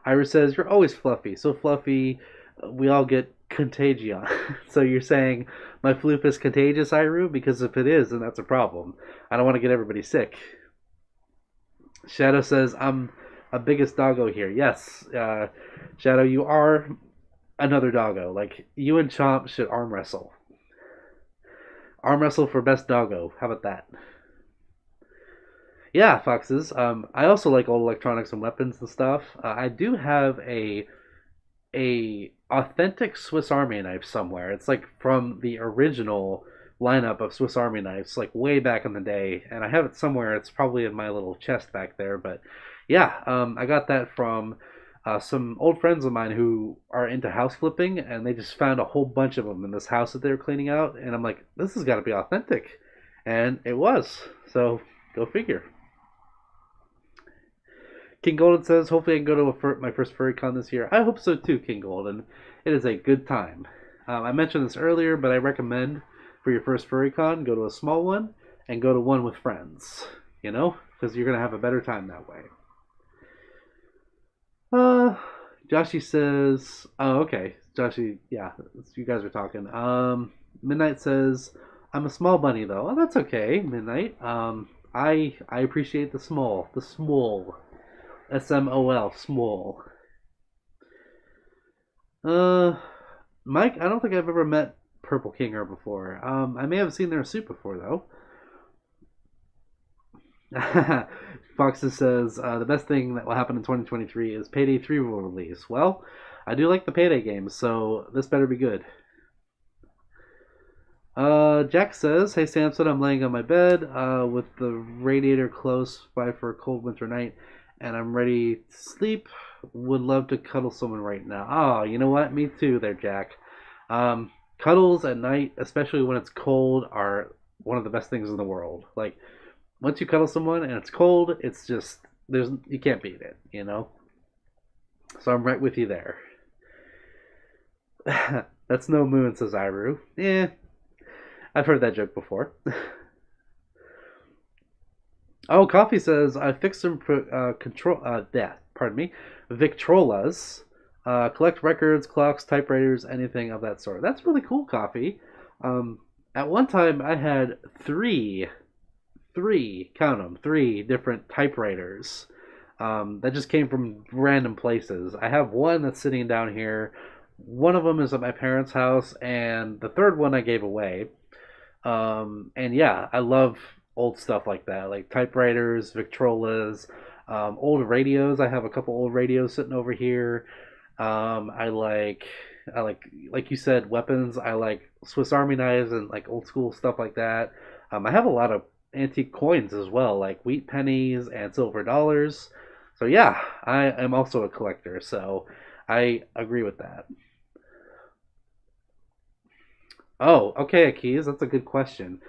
Iris says, you're always fluffy. So fluffy, we all get contagion. So you're saying my floop is contagious, Iru? Because if it is, then that's a problem. I don't want to get everybody sick. Shadow says, I'm a biggest doggo here. Yes, Shadow, you are another doggo. Like, you and Chomp should arm wrestle. Arm wrestle for best doggo. How about that? Yeah, foxes. I also like old electronics and weapons and stuff. I do have a authentic Swiss Army knife somewhere. It's like from the original lineup of Swiss Army knives, like way back in the day, and I have it somewhere. It's probably in my little chest back there. But yeah, I got that from some old friends of mine who are into house flipping, and they just found a whole bunch of them in this house that they were cleaning out. And I'm like, this has got to be authentic, and it was. So go figure. King Golden says, hopefully I can go to my first furry con this year. I hope so too, King Golden. It is a good time. I mentioned this earlier, but I recommend for your first furry con, go to a small one and go to one with friends. Because you're going to have a better time that way. Joshy says, oh, okay. Joshy, yeah, you guys are talking. Midnight says, I'm a small bunny though. Oh, that's okay, Midnight. I appreciate the small. SMOL, small. Mike, I don't think I've ever met Purple Kinger before. I may have seen their suit before though. Foxes says the best thing that will happen in 2023 is Payday 3 will release. Well, I do like the Payday games, so this better be good. Jack says, hey Samson, I'm laying on my bed with the radiator close by for a cold winter night, and I'm ready to sleep. Would love to cuddle someone right now. Oh, you know what? Me too there, Jack. Cuddles at night, especially when it's cold, are one of the best things in the world. Like, once you cuddle someone and it's cold, it's just you can't beat it, you know. So I'm right with you there. That's no moon, says Iru. I've heard that joke before. Oh, Coffee says I fixed some control. Pardon me, Victrolas. Collect records, clocks, typewriters, anything of that sort. That's really cool, Coffee. Um, at one time, I had count them, three different typewriters that just came from random places. I have one that's sitting down here. One of them is at my parents' house, and the third one I gave away. And yeah, I love old stuff like that, like typewriters, Victrolas, old radios. I have a couple old radios sitting over here. I like you said, weapons. I like Swiss Army knives and like old school stuff like that. I have a lot of antique coins as well, like wheat pennies and silver dollars. So yeah, I am also a collector. So I agree with that. Oh, okay, Keys. That's a good question.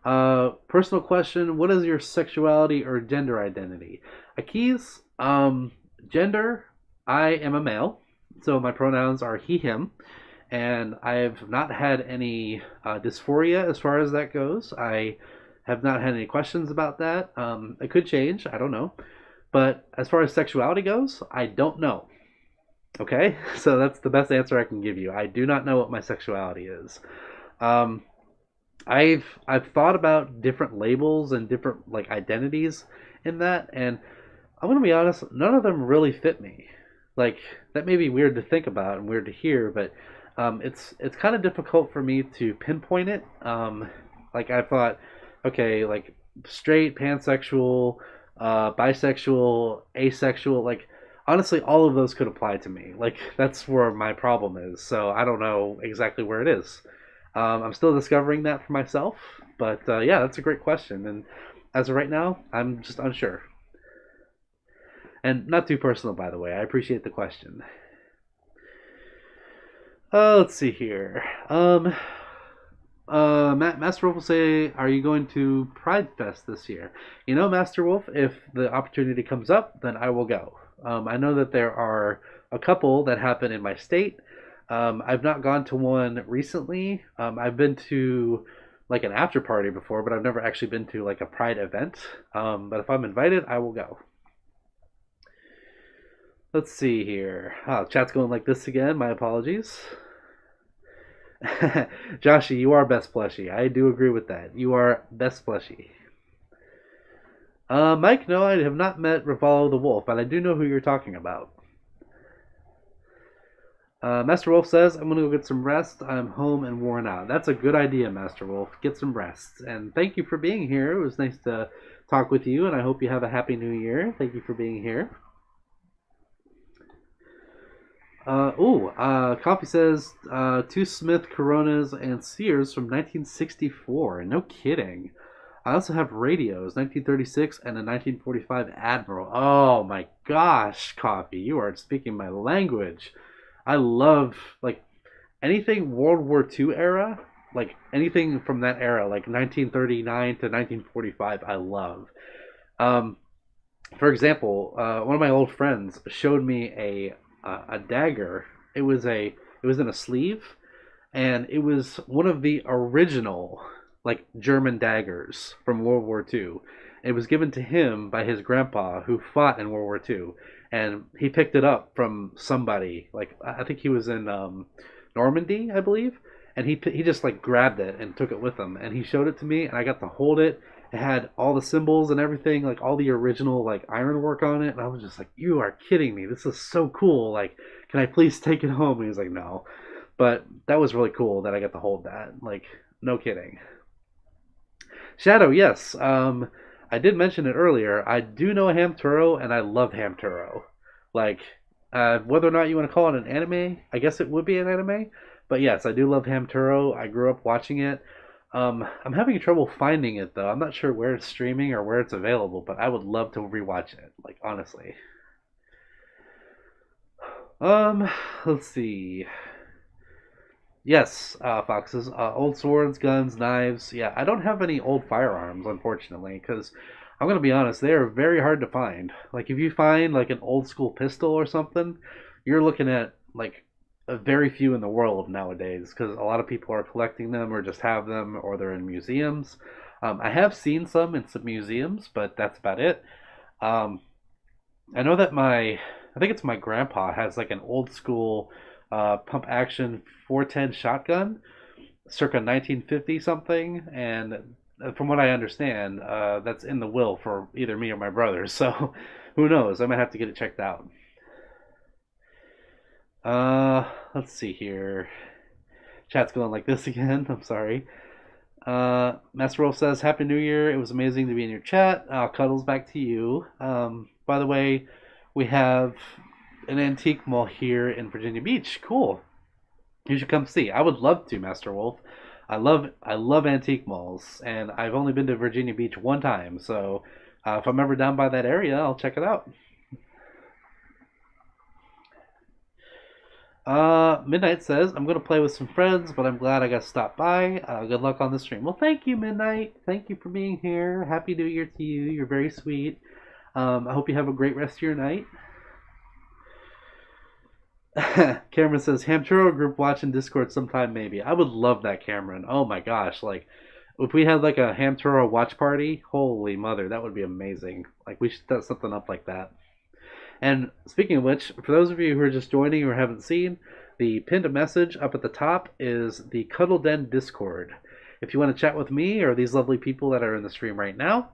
Personal question: what is your sexuality or gender identity? Keys. Gender. I am a male, so my pronouns are he/him, and I've not had any dysphoria as far as that goes. I have not had any questions about that. It could change. I don't know. But as far as sexuality goes, I don't know. Okay, so that's the best answer I can give you. I do not know what my sexuality is. Um, I've thought about different labels and different like identities in that, and I'm gonna be honest, none of them really fit me. Like that may be weird to think about and weird to hear, but it's kind of difficult for me to pinpoint it. Like I thought, okay, like straight, pansexual, bisexual, asexual, like honestly, all of those could apply to me. Like that's where my problem is. So I don't know exactly where it is. I'm still discovering that for myself, but yeah, that's a great question. And as of right now, I'm just unsure. And not too personal, by the way. I appreciate the question. Let's see here. Master Wolf will say, "Are you going to Pride Fest this year?" You know, Master Wolf, if the opportunity comes up, then I will go. I know that there are a couple that happen in my state. I've not gone to one recently. I've been to like an after party before, but I've never actually been to like a Pride event. But if I'm invited, I will go. Let's see here. Oh, chat's going like this again. My apologies. Joshy, you are best plushie. I do agree with that. You are best plushie. Mike, no, I have not met Rivalo the Wolf, but I do know who you're talking about. Master Wolf says, I'm going to go get some rest. I'm home and worn out. That's a good idea, Master Wolf. Get some rest. And thank you for being here. It was nice to talk with you, and I hope you have a happy new year. Thank you for being here. Coffee says two Smith Coronas and Sears from 1964. No kidding. I also have radios, 1936 and a 1945 Admiral. Oh my gosh, Coffee, you are speaking my language. I love like anything World War II era, like anything from that era, like 1939 to 1945. I love. Um, for example, one of my old friends showed me a dagger. It was in a sleeve, and it was one of the original like German daggers from World War II. It was given to him by his grandpa who fought in World War II, and he picked it up from somebody. Like I think he was in Normandy, I believe, and he just like grabbed it and took it with him, and he showed it to me, and I got to hold it. It had all the symbols and everything, like all the original like ironwork on it, and I was just like, "You are kidding me! This is so cool! Like, can I please take it home?" And he was like, "No," but that was really cool that I got to hold that. Like, no kidding. Shadow, yes. I did mention it earlier. I do know Ham Turo, and I love Ham Turo. Like, whether or not you want to call it an anime, I guess it would be an anime. But yes, I do love Ham Turo. I grew up watching it. I'm having trouble finding it though. I'm not sure where it's streaming or where it's available, but I would love to rewatch it. Like honestly. Um, let's see. Yes, foxes, old swords, guns, knives. Yeah, I don't have any old firearms, unfortunately, because I'm gonna be honest, they are very hard to find. Like if you find like an old school pistol or something, you're looking at like a very few in the world nowadays because a lot of people are collecting them or just have them or they're in museums. I have seen some in some museums, but that's about it. Um, I know that I think it's my grandpa has like an old school pump action 410 shotgun circa 1950 something, and from what I understand, that's in the will for either me or my brother. So who knows? I might have to get it checked out. Let's see here. Chat's going like this again. I'm sorry. Master Wolf says, "Happy New Year! It was amazing to be in your chat." Cuddles back to you. By the way, we have an antique mall here in Virginia Beach. Cool. You should come see. I would love to, Master Wolf. I love antique malls, and I've only been to Virginia Beach one time. So if I'm ever down by that area, I'll check it out. Midnight says, "I'm gonna play with some friends, but I'm glad I got to stop by. Good luck on the stream." Well, thank you, Midnight. Thank you for being here. Happy New Year to you. You're very sweet. I hope you have a great rest of your night. Cameron says, Hamturo group watch in Discord sometime maybe. I would love that, Cameron. Oh my gosh, like if we had like a Hamturo watch party, holy mother, that would be amazing. Like we should set something up like that. And speaking of which, for those of you who are just joining or haven't seen, the pinned message up at the top is the Cuddle Den Discord. If you want to chat with me or these lovely people that are in the stream right now,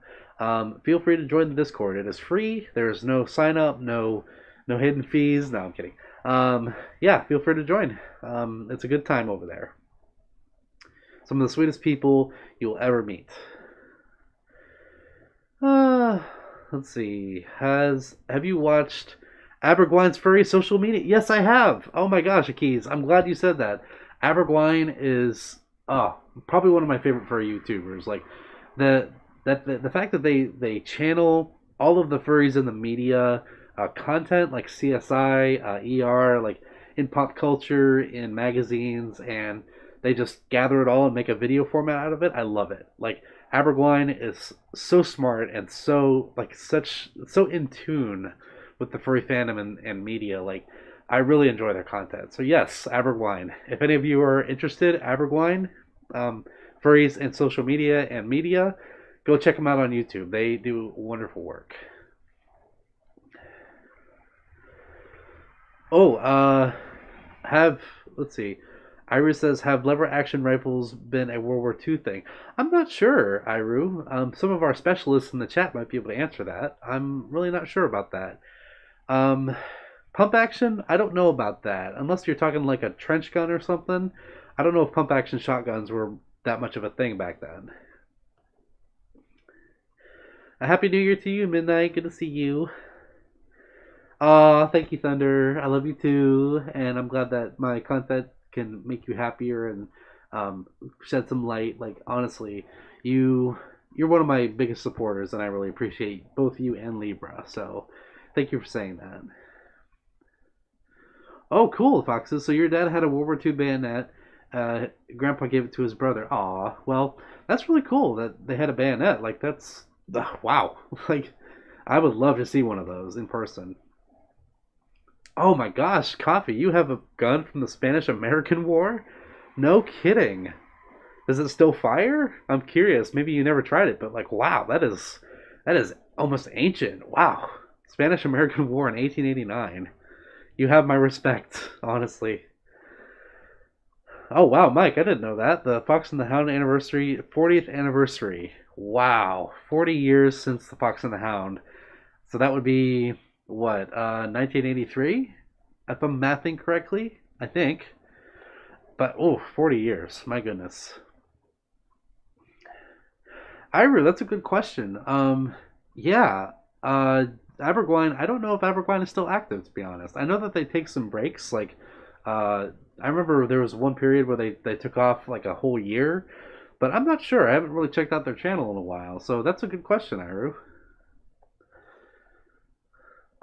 feel free to join the Discord. It is free. There's no sign up, no hidden fees. No, I'm kidding. Yeah, feel free to join. It's a good time over there. Some of the sweetest people you'll ever meet. Uh, let's see. Have you watched Abergwine's furry social media? Yes, I have. Oh my gosh, Akiz, I'm glad you said that. Abergwine is probably one of my favorite furry YouTubers. Like the the fact that they channel all of the furries in the media content like CSI, ER, like in pop culture, in magazines, and they just gather it all and make a video format out of it. I love it. Like Abergwine is so smart and so like such so in tune with the furry fandom and media. Like I really enjoy their content. So yes, Abergwine. If any of you are interested, Abergwine, furries and social media and media, go check them out on YouTube. They do wonderful work. Oh, have let's see. Iru says, "Have lever action rifles been a World War II thing?" I'm not sure, Iru. Some of our specialists in the chat might be able to answer that. I'm really not sure about that. Um, Pump action, I don't know about that. Unless you're talking like a trench gun or something. I don't know if pump action shotguns were that much of a thing back then. A happy New Year to you, Midnight. Good to see you. Thank you, Thunder. I love you too, and I'm glad that my content can make you happier and shed some light. Like honestly, you you're one of my biggest supporters, and I really appreciate both you and Libra. So, thank you for saying that. Oh, cool, Foxes. So your dad had a World War II bayonet. Grandpa gave it to his brother. Aw, well, that's really cool that they had a bayonet. Like that's wow. Like I would love to see one of those in person. Oh my gosh, Coffee, you have a gun from the Spanish American War? No kidding. Does it still fire? I'm curious. Maybe you never tried it, but like wow, that is almost ancient. Wow. Spanish American War in 1889. You have my respect, honestly. Oh wow, Mike, I didn't know that. The Fox and the Hound anniversary, 40th anniversary. Wow, 40 years since the Fox and the Hound. So that would be what, 1983? If I'm mathing correctly, I think. But oh, 40 years. My goodness. Ira, that's a good question. Yeah. Abergwine. I don't know if Abergwine is still active. To be honest, I know that they take some breaks. Like, I remember there was one period where they took off like a whole year, but I'm not sure. I haven't really checked out their channel in a while. So that's a good question, Iru.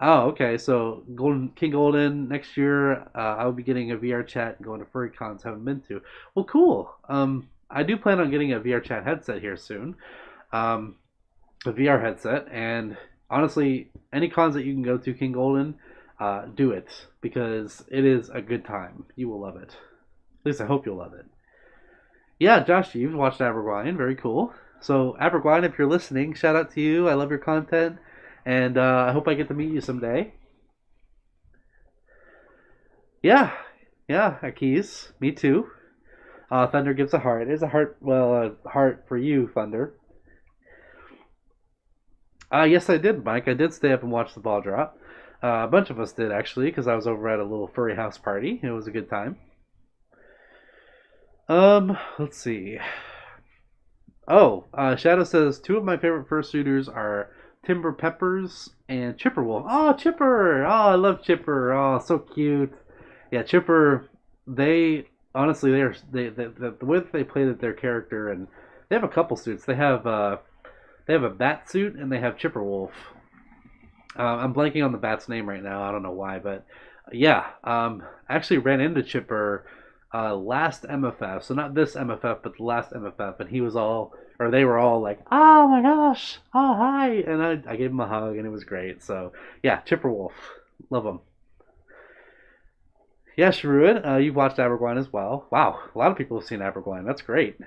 Oh, okay. So Golden King Golden next year, I'll be getting a VR chat and going to furry cons haven't been to. Well, cool. I do plan on getting a VR chat headset here soon. Um, a VR headset, and honestly, any cons that you can go to, King Golden, do it because it is a good time. You will love it. At least I hope you'll love it. Yeah, Josh, you've watched Abergwine. Very cool. So, Abergwine, if you're listening, shout out to you. I love your content, and I hope I get to meet you someday. Yeah, yeah, Keys. Me too. Thunder gives a heart. There's a heart, well, a heart for you, Thunder. Yes, I did, Mike. I did stay up and watch the ball drop. A bunch of us did, actually, because I was over at a little furry house party. It was a good time. Let's see. Oh, Shadow says two of my favorite fursuiters are Timber Peppers and Chipper Wolf. Oh, Chipper! Oh, I love Chipper. Oh, so cute. Yeah, Chipper. They honestly, the way that they play their character, and they have a couple suits. They have a bat suit and they have Chipper Wolf. I'm blanking on the bat's name right now. I don't know why, but yeah, I actually ran into Chipper last MFF. So not this MFF, but the last MFF, and he was all, or they were all like, "Oh my gosh, oh hi," and I gave him a hug, and it was great. So yeah, Chipper Wolf, love him. Yeah, Shrewd, you've watched Abergwine as well. Wow, a lot of people have seen Abergwine. That's great.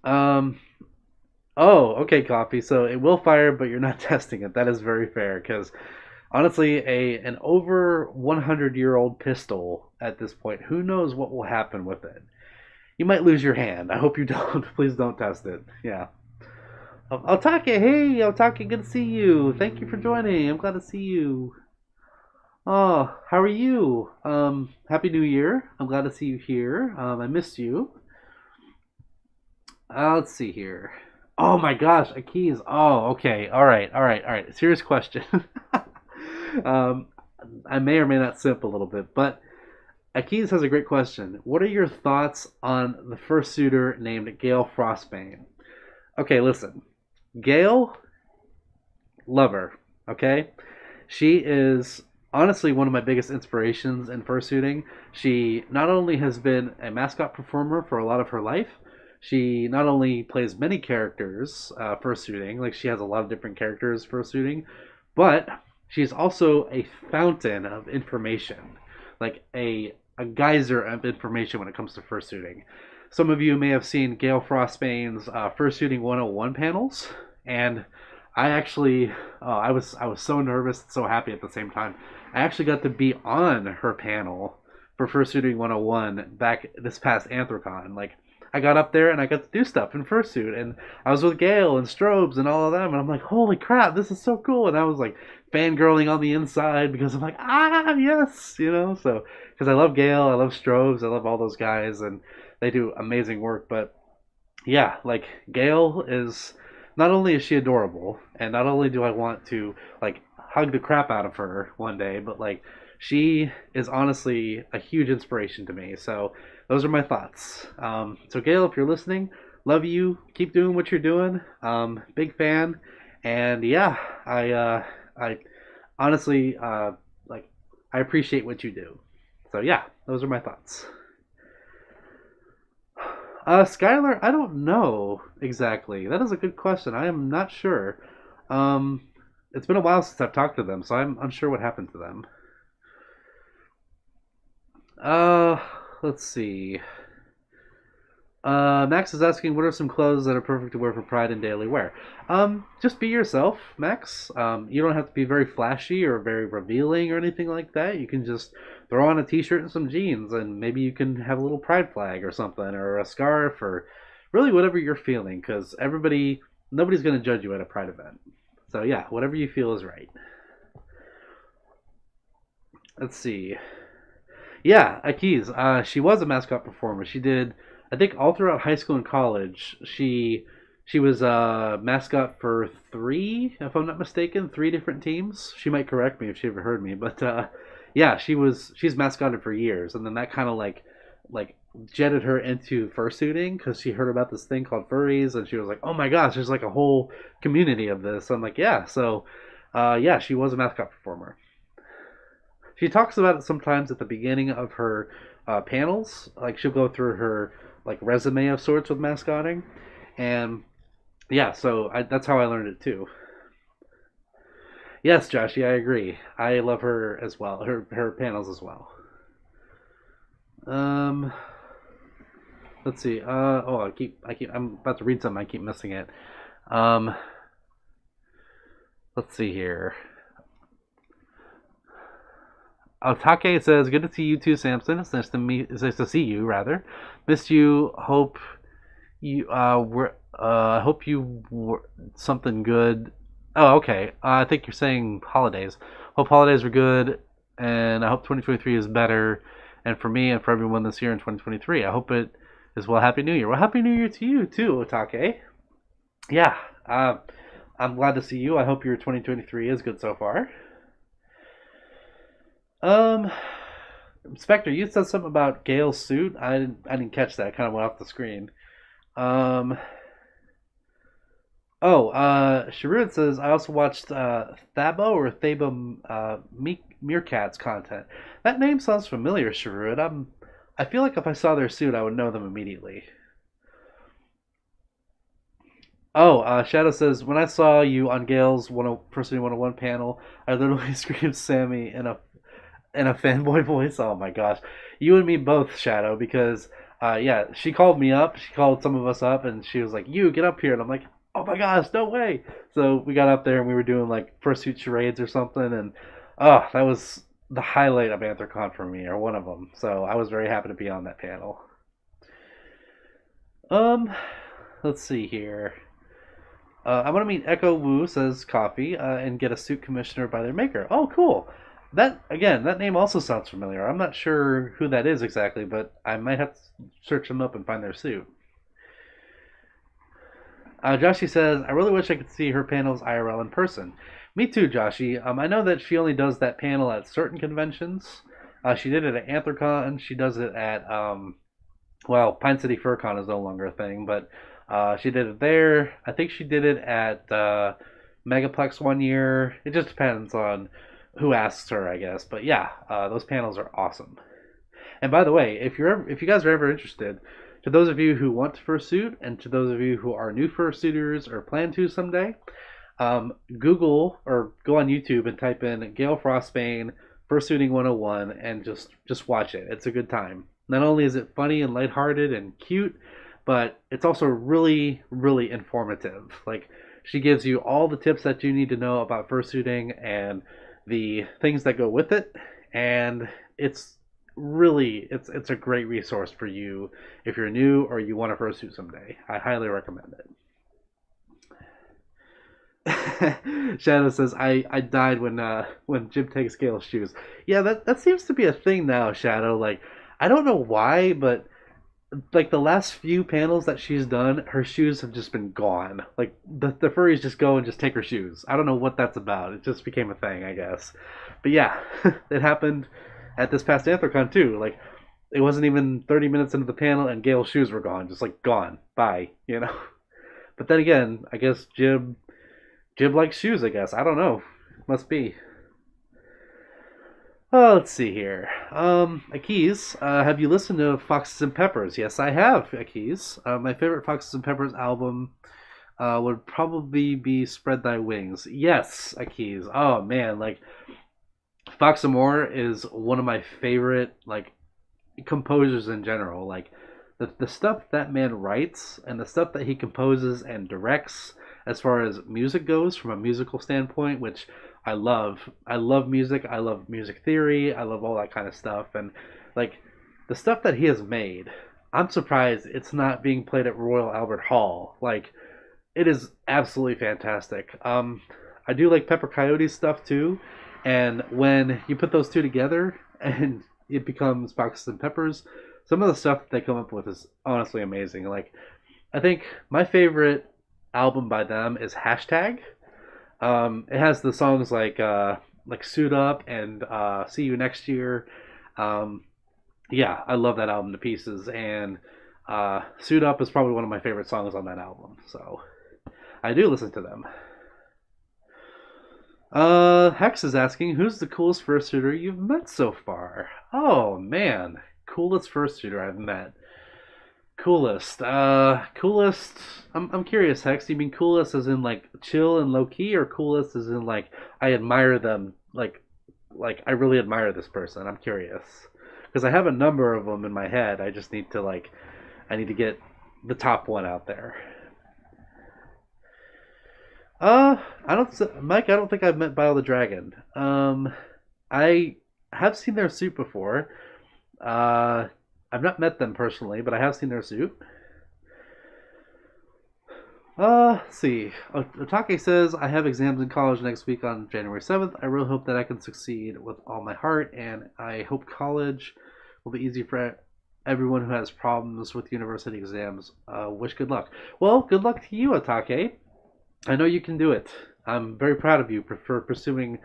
Um, oh, okay, Coffee. So it will fire, but you're not testing it. That is very fair because honestly, a an over 100-year-old pistol at this point, who knows what will happen with it? You might lose your hand. I hope you don't. Please don't test it. Yeah. Otake, hey, Otake, good to see you. Thank you for joining. I'm glad to see you. Oh, how are you? Happy New Year. I'm glad to see you here. I missed you. Let's see here. Oh my gosh, Aki's. Oh, okay. All right, all right, all right. Serious question. um, I may or may not simp a little bit, but Aki's has a great question. What are your thoughts on the first suitor named Gale Frostbane? Okay, listen. Gale, love her. Okay, she is honestly one of my biggest inspirations in fursuiting. She not only has been a mascot performer for a lot of her life, she not only plays many characters fursuiting, like she has a lot of different characters fursuiting, but she's also a fountain of information, like a geyser of information when it comes to fursuiting. Some of you may have seen Gale Frostbane's Fursuiting 101 panels, and I actually, I was so nervous, and so happy at the same time. I actually got to be on her panel for Fursuiting 101 back this past Anthrocon. Like, I got up there and I got to do stuff in fursuit, and I was with Gail and Strobes and all of them, and I'm like, holy crap, this is so cool! And I was like fangirling on the inside because I'm like, ah, yes, you know. So because I love Gail, I love Strobes, I love all those guys, and they do amazing work. But yeah, like Gail is not only is she adorable, and not only do I want to like hug the crap out of her one day, but like she is honestly a huge inspiration to me. So those are my thoughts. So Gail, if you're listening, love you. Keep doing what you're doing. Big fan, and yeah, I honestly like I appreciate what you do. So yeah, those are my thoughts. Skylar, I don't know exactly. That is a good question. I am not sure. Um, it's been a while since I've talked to them, so I'm unsure what happened to them. Uh, let's see. Max is asking, what are some clothes that are perfect to wear for Pride and daily wear? Just be yourself, Max. You don't have to be very flashy or very revealing or anything like that. You can just throw on a t-shirt and some jeans, and maybe you can have a little pride flag or something, or a scarf, or really whatever you're feeling. Because nobody's gonna judge you at a pride event. So yeah, whatever you feel is right. Let's see. Yeah, Akiz. She was a mascot performer. She did, I think, all throughout high school and college. She was a mascot for three, if I'm not mistaken, three different teams. She might correct me if she ever heard me, but yeah, she's mascotted for years, and then that kind of like jetted her into fursuiting because she heard about this thing called furries, and she was like, oh my gosh, there's like a whole community of this. So I'm like, yeah, so yeah, she was a mascot performer. She talks about it sometimes at the beginning of her panels. Like she'll go through her like resume of sorts with mascotting, and Yeah, so that's how I learned it too. Yes, Joshy, I agree. I love her as well. Her panels as well. Um, let's see. I'm about to read something. I keep missing it. Um, let's see here. Take says, "Good to see you too, Samson. It's nice to meet. It's nice to see you, rather. Missed you. Hope you were. Hope you were something good. Oh, okay. I think you're saying holidays. Hope holidays were good, and I hope 2023 is better. And for me and for everyone this year in 2023, I hope it is well. Happy New Year. Well, Happy New Year to you too, Otake. Yeah. I'm glad to see you. I hope your 2023 is good so far. Um, Spectre, you said something about Gail's suit. I didn't catch that. I kind of went off the screen. Um, Sharud says I also watched Thabo or Thaba Meerkat's content. That name sounds familiar, Sharud. I feel like if I saw their suit, I would know them immediately. Shadow says when I saw you on Gail's 101 panel, I literally screamed Sammy in a fanboy voice. Oh my gosh, you and me both, Shadow. Because yeah, she called me up. She called some of us up, and she was like, "You get up here," and I'm like, "Oh my gosh, no way!" So we got up there and we were doing like fursuit charades or something, and oh, that was the highlight of Anthrocon for me, or one of them. So I was very happy to be on that panel. Um, let's see here. I'm gonna meet Echo Wu, says Coffee, and get a suit commissioner by their maker. Oh, cool. That again, that name also sounds familiar. I'm not sure who that is exactly, but I might have to search them up and find their suit. Joshi says, I really wish I could see her panels IRL in person. Me too, Joshi. I know that she only does that panel at certain conventions. She did it at Anthrocon. She does it at well, Pine City FurCon is no longer a thing, but she did it there. I think she did it at Megaplex one year. It just depends on who asks her, I guess. But yeah, those panels are awesome. And by the way, if you guys are ever interested, to those of you who want to fursuit, and to those of you who are new fursuiters or plan to someday, Google or go on YouTube and type in Gail Frostbane Fursuiting 101 and just watch it. It's a good time. Not only is it funny and lighthearted and cute, but it's also really, really informative. Like she gives you all the tips that you need to know about fursuiting and the things that go with it, and it's a great resource for you if you're new or you want to fursuit someday. I highly recommend it. Shadow says I died when Jim takes Gale's shoes. Yeah, that seems to be a thing now, Shadow. Like I don't know why, but like the last few panels that she's done, her shoes have just been gone. Like the furries just go and just take her shoes. I don't know what that's about. It just became a thing, I guess. But yeah, it happened at this past Anthrocon too. Like it wasn't even 30 minutes into the panel and Gail's shoes were gone, just like gone. Bye, you know. But then again, I guess Jib likes shoes. I guess I don't know. Must be. Oh, let's see here. Akis, have you listened to Foxes and Peppers? Yes, I have, Akis. My favorite Foxes and Peppers album would probably be Spread Thy Wings. Yes, Akis. Oh man, like Fox Amore is one of my favorite like composers in general. Like the stuff that man writes and the stuff that he composes and directs as far as music goes from a musical standpoint, which I love. I love music. I love music theory. I love all that kind of stuff. And like the stuff that he has made, I'm surprised it's not being played at Royal Albert Hall. Like it is absolutely fantastic. I do like Pepper Coyote's stuff too, and when you put those two together and it becomes Foxes and Peppers, some of the stuff they come up with is honestly amazing. Like I think my favorite album by them is Hashtag. It has the songs like Suit Up and See You Next Year. Um, yeah, I love that album to pieces, and Suit Up is probably one of my favorite songs on that album. So I do listen to them. Hex is asking, who's the coolest fursuiter you've met so far? Oh man, coolest fursuiter I've met. Coolest. Coolest. I'm curious, Hex. You mean coolest as in like chill and low key, or coolest as in like I admire them, like I really admire this person. I'm curious because I have a number of them in my head. I just need to I need to get the top one out there. I don't, Mike. I don't think I've met Bile the Dragon. I have seen their suit before. Uh, I've not met them personally, but I have seen their suit. Let's see. Otake says, I have exams in college next week on January 7th. I really hope that I can succeed with all my heart, and I hope college will be easy for everyone who has problems with university exams. Wish good luck. Well, good luck to you, Otake. I know you can do it. I'm very proud of you for pursuing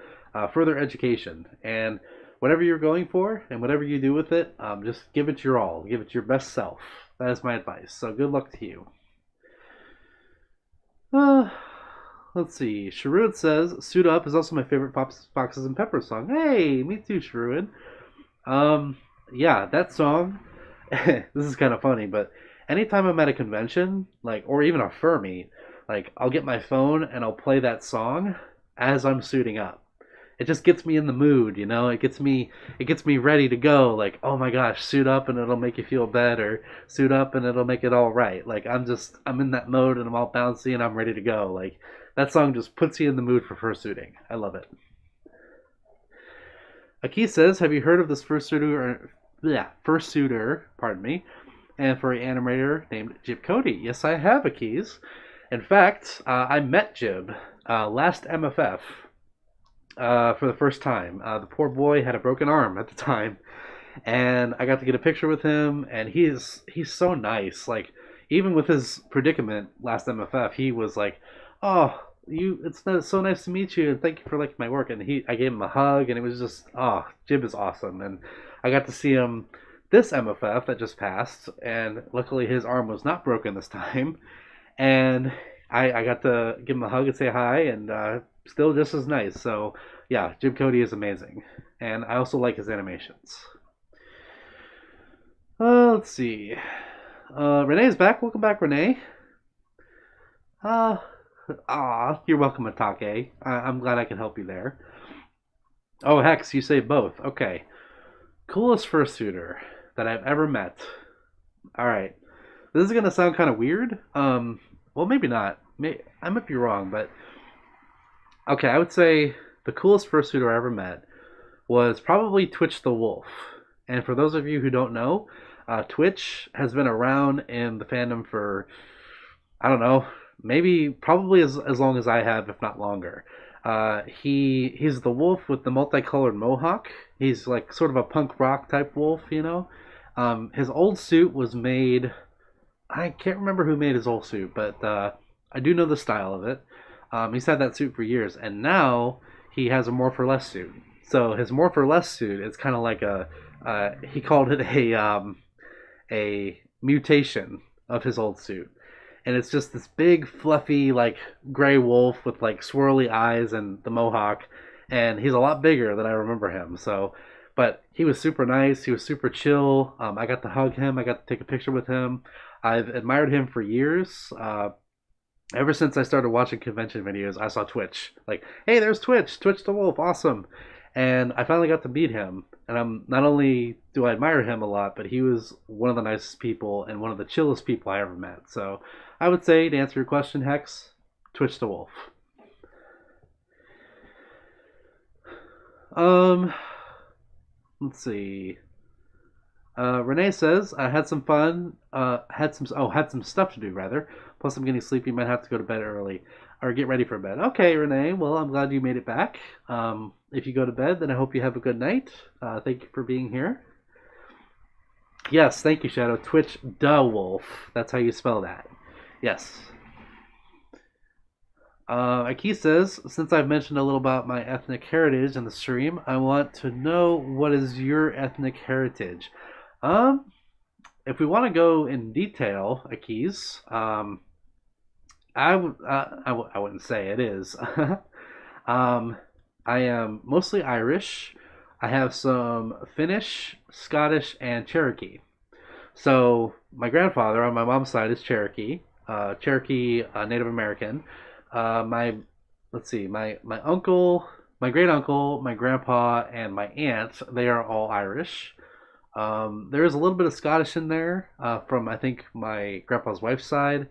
further education. And whatever you're going for and whatever you do with it, just give it your all. Give it your best self. That is my advice. So good luck to you. Uh, let's see. Sharud says, Suit Up is also my favorite Foxes and Peppers song. Hey, me too, Sharud. Yeah, that song, this is kind of funny, but anytime I'm at a convention, like, or even a fur meet, like, I'll get my phone and I'll play that song as I'm suiting up. It just gets me in the mood, you know. It gets me ready to go. Like, oh my gosh, suit up and it'll make you feel better. Suit up and it'll make it all right. Like, I'm in that mode and I'm all bouncy and I'm ready to go. Like, that song just puts you in the mood for fursuiting. I love it. Aki says, have you heard of this fursuiter, pardon me, and for an animator named Jib Cody? Yes, I have, Akis. In fact, I met Jib last MFF for the first time. The poor boy had a broken arm at the time, and I got to get a picture with him. And he's so nice. Like, even with his predicament last MFF, he was like, "Oh, so nice to meet you, and thank you for liking my work." And I gave him a hug, and it was just, oh, Jib is awesome. And I got to see him this MFF that just passed, and luckily his arm was not broken this time. And I got to give him a hug and say hi, and still just as nice. So yeah, Jim Cody is amazing, and I also like his animations. Let's see. Renee is back. Welcome back, Renee. Uh, you're welcome, Atake. I'm glad I can help you there. Oh, Hex, you say both. Okay. Coolest fursuiter that I've ever met. All right. This is gonna sound kind of weird. Well, maybe not. I might be wrong, but okay, I would say the coolest fursuiter I ever met was probably Twitch the Wolf. And for those of you who don't know, Twitch has been around in the fandom for, I don't know, maybe probably as long as I have, if not longer. He's the wolf with the multicolored mohawk. He's like sort of a punk rock type wolf, you know. His old suit was made. I can't remember who made his old suit, but I do know the style of it. He's had that suit for years, and now he has a more for less suit. So his more for less suit is kind of like he called it a mutation of his old suit, and it's just this big fluffy like gray wolf with like swirly eyes and the mohawk, and he's a lot bigger than I remember him. So, but he was super nice. He was super chill. I got to hug him. I got to take a picture with him. I've admired him for years. Ever since I started watching convention videos, I saw Twitch. Like, hey, there's Twitch, Twitch the Wolf, awesome. And I finally got to meet him. And I'm not only do I admire him a lot, but he was one of the nicest people and one of the chillest people I ever met. So I would say, to answer your question, Hex, Twitch the Wolf. Let's see. Renee says, I had some fun. Had some stuff to do rather. Plus, I'm getting sleepy. Might have to go to bed early, or get ready for bed. Okay, Renee. Well, I'm glad you made it back. If you go to bed, then I hope you have a good night. Thank you for being here. Yes, thank you, Shadow. Twitch the Wolf. That's how you spell that. Yes. Aki says, since I've mentioned a little about my ethnic heritage in the stream, I want to know what is your ethnic heritage. If we want to go in detail, Akis, I wouldn't say it is. I am mostly Irish. I have some Finnish, Scottish, and Cherokee. So my grandfather on my mom's side is Cherokee, Native American. My let's see, my uncle, my great uncle, my grandpa, and my aunt, they are all Irish. There is a little bit of Scottish in there from I think my grandpa's wife's side,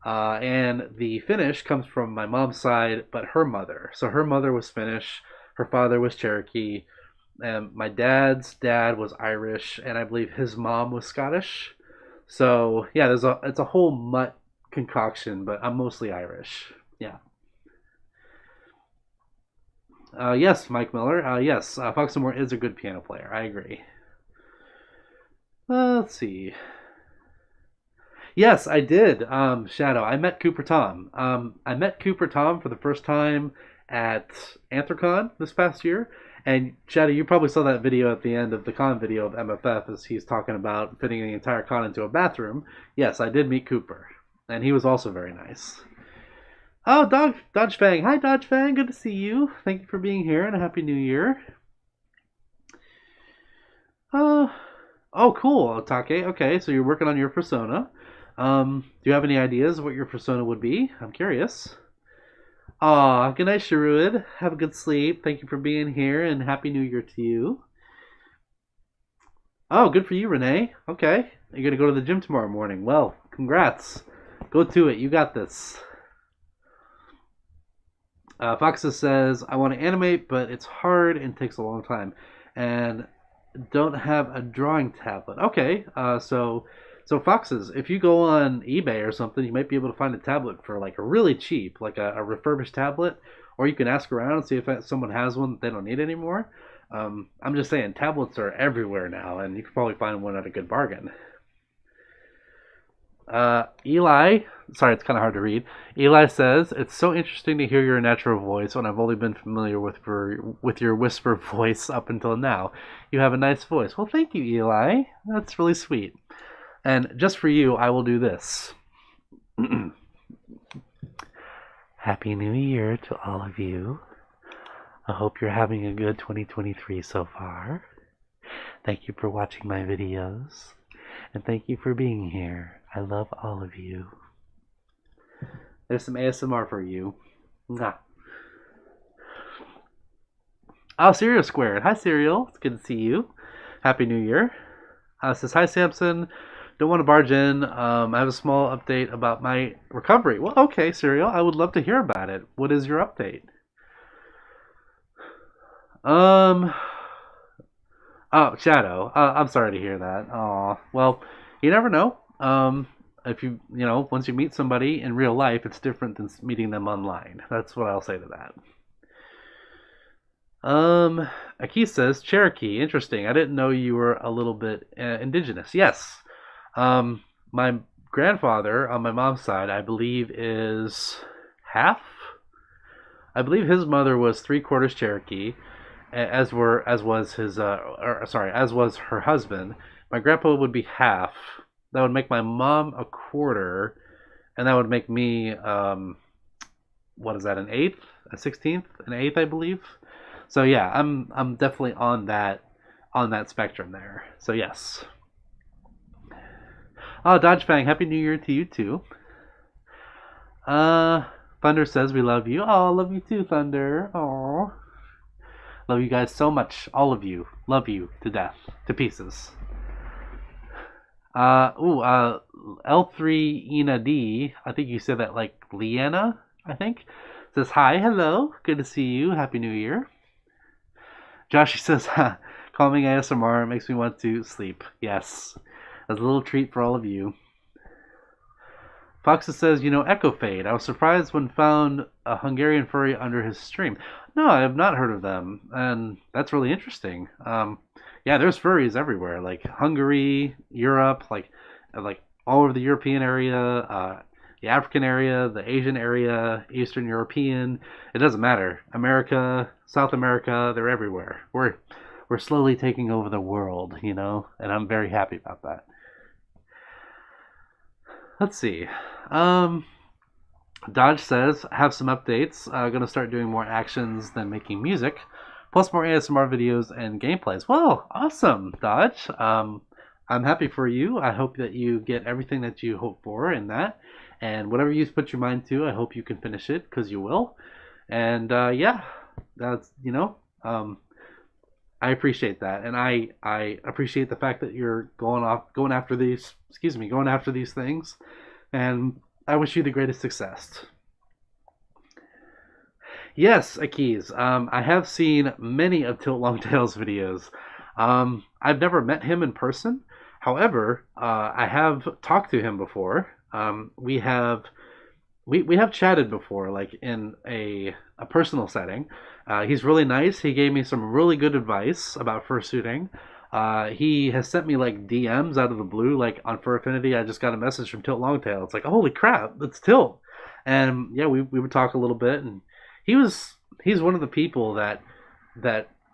and the Finnish comes from my mom's side, but her mother. So her mother was Finnish, her father was Cherokee, and my dad's dad was Irish, and I believe his mom was Scottish. So yeah, it's a whole mutt concoction, but I'm mostly Irish. Yeah. Yes, Mike Miller. Yes, Fox Moore is a good piano player. I agree. Let's see. Yes, I did. Shadow. I met Cooper Tom. I met Cooper Tom for the first time at Anthrocon this past year. And Shadow, you probably saw that video at the end of the con video of MFF as he's talking about fitting the entire con into a bathroom. Yes, I did meet Cooper, and he was also very nice. Oh, Dodge Fang. Hi, Dodge Fang. Good to see you. Thank you for being here, and a happy New Year. Uh, oh, cool, Otake. Okay, so you're working on your persona. Do you have any ideas of what your persona would be? I'm curious. Aw, good night, Sharuid. Have a good sleep. Thank you for being here, and Happy New Year to you. Oh, good for you, Renee. Okay, you're gonna go to the gym tomorrow morning. Well, congrats. Go to it. You got this. Foxa says, I want to animate, but it's hard and takes a long time. And don't have a drawing tablet. Okay, so Foxes, if you go on eBay or something, you might be able to find a tablet for like a really cheap, like a refurbished tablet, or you can ask around and see if someone has one that they don't need anymore. I'm just saying, tablets are everywhere now, and you can probably find one at a good bargain. Eli, sorry, it's kind of hard to read. Eli says, it's so interesting to hear your natural voice when I've only been familiar with your whisper voice up until now. You have a nice voice. Well, thank you, Eli. That's really sweet. And just for you, I will do this. Happy New Year to all of you. I hope you're having a good 2023 so far. Thank you for watching my videos. And thank you for being here. I love all of you. There's some ASMR for you. Mwah. Oh, Serial Squared. Hi, Serial. It's good to see you. Happy New Year. Says, hi, Samson. Don't want to barge in. I have a small update about my recovery. Well, okay, Serial. I would love to hear about it. What is your update? Oh, Shadow. I'm sorry to hear that. Aw. Well, you never know. If once you meet somebody in real life, it's different than meeting them online. That's what I'll say to that. Aki says, Cherokee. Interesting. I didn't know you were a little bit indigenous. Yes. My grandfather on my mom's side, I believe, is half. I believe his mother was 3/4 Cherokee, as was her husband. My grandpa would be half. That would make my mom a quarter, and that would make me what is that? An eighth, a 16th, an eighth, I believe. So yeah, I'm definitely on that spectrum there. So yes. Oh, Dodge Fang, Happy New Year to you too. Thunder says we love you. Oh, love you too, Thunder. Oh, love you guys so much. All of you. Love you to death. To pieces. L3 Ina D, I think you said that like Leanna, I think, says hi, hello, good to see you, Happy New Year. Joshy says, calming ASMR makes me want to sleep. Yes, as a little treat for all of you. Foxa says, Echo Fade. I was surprised when found a Hungarian furry under his stream. No, I have not heard of them, and that's really interesting. Yeah, there's furries everywhere, like Hungary, Europe, like all over the European area, the African area, the Asian area, Eastern European. It doesn't matter. America, South America, they're everywhere. We're slowly taking over the world, and I'm very happy about that. Let's see. Dodge says, have some updates. Gonna start doing more actions than making music, plus more ASMR videos and gameplays. Well, awesome, Dodge. I'm happy for you. I hope that you get everything that you hope for in that. And whatever you put your mind to, I hope you can finish it because you will. And yeah, that's, um, I appreciate that. And I appreciate the fact that you're going after these, going after these things. And I wish you the greatest success. Yes, Akiz. I have seen many of Tilt Longtail's videos. I've never met him in person. However, I have talked to him before. We have chatted before, like in a personal setting. He's really nice. He gave me some really good advice about fursuiting. He has sent me like DMs out of the blue, like on Fur Affinity. I just got a message from Tilt Longtail. It's like, holy crap, that's Tilt. And yeah, we would talk a little bit, and he's one of the people that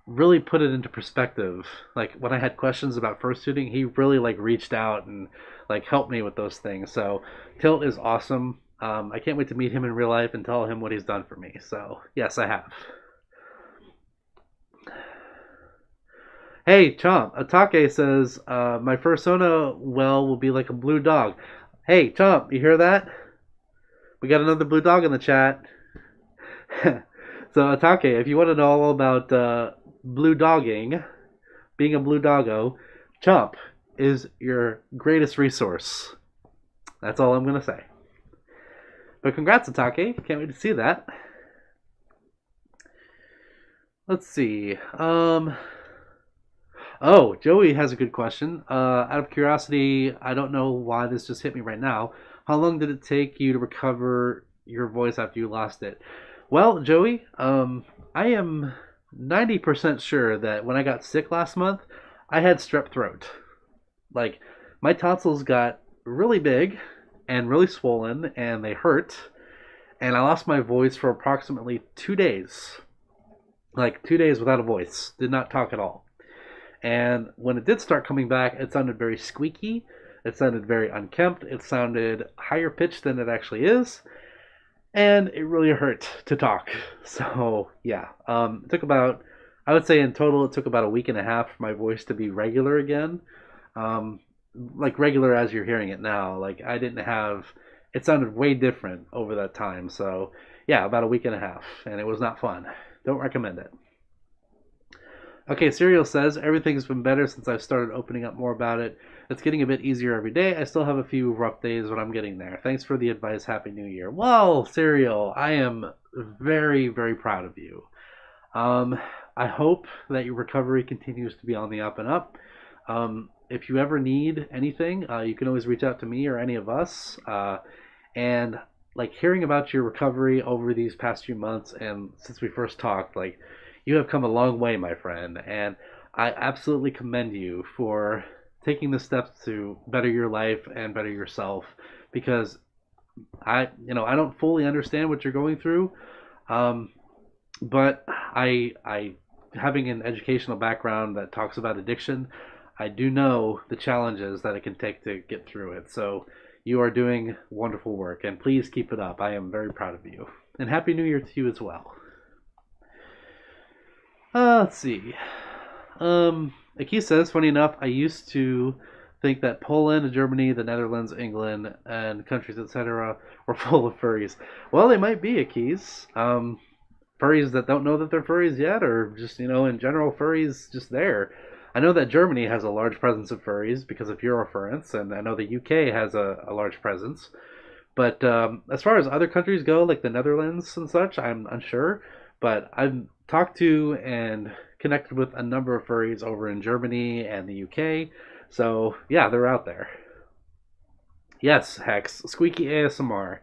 really put it into perspective. Like when I had questions about fursuiting, he really like reached out and like helped me with those things. So Tilt is awesome. I can't wait to meet him in real life and tell him what he's done for me. So yes, I have. Hey, Chomp, Atake says, my fursona well will be like a blue dog. Hey, Chomp, you hear that? We got another blue dog in the chat. So, Atake, if you want to know all about blue dogging, being a blue doggo, Chomp is your greatest resource. That's all I'm going to say. But congrats, Atake. Can't wait to see that. Let's see. Oh, Joey has a good question. Out of curiosity, I don't know why this just hit me right now. How long did it take you to recover your voice after you lost it? Well, Joey, I am 90% sure that when I got sick last month, I had strep throat. Like, my tonsils got really big and really swollen, and they hurt, and I lost my voice for approximately 2 days. Like, 2 days without a voice. Did not talk at all. And when it did start coming back, it sounded very squeaky. It sounded very unkempt. It sounded higher pitched than it actually is. And it really hurt to talk. So, yeah. It took about, I would say in total, it took about a week and a half for my voice to be regular again. Like regular as you're hearing it now. Like, I didn't have, it sounded way different over that time. So, yeah, about a week and a half. And it was not fun. Don't recommend it. Okay, Serial says, everything's been better since I've started opening up more about it. It's getting a bit easier every day. I still have a few rough days, but I'm getting there. Thanks for the advice. Happy New Year. Well, Serial, I am very, very proud of you. I hope that your recovery continues to be on the up and up. If you ever need anything, you can always reach out to me or any of us. And like hearing about your recovery over these past few months and since we first talked, like you have come a long way, my friend, and I absolutely commend you for taking the steps to better your life and better yourself because I don't fully understand what you're going through, but I having an educational background that talks about addiction, I do know the challenges that it can take to get through it. So you are doing wonderful work, and please keep it up. I am very proud of you, and Happy New Year to you as well. Let's see. Aki says, funny enough, I used to think that Poland, Germany, the Netherlands, England, and countries, etc., were full of furries. Well, they might be, Akis. Furries that don't know that they're furries yet, or just, in general, furries just there. I know that Germany has a large presence of furries because of Eurofurence, and I know the UK has a large presence. But as far as other countries go, like the Netherlands and such, I'm unsure. But I've talked to and connected with a number of furries over in Germany and the UK. So, yeah, they're out there. Yes, Hex, squeaky ASMR.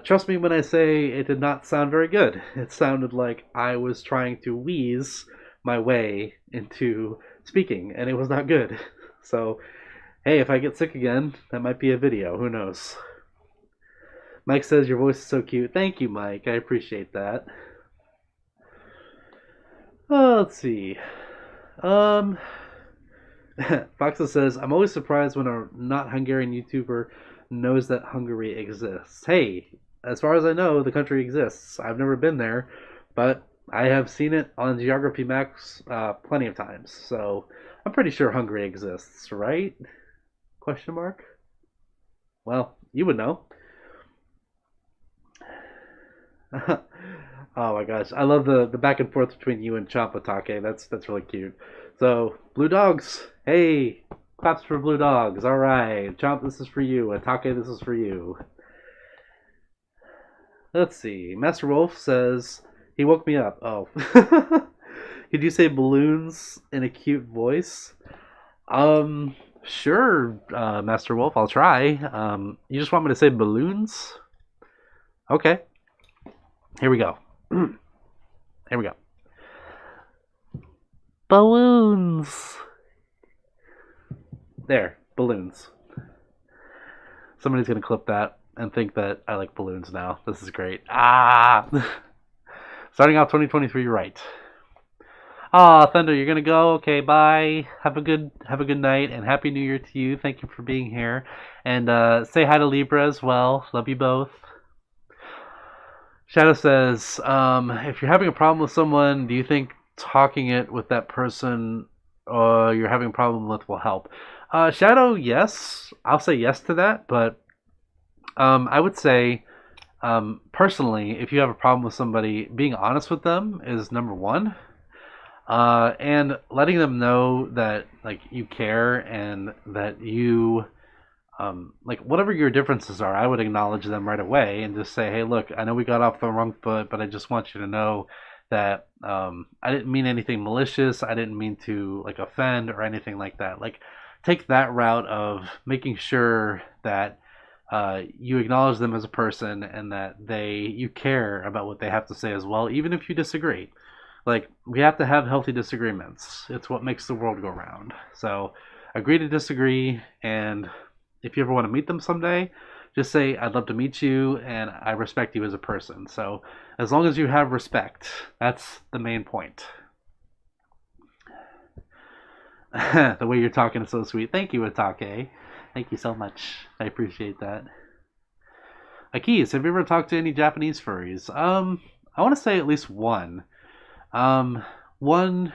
Trust me when I say it did not sound very good. It sounded like I was trying to wheeze my way into speaking, and it was not good. So, hey, if I get sick again, that might be a video. Who knows? Mike says your voice is so cute. Thank you, Mike. I appreciate that. Let's see. Foxa says, I'm always surprised when a not Hungarian YouTuber knows that Hungary exists. Hey, as far as I know, the country exists. I've never been there, but I have seen it on geography maps plenty of times. So I'm pretty sure Hungary exists, right? Question mark. Well, you would know. Oh my gosh, I love the back and forth between you and Champatake. That's really cute. So blue dogs, hey, claps for blue dogs. All right, Chomp, this is for you. Atake, this is for you. Let's see. Master Wolf says he woke me up. Oh, could you say balloons in a cute voice? Sure, Master Wolf. I'll try. You just want me to say balloons? Okay. Here we go. Here we go. Balloons. There, balloons. Somebody's gonna clip that and think that I like balloons now. This is great. Ah, starting off 2023 right. Ah, Thunder, you're gonna go. Okay, bye. Have a good night and happy New Year to you. Thank you for being here, and say hi to Libra as well. Love you both. Shadow says, if you're having a problem with someone, do you think talking it with that person you're having a problem with will help? Shadow, yes. I'll say yes to that, but I would say, personally, if you have a problem with somebody, being honest with them is number one. And letting them know that like you care and that you like whatever your differences are, I would acknowledge them right away and just say, hey, look, I know we got off the wrong foot, but I just want you to know that I didn't mean anything malicious. I didn't mean to like offend or anything like that. Like take that route of making sure that you acknowledge them as a person and that you care about what they have to say as well, even if you disagree. Like we have to have healthy disagreements. It's what makes the world go round. So agree to disagree, and if you ever want to meet them someday, just say I'd love to meet you and I respect you as a person. So as long as you have respect, that's the main point. The way you're talking is so sweet. Thank you, Atake. Thank you so much. I appreciate that. Akis, have you ever talked to any Japanese furries? I want to say at least one. One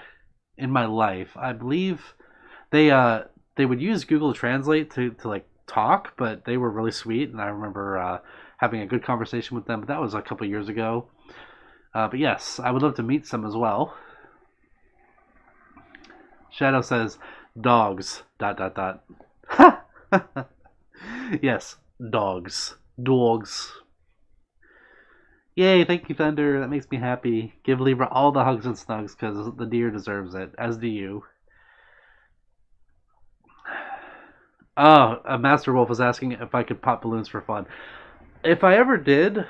in my life. I believe they would use Google Translate to like talk, but they were really sweet, and I remember having a good conversation with them. But that was a couple years ago. But yes, I would love to meet some as well. Shadow says dogs. Dot dot dot. Yes, dogs. Dogs. Yay, thank you, Thunder. That makes me happy. Give Libra all the hugs and snugs because the deer deserves it, as do you. Oh, Master Wolf was asking if I could pop balloons for fun. If I ever did,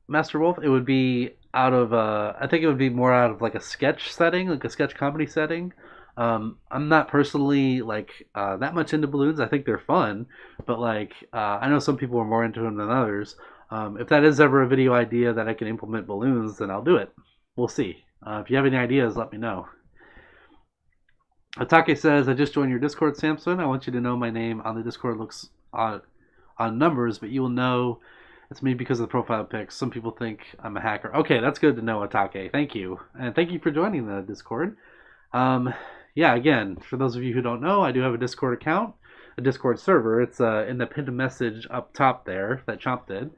Master Wolf, it would be out of, I think it would be more out of like a sketch setting, like a sketch comedy setting. I'm not personally like that much into balloons. I think they're fun, but like I know some people are more into them than others. If that is ever a video idea that I can implement balloons, then I'll do it. We'll see. If you have any ideas, let me know. Atake says, I just joined your Discord, Samson. I want you to know my name on the Discord looks on numbers, but you will know it's me because of the profile pics. Some people think I'm a hacker. Okay, that's good to know, Atake. Thank you. And thank you for joining the Discord. Yeah, again, for those of you who don't know, I do have a Discord account, a Discord server. It's in the pinned message up top there that Chomp did.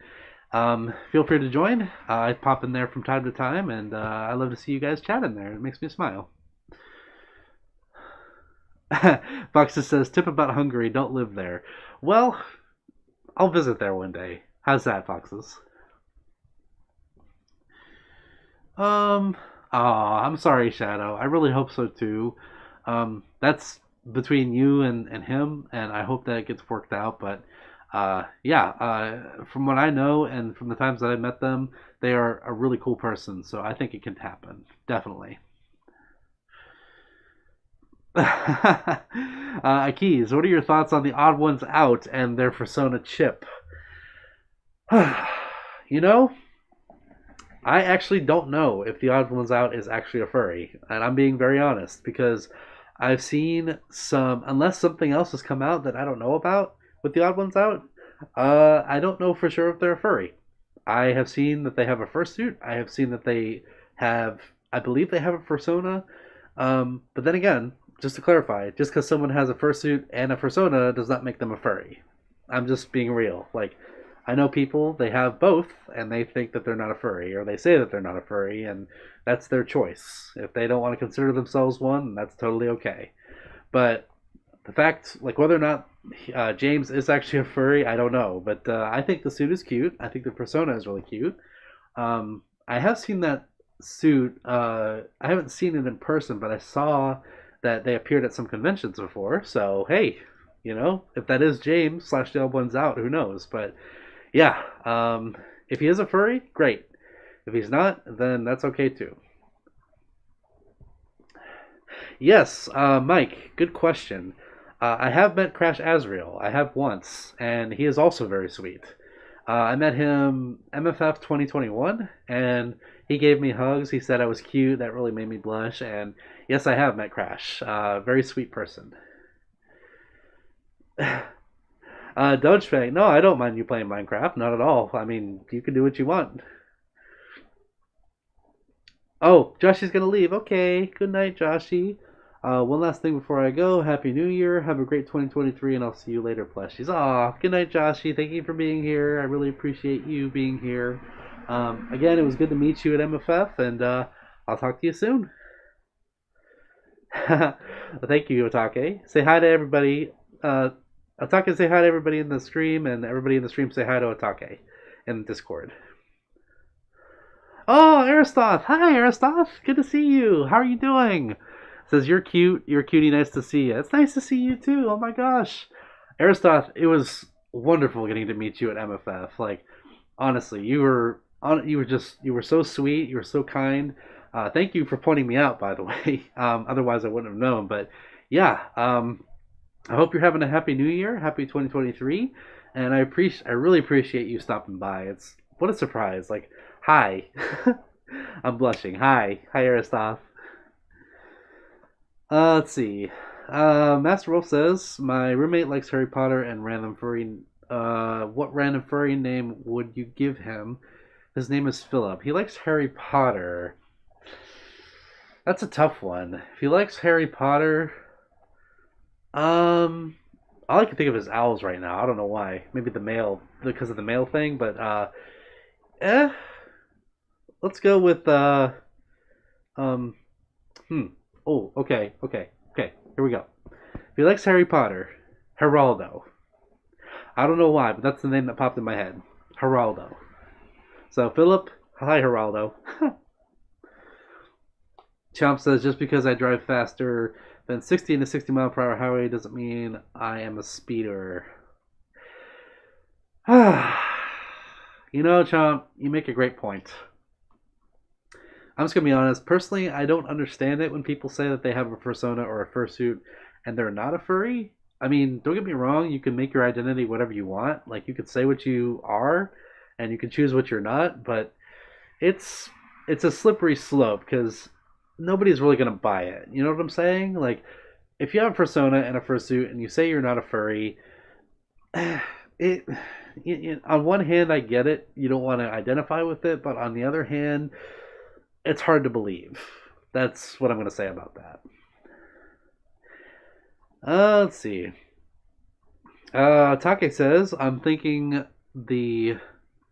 Feel free to join. I pop in there from time to time, and I love to see you guys chat in there. It makes me smile. Foxes says, tip about Hungary, don't live there. Well, I'll visit there one day. How's that, Foxes? I'm sorry, Shadow. I really hope so too. That's between you and him, and I hope that it gets worked out. But yeah, from what I know and from the times that I met them, they are a really cool person. So I think it can happen, definitely. Keys, what are your thoughts on the Odd Ones Out and their persona chip? You know, I actually don't know if the Odd Ones Out is actually a furry, and I'm being very honest because I've seen some, unless something else has come out that I don't know about with the Odd Ones Out, I don't know for sure if they're a furry. I have seen that they have a fursuit. I have seen that they have, I believe they have a persona. But then again, just to clarify, just because someone has a fursuit and a persona does not make them a furry. I'm just being real. Like, I know people, they have both, and they think that they're not a furry, or they say that they're not a furry, and that's their choice. If they don't want to consider themselves one, that's totally okay. But the fact, like, whether or not James is actually a furry, I don't know. But I think the suit is cute. I think the persona is really cute. I have seen that suit. I haven't seen it in person, but I saw that they appeared at some conventions before. So hey, if that is James slash Dale One's out, who knows? But yeah, if he is a furry, great. If he's not, then that's okay too. Yes, Mike, good question. I have met Crash Azrael. I have once, and he is also very sweet. I met him MFF 2021, and he gave me hugs. He said I was cute. That really made me blush. And yes, I have met Crash. Very sweet person. Dodgefang, no, I don't mind you playing Minecraft. Not at all. I mean, you can do what you want. Oh, Joshy's gonna leave. Okay, good night, Joshy. One last thing before I go. Happy New Year. Have a great 2023, and I'll see you later, plushies. Aw, good night, Joshy. Thank you for being here. I really appreciate you being here. Again, it was good to meet you at MFF, and I'll talk to you soon. Well, thank you, Otake. Say hi to everybody. Otake, say hi to everybody in the stream, and everybody in the stream say hi to Otake in Discord. Oh, Aristoth! Hi, Aristoth! Good to see you. How are you doing? Says you're cute. You're cutie. Nice to see you. It's nice to see you too. Oh my gosh, Aristoth! It was wonderful getting to meet you at MFF. Like, honestly, you were so sweet. You were so kind. Thank you for pointing me out, by the way. Otherwise, I wouldn't have known. But yeah, I hope you're having a happy New Year, happy 2023, and I really appreciate you stopping by. It's what a surprise. Like, hi. I'm blushing. Hi, Aristoph. Let's see. Master Wolf says my roommate likes Harry Potter and random furry. What random furry name would you give him? His name is Philip. He likes Harry Potter. That's a tough one. If he likes Harry Potter, all I can think of is owls right now. I don't know why. Maybe the male, because of the male thing. But eh, let's go with um, hmm. Oh, okay. Here we go. If he likes Harry Potter, Geraldo. I don't know why, but that's the name that popped in my head. Geraldo. So Philip, hi Geraldo. Chomp says just because I drive faster than 60 in a 60-mile-per-hour highway doesn't mean I am a speeder. Chomp, you make a great point. I'm just gonna be honest. Personally, I don't understand it when people say that they have a persona or a fursuit and they're not a furry. I mean, don't get me wrong. You can make your identity whatever you want. Like, you could say what you are, and you can choose what you're not. But it's a slippery slope because nobody's really gonna buy it. You know what I'm saying? Like, if you have a persona and a fursuit and you say you're not a furry, it, on one hand I get it. You don't want to identify with it, but on the other hand, it's hard to believe. That's what I'm going to say about that. Let's see. Take says, I'm thinking the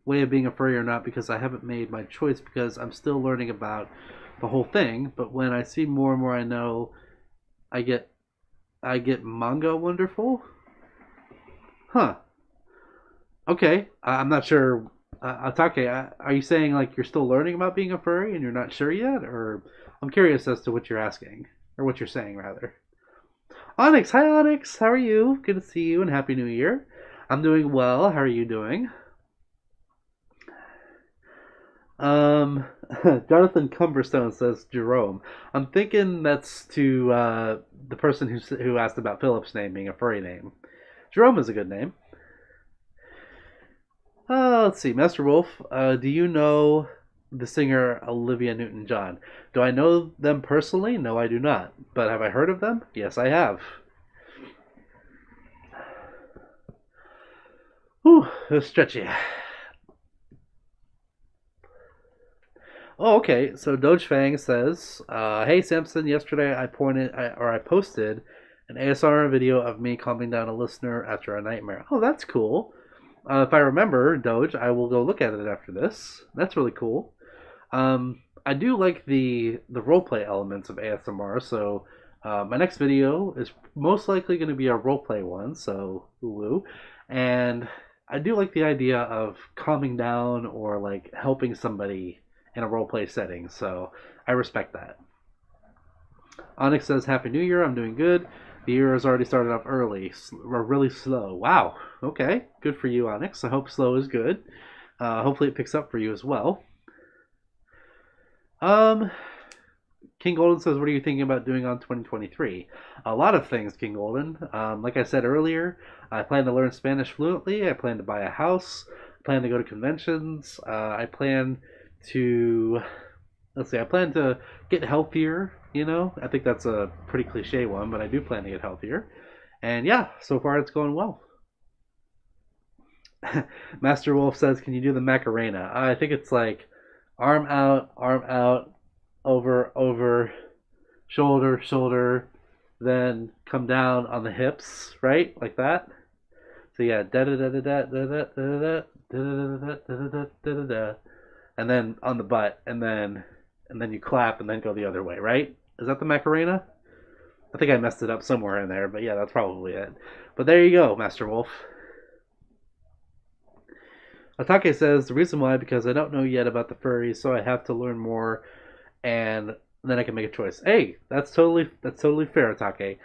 way of being a furry or not because I haven't made my choice because I'm still learning about the whole thing. But when I see more and more I know, I get manga wonderful. Huh. Okay. I'm not sure. Atake, are you saying like you're still learning about being a furry and you're not sure yet? Or I'm curious as to what you're asking, or what you're saying rather. Onyx, hi Onyx, how are you? Good to see you and Happy New Year. I'm doing well. How are you doing? Um, Jonathan Cumberstone says Jerome. I'm thinking that's to the person who asked about Philip's name being a furry name. Jerome is a good name. Let's see, Master Wolf. Do you know the singer Olivia Newton-John? Do I know them personally? No, I do not. But have I heard of them? Yes, I have. Whew, it was stretchy. Oh, okay. So Doge Fang says, "Hey Samson, yesterday I posted an ASMR video of me calming down a listener after a nightmare. Oh, that's cool. If I remember, Doge, I will go look at it after this. That's really cool. I do like the roleplay elements of ASMR, so my next video is most likely going to be a roleplay one, so woo. And I do like the idea of calming down or like helping somebody in a roleplay setting, so I respect that. Onyx says, Happy New Year, I'm doing good. The year has already started off early, or really slow. Wow, okay, good for you, Onyx. I hope slow is good. Hopefully it picks up for you as well. Um, King Golden says, "What are you thinking about doing on 2023?" A lot of things, King Golden. Like I said earlier, I plan to learn Spanish fluently. I plan to buy a house. I plan to go to conventions. I plan to let's see. I plan to get healthier. You know, I think that's a pretty cliche one, but I do plan to get healthier. And yeah, so far it's going well. Master Wolf says, "Can you do the Macarena?" I think it's like arm out, over, shoulder, shoulder, then come down on the hips, right? Like that. So yeah, da da da da da da da da da da da da, and then on the butt, and then you clap and then go the other way, right? Is that the Macarena? I think I messed it up somewhere in there, but yeah, that's probably it. But there you go, Master Wolf. Atake says the reason why because I don't know yet about the furries, so I have to learn more and then I can make a choice. Hey, that's totally fair, Take.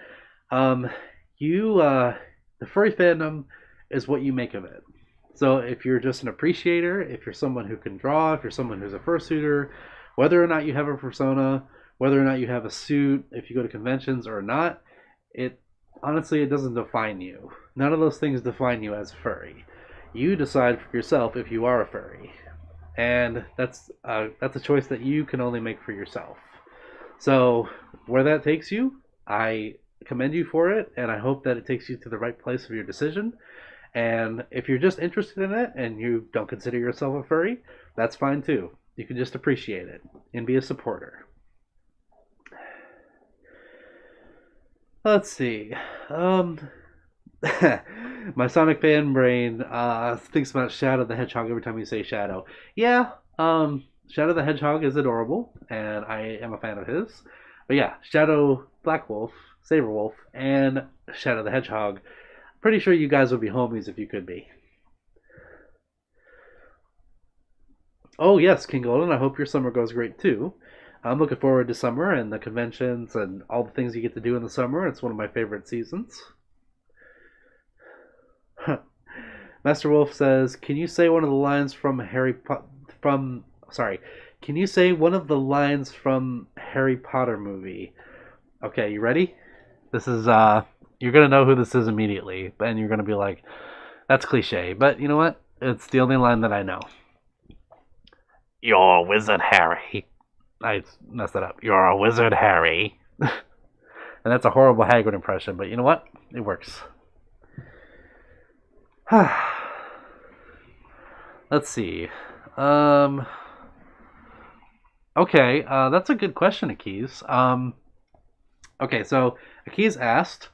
Um, you the furry fandom is what you make of it. So if you're just an appreciator, if you're someone who can draw, if you're someone who's a fursuiter, whether or not you have a persona, whether or not you have a suit, if you go to conventions or not, it honestly it doesn't define you. None of those things define you as a furry. You decide for yourself if you are a furry, and that's a choice that you can only make for yourself. So where that takes you, I commend you for it, and I hope that it takes you to the right place of your decision. And if you're just interested in it and you don't consider yourself a furry, that's fine too. You can just appreciate it and be a supporter. Let's see. Um, my Sonic fan brain thinks about Shadow the Hedgehog every time you say Shadow. Yeah, Shadow the Hedgehog is adorable, and I am a fan of his. But yeah, Shadow Black Wolf, Saber Wolf, and Shadow the Hedgehog. Pretty sure you guys would be homies if you could be. Oh yes, King Golden. I hope your summer goes great too. I'm looking forward to summer and the conventions and all the things you get to do in the summer. It's one of my favorite seasons. Master Wolf says, "Can you say one of the lines from from sorry, can you say one of the lines from Harry Potter movie?" Okay, you ready? This is you're going to know who this is immediately, and you're going to be like, "That's cliche." But you know what? It's the only line that I know. You're a wizard, Harry. I messed that up. You're a wizard, Harry. And that's a horrible Hagrid impression, but you know what? It works. Let's see. Um, okay, that's a good question, Akis. Okay, so Akis asked,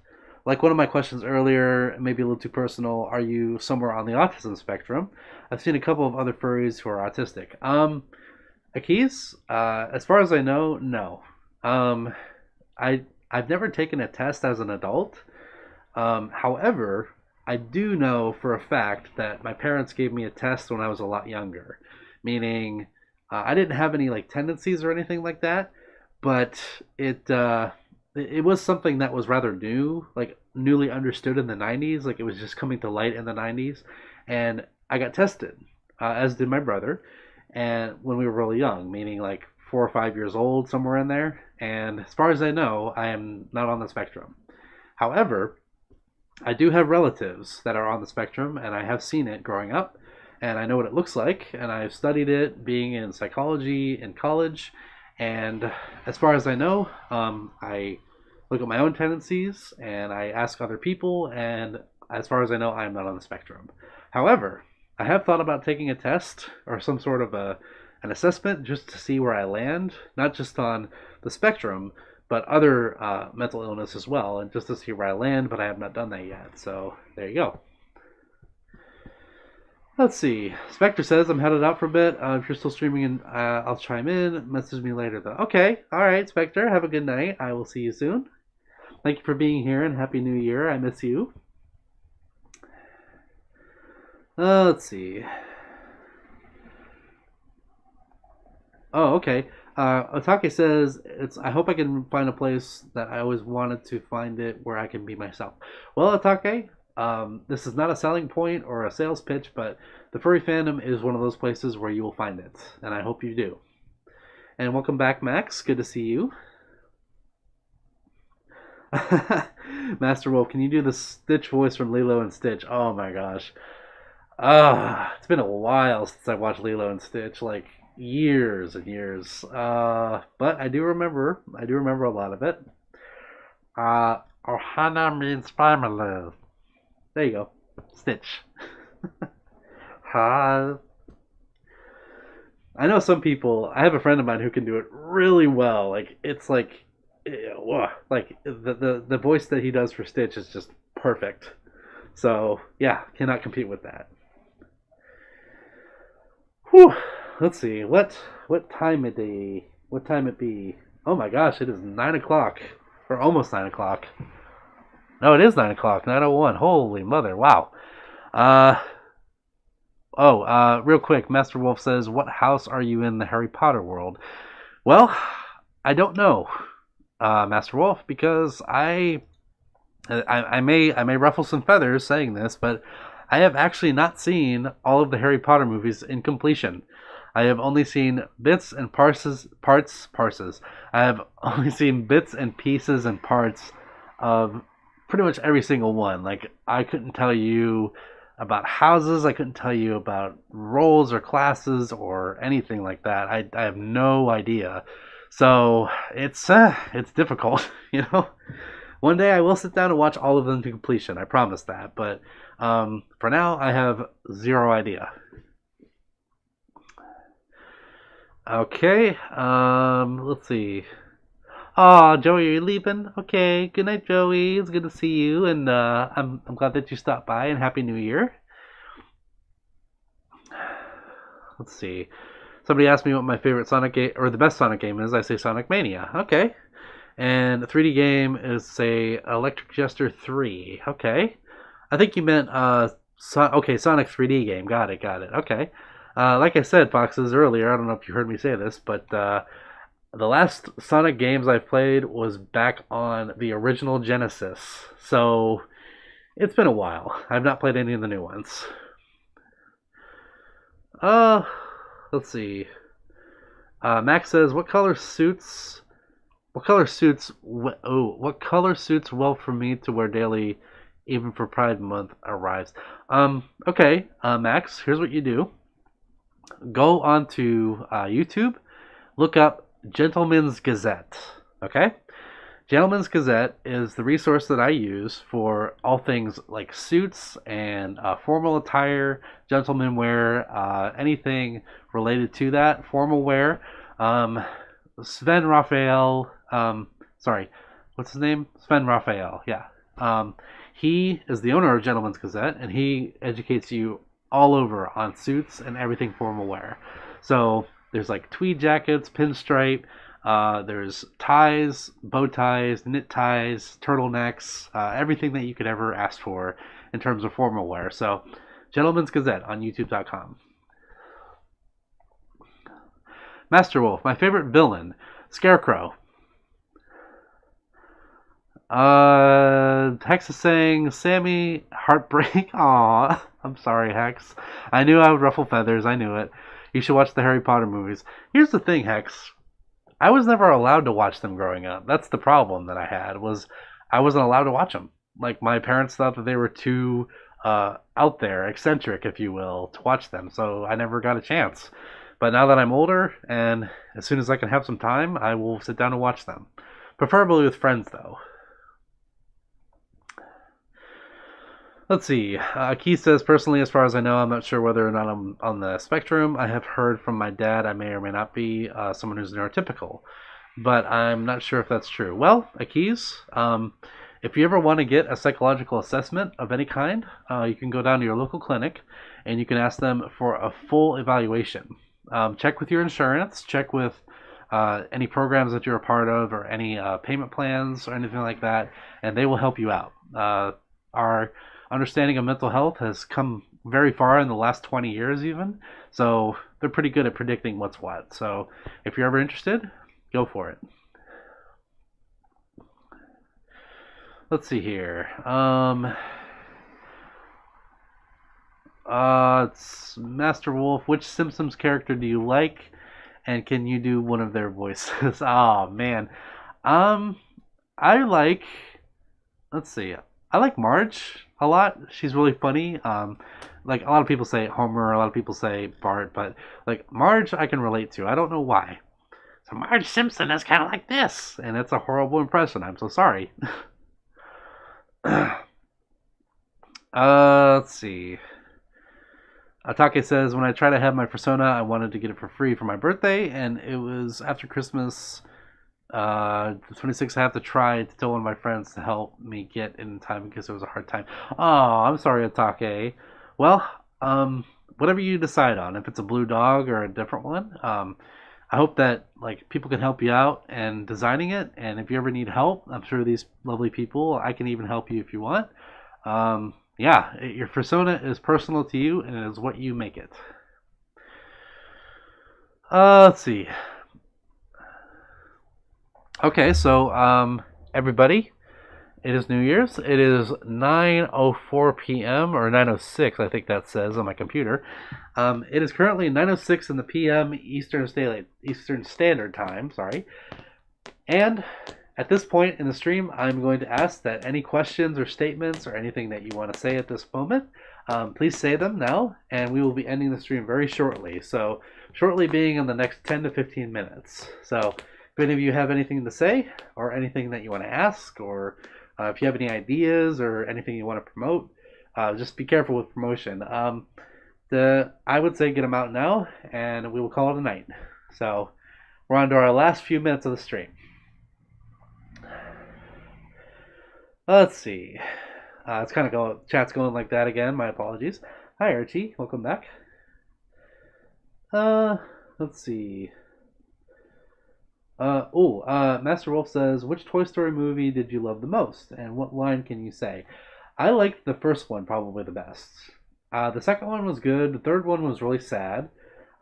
like one of my questions earlier, maybe a little too personal, are you somewhere on the autism spectrum? I've seen a couple of other furries who are autistic. Akis, as far as I know, no. Um, I've never taken a test as an adult. However, I do know for a fact that my parents gave me a test when I was a lot younger, meaning I didn't have any like tendencies or anything like that, but it was something that was rather new, like newly understood in the 90s, like it was just coming to light in the 90s, and I got tested, as did my brother, and when we were really young, meaning like 4 or 5 years old, somewhere in there. And as far as I know, I am not on the spectrum. However, I do have relatives that are on the spectrum, and I have seen it growing up, and I know what it looks like, and I've studied it being in psychology in college. And as far as I know, I look at my own tendencies and I ask other people, and as far as I know, I am not on the spectrum. However, I have thought about taking a test or some sort of a an assessment just to see where I land, not just on the spectrum, but other mental illness as well, and just to see where I land, but I have not done that yet. So there you go. Let's see. Spectre says I'm headed out for a bit. If you're still streaming, and I'll chime in. Message me later, though. Okay. All right, Spectre. Have a good night. I will see you soon. Thank you for being here, and Happy New Year. I miss you. Let's see. Oh, okay. Otake says it's. I hope I can find a place that I always wanted to find it where I can be myself. Well, Otake, this is not a selling point or a sales pitch, but the furry fandom is one of those places where you will find it, and I hope you do. And welcome back, Max. Good to see you. Master Wolf, can you do the Stitch voice from Lilo and Stitch? Oh my gosh. It's been a while since I watched Lilo and Stitch, like years and years. But I do remember. I do remember a lot of it. Ohana means family. There you go. Stitch. Hi. I know some people. I have a friend of mine who can do it really well. Like it's like the voice that he does for Stitch is just perfect. So yeah, cannot compete with that. Whew. Let's see what time it be. What time it be? Oh my gosh, it is 9 o'clock or almost 9 o'clock. No, it is 9 o'clock. 9:01. Holy mother! Wow. Uh real quick, Master Wolf says, "What house are you in the Harry Potter world?" Well, I don't know, Master Wolf, because I may ruffle some feathers saying this, but I have actually not seen all of the Harry Potter movies in completion. I have only seen bits and parses. I have only seen bits and pieces and parts of pretty much every single one. Like I couldn't tell you about houses. I couldn't tell you about roles or classes or anything like that. I have no idea. So it's difficult, you know. One day I will sit down and watch all of them to completion. I promise that. But for now, I have zero idea. Okay. Let's see. Oh, Joey, are you leaving? Okay. Good night, Joey. It's good to see you, and I'm glad that you stopped by. And Happy New Year. Let's see. Somebody asked me what my favorite Sonic game or the best Sonic game is. I say Sonic Mania. Okay. And the 3D game is say Electric Jester 3. Okay. I think you meant okay, Sonic 3D game. Got it. Got it. Okay. Like I said, Foxes earlier. I don't know if you heard me say this, but the last Sonic games I played was back on the original Genesis. So it's been a while. I've not played any of the new ones. Uh, let's see. Max says, "What color suits? What color suits? What color suits well for me to wear daily, even for Pride Month arrives?" Okay, Max. Here's what you do. Go onto YouTube. Look up Gentleman's Gazette. Okay? Gentleman's Gazette is the resource that I use for all things like suits and formal attire, gentleman wear, anything related to that, formal wear. Sven Raphael, sorry, what's his name? Sven Raphael, yeah. He is the owner of Gentleman's Gazette, and he educates you all over on suits and everything formal wear. So there's like tweed jackets, pinstripe, there's ties, bow ties, knit ties, turtlenecks, everything that you could ever ask for in terms of formal wear. So, Gentleman's Gazette on YouTube.com. Master Wolf, my favorite villain, Scarecrow. Hex is saying, "Sammy, heartbreak." Aw, I'm sorry, Hex. I knew I would ruffle feathers. I knew it. You should watch the Harry Potter movies. Here's the thing, Hex. I was never allowed to watch them growing up. That's the problem that I had, was I wasn't allowed to watch them. Like my parents thought that they were too out there, eccentric, if you will, to watch them. So I never got a chance. But now that I'm older, and as soon as I can have some time, I will sit down and watch them. Preferably with friends, though. Let's see. Keith says, personally, as far as I know, I'm not sure whether or not I'm on the spectrum. I have heard from my dad I may or may not be someone who's neurotypical, but I'm not sure if that's true. Well, Akis, if you ever want to get a psychological assessment of any kind, you can go down to your local clinic and you can ask them for a full evaluation. Check with your insurance, check with any programs that you're a part of or any payment plans or anything like that, and they will help you out. Our understanding of mental health has come very far in the last 20 years, even. So they're pretty good at predicting what's what. So if you're ever interested, go for it. Let's see here. It's Master Wolf. Which Simpsons character do you like, and can you do one of their voices? Oh man, um, I like. Let's see. I like Marge a lot. She's really funny. Like a lot of people say Homer, a lot of people say Bart, but like Marge, I can relate to. I don't know why. So Marge Simpson is kind of like this, and it's a horrible impression. I'm so sorry. Let's see. Atake says, when I try to have my persona, I wanted to get it for free for my birthday, and it was after Christmas, the 26th. I have to try to tell one of my friends to help me get in time because it was a hard time. Oh, I'm sorry, Atake. Well, whatever you decide on, if it's a blue dog or a different one, I hope that like people can help you out and designing it. And if you ever need help, I'm sure these lovely people, I can even help you if you want. Yeah, your persona is personal to you, and it is what you make it. Let's see. Okay, so everybody, it is New Year's. It is 9:04 p.m. or 9:06, I think that says on my computer. It is currently 9:06 in the p.m. Eastern Standard Time. Sorry, and at this point in the stream, I'm going to ask that any questions or statements or anything that you want to say at this moment, please say them now, and we will be ending the stream very shortly. So, shortly being in the next 10 to 15 minutes. So, if any of you have anything to say or anything that you want to ask, or if you have any ideas or anything you want to promote, just be careful with promotion. I would say get them out now, and we will call it a night. So, we're on to our last few minutes of the stream. Let's see. It's kind of chat's going like that again. My apologies. Hi Archie, welcome back. Let's see. Master Wolf says, which Toy Story movie did you love the most, and what line can you say? I liked the first one probably the best. The second one was good. The third one was really sad.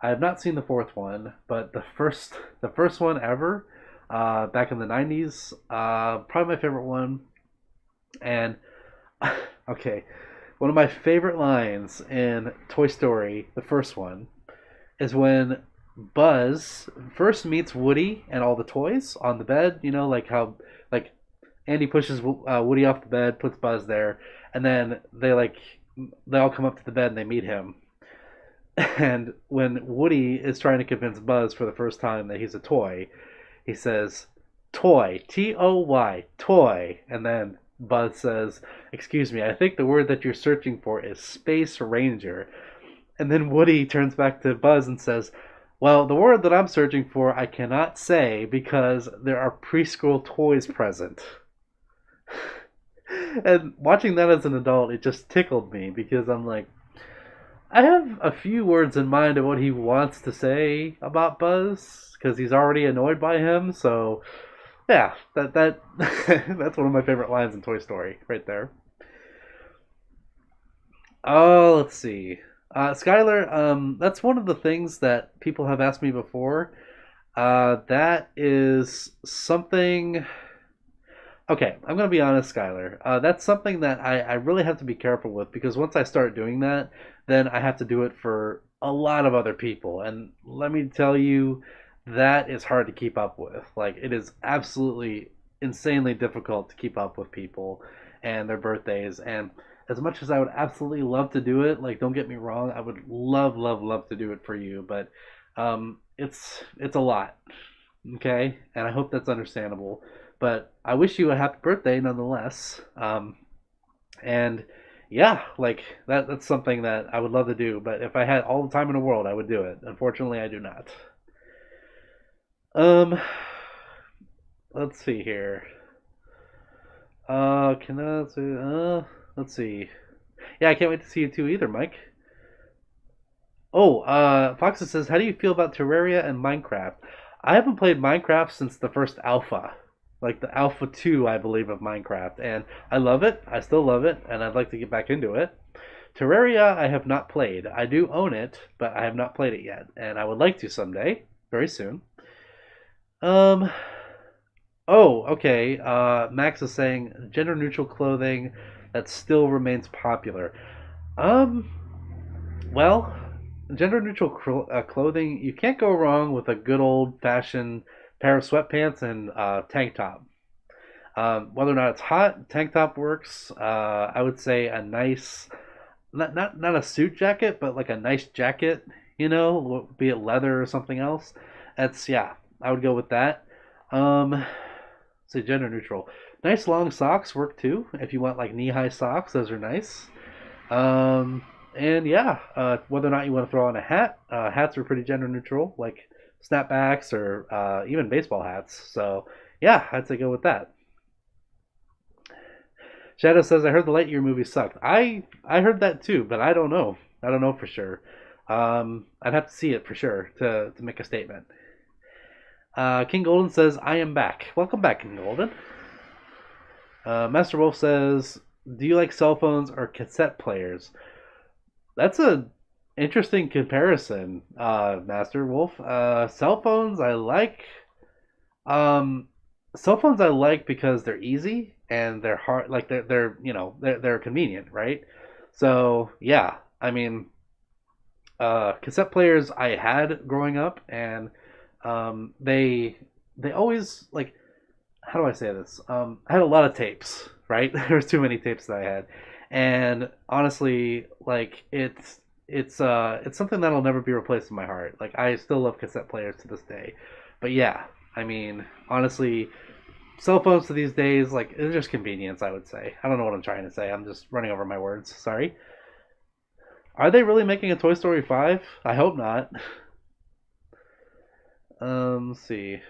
I have not seen the fourth one, but the first one ever, back in the '90s, probably my favorite one. And okay, one of my favorite lines in Toy Story, the first one, is when Buzz first meets Woody and all the toys on the bed. You know, like how like Andy pushes Woody off the bed, puts Buzz there, and then they all come up to the bed and they meet him. And when Woody is trying to convince Buzz for the first time that he's a toy, he says, "Toy, Toy, toy," and then Buzz says, "Excuse me, I think the word that you're searching for is Space Ranger." And then Woody turns back to Buzz and says, "Well, the word that I'm searching for I cannot say because there are preschool toys present." And watching that as an adult, it just tickled me because I'm like, I have a few words in mind of what he wants to say about Buzz because he's already annoyed by him. So, yeah, that that's one of my favorite lines in Toy Story, right there. Oh, let's see, Skylar. That's one of the things that people have asked me before. That is something. Okay, I'm gonna be honest, Skylar. That's something that I really have to be careful with because once I start doing that, then I have to do it for a lot of other people. And let me tell you, that is hard to keep up with. Like, it is absolutely insanely difficult to keep up with people and their birthdays. And as much as I would absolutely love to do it, like, don't get me wrong, I would love, love, love to do it for you. But it's a lot, okay? And I hope that's understandable. But I wish you a happy birthday nonetheless. And yeah, like that's something that I would love to do, but if I had all the time in the world, I would do it. Unfortunately, I do not. Um, let's see here. Can I say, let's see. Yeah, I can't wait to see you too either, Mike. Oh, Foxa says, how do you feel about Terraria and Minecraft? I haven't played Minecraft since the first alpha, like the alpha 2, I believe, of Minecraft, and I love it. I still love it, and I'd like to get back into it. Terraria, I have not played. I do own it, but I have not played it yet, and I would like to someday, very soon. Um, oh, okay. Max is saying gender neutral clothing that still remains popular. Um, well, gender neutral clothing, you can't go wrong with a good old fashioned pair of sweatpants and tank top. Whether or not it's hot, tank top works. I would say a nice, not a suit jacket, but like a nice jacket, be it leather or something else. That's yeah, I would go with that. Um, say gender neutral. Nice long socks work too. If you want like knee high socks, those are nice. Um, and yeah, whether or not you want to throw on a hat, hats are pretty gender neutral, like snapbacks or even baseball hats. So yeah, I'd say go with that. Shadow says, "I heard the Lightyear movie sucked." I heard that too, but I don't know. I don't know for sure. I'd have to see it for sure to make a statement. King Golden says, "I am back." Welcome back, King Golden. Master Wolf says, "Do you like cell phones or cassette players?" That's a interesting comparison, Master Wolf. Cell phones I like. Um, Cell phones I like because they're easy and they're hard. Like they're convenient, right? So yeah, I mean, cassette players I had growing up, and they always like, how do I say this? I had a lot of tapes, right? There's too many tapes that I had, and honestly, like it's something that'll never be replaced in my heart. Like I still love cassette players to this day, but yeah, I mean, honestly, cell phones to these days, like it's just convenience. I would say. I don't know what I'm trying to say. I'm just running over my words. Sorry. Are they really making a Toy Story 5? I hope not. Let's see.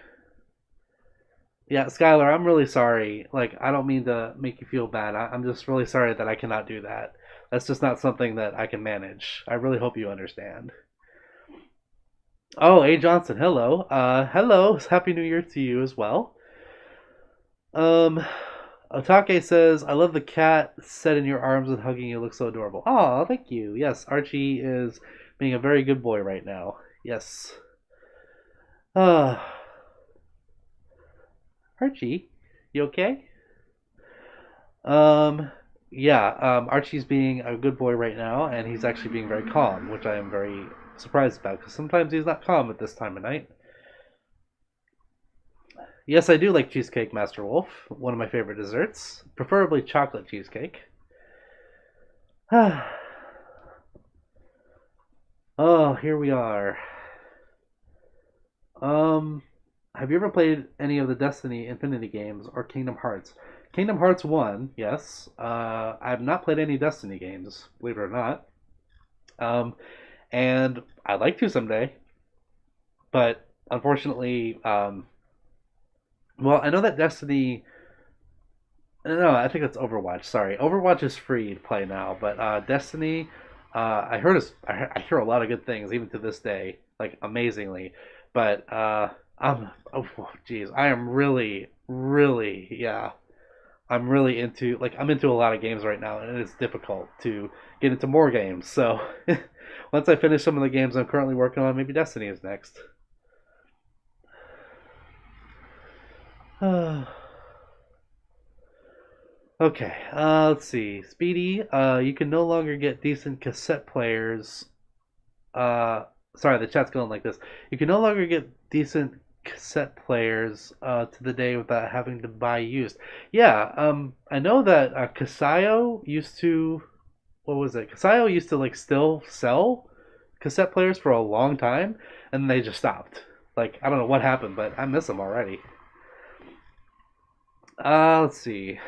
Yeah, Skylar, I'm really sorry. Like, I don't mean to make you feel bad. I'm just really sorry that I cannot do that. That's just not something that I can manage. I really hope you understand. Oh, A. Johnson, hello. Hello. Happy New Year to you as well. Um, Otake says, I love the cat set in your arms and hugging you. Looks so adorable. Oh, thank you. Yes, Archie is being a very good boy right now. Yes. Uh, Archie, you okay? Um, yeah, Archie's being a good boy right now, and he's actually being very calm, which I am very surprised about, because sometimes he's not calm at this time of night. Yes, I do like cheesecake, Master Wolf. One of my favorite desserts, preferably chocolate cheesecake. Oh, here we are. Um, have you ever played any of the Destiny Infinity games or Kingdom Hearts? Kingdom Hearts 1, yes. I have not played any Destiny games, believe it or not. Um, and I'd like to someday, but unfortunately, well, I know that Destiny. No, I think that's Overwatch. Sorry, Overwatch is free to play now, but Destiny, I hear a lot of good things even to this day, like amazingly. But oh, geez, I am really, really, yeah, I'm really into I'm into a lot of games right now, and it's difficult to get into more games. So once I finish some of the games I'm currently working on, maybe Destiny is next. Okay, let's see. Speedy, you can no longer get decent cassette players. Uh, sorry, the chat's going like this. You can no longer get decent cassette players to the day without having to buy used. Yeah, I know that Kasayo used to. What was it? Kasayo used to still sell cassette players for a long time, and they just stopped. Like I don't know what happened, but I miss them already. Let's see.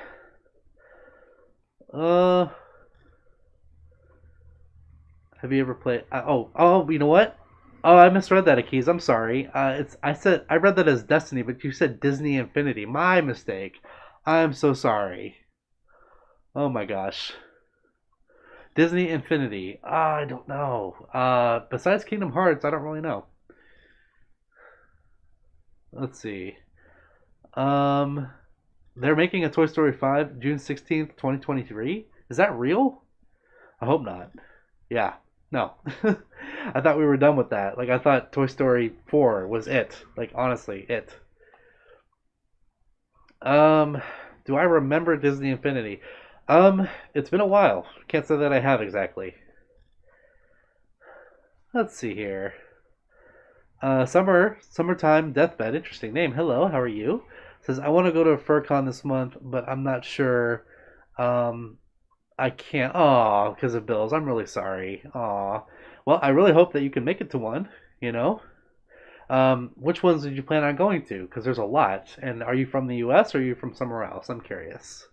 Uh, Have you ever played? Oh, you know what? Oh, I misread that, Akis. I'm sorry. I read that as Destiny, but you said Disney Infinity. My mistake. I'm so sorry. Oh my gosh. Disney Infinity. I don't know. Besides Kingdom Hearts, I don't really know. Let's see. Um, they're making a Toy Story 5 June 16th, 2023. Is that real? I hope not. Yeah. No. I thought we were done with that. Like I thought Toy Story 4 was it. Like honestly, it. Um, do I remember Disney Infinity? It's been a while. Can't say that I have exactly. Let's see here. Summertime Deathbed. Interesting name. Hello, how are you? Says I want to go to a FurCon this month, but I'm not sure. Um, I can't. Aw, because of bills. I'm really sorry. Aw. Well, I really hope that you can make it to one. You know. Which ones did you plan on going to? Because there's a lot. And are you from the U.S. or are you from somewhere else? I'm curious.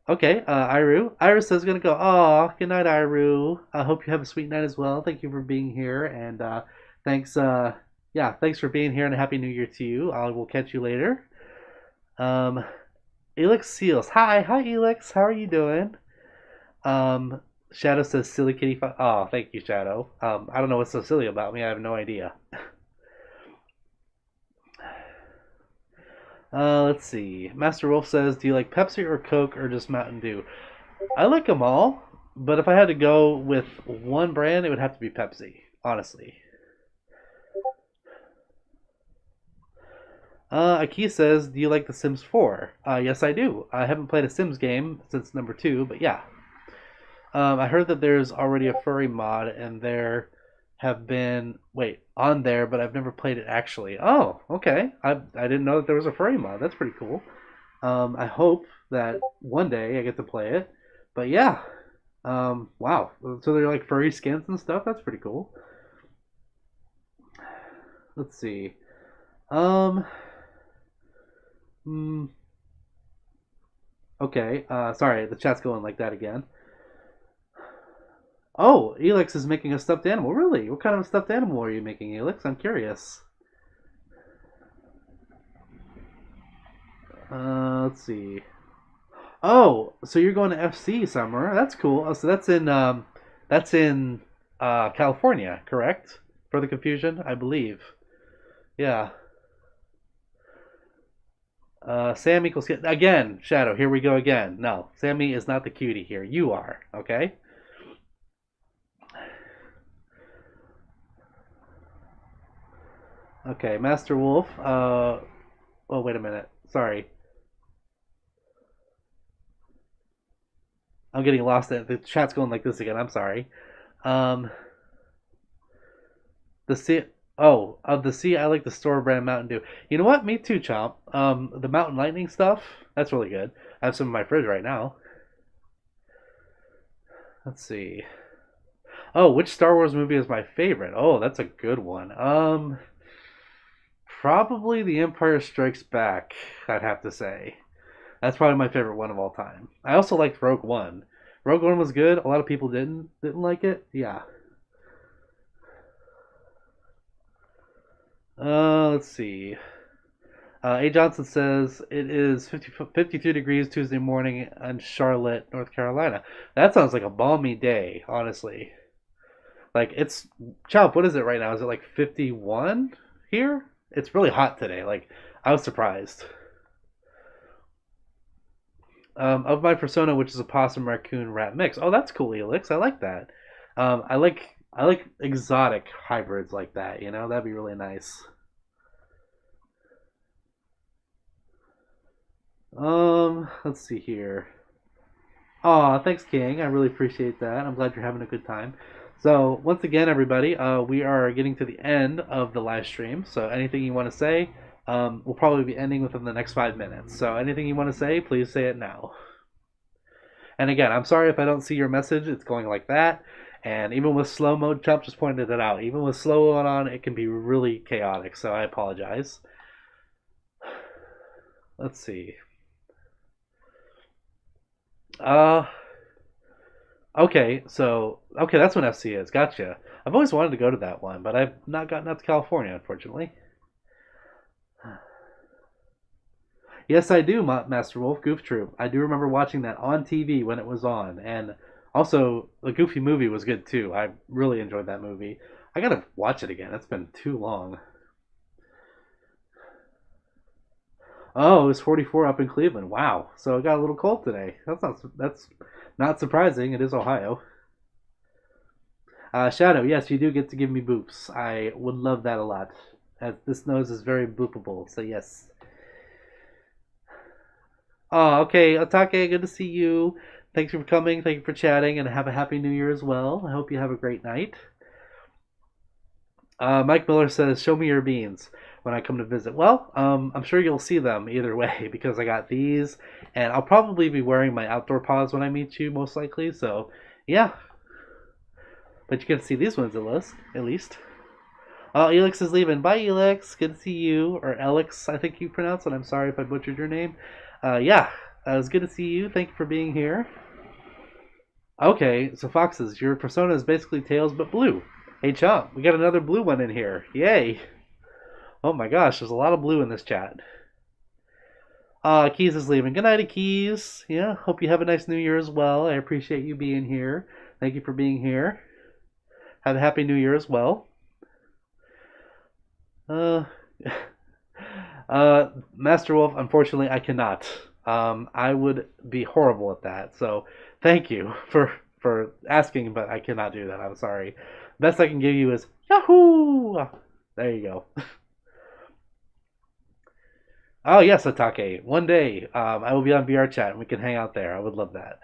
Okay, Iru. Iru says gonna go. Aw, good night, Iru. I hope you have a sweet night as well. Thank you for being here, and thanks. Yeah, thanks for being here, and a happy New Year to you. I will catch you later. Um, Elix Seals. Hi, Elix. How are you doing? Um, Shadow says silly kitty. Oh, thank you, Shadow. I don't know what's so silly about me. I have no idea. Let's see. Master Wolf says, "Do you like Pepsi or Coke or just Mountain Dew?" I like them all, but if I had to go with one brand, it would have to be Pepsi. Honestly. Aki says, "Do you like The Sims 4?" Yes, I do. I haven't played a Sims game since number two, but yeah. I heard that there's already a furry mod, and there have been on there, but I've never played it actually. Oh, okay. I didn't know that there was a furry mod. That's pretty cool. I hope that one day I get to play it. But yeah, wow. So they're like furry skins and stuff. That's pretty cool. Let's see. Um, hmm, okay. Sorry, the chat's going like that again. Oh, Elix is making a stuffed animal. Really? What kind of stuffed animal are you making, Elix? I'm curious. Let's see. Oh, so you're going to FC summer? That's cool. Oh, so that's in California, correct? For the confusion, I believe. Yeah. Sam equals again. Shadow. Here we go again. No, Sammy is not the cutie here. You are. Okay. Okay. Master Wolf. Oh, wait a minute. Sorry. I'm getting lost. The chat's going like this again. I'm sorry. Um, the sea. Oh, of the sea, I like the store brand Mountain Dew. You know what? Me too, Chomp. The Mountain Lightning stuff. That's really good. I have some in my fridge right now. Let's see. Oh, which Star Wars movie is my favorite? Oh, that's a good one. Probably The Empire Strikes Back. I'd have to say that's probably my favorite one of all time. I also liked Rogue One. Rogue One was good. A lot of people didn't like it. Yeah. Let's see. A. Johnson says it is 52 degrees Tuesday morning in Charlotte, North Carolina. That sounds like a balmy day, honestly. Like it's Chop. What is it right now? Is it like 51 here? It's really hot today. Like I was surprised. Of my persona, which is a possum raccoon rat mix. Oh, that's cool, Elix. I like that. I like exotic hybrids like that. You know, that'd be really nice. Let's see here. Aw, thanks, King. I really appreciate that. I'm glad you're having a good time. So, once again, everybody, we are getting to the end of the live stream. So, anything you want to say, we'll probably be ending within the next 5 minutes. So, anything you want to say, please say it now. And again, I'm sorry if I don't see your message. It's going like that. And even with slow mode, Chump just pointed it out. Even with slow mode on, it can be really chaotic. So, I apologize. Let's see. Uh, Okay, so okay, that's when FC is. Gotcha. I've always wanted to go to that one, but I've not gotten out to California, unfortunately. Yes, I do, Master Wolf Goof Troop. I do remember watching that on TV when it was on, and also the Goofy movie was good too. I really enjoyed that movie. I gotta watch it again. It's been too long. Oh, it was 44 up in Cleveland. Wow. So it got a little cold today. That's not surprising. It is Ohio. Shadow, yes, you do get to give me boops. I would love that a lot. As this nose is very boopable. So yes. Oh, okay. Otake, good to see you. Thanks for coming. Thank you for chatting, and have a happy New Year as well. I hope you have a great night. Mike Miller says, "Show me your beans when I come to visit." Well, I'm sure you'll see them either way because I got these, and I'll probably be wearing my outdoor paws when I meet you, most likely. So, yeah, but you can see these ones at least. At least. Oh, Elix is leaving. Bye, Elix. Good to see you, or Alex, I think you pronounce it. I'm sorry if I butchered your name. Yeah, it was good to see you. Thank you for being here. Okay, so Foxes, your persona is basically Tails but blue. Hey, Chomp, we got another blue one in here. Yay! Oh my gosh, there's a lot of blue in this chat. Keys is leaving. Good night, Keys. Yeah, hope you have a nice New Year as well. I appreciate you being here. Thank you for being here. Have a happy New Year as well. Uh, Master Wolf, unfortunately, I cannot. I would be horrible at that. So, thank you for asking, but I cannot do that. I'm sorry. Best I can give you is Yahoo! There you go. Oh yes, Atake. One day, I will be on VR chat and we can hang out there. I would love that.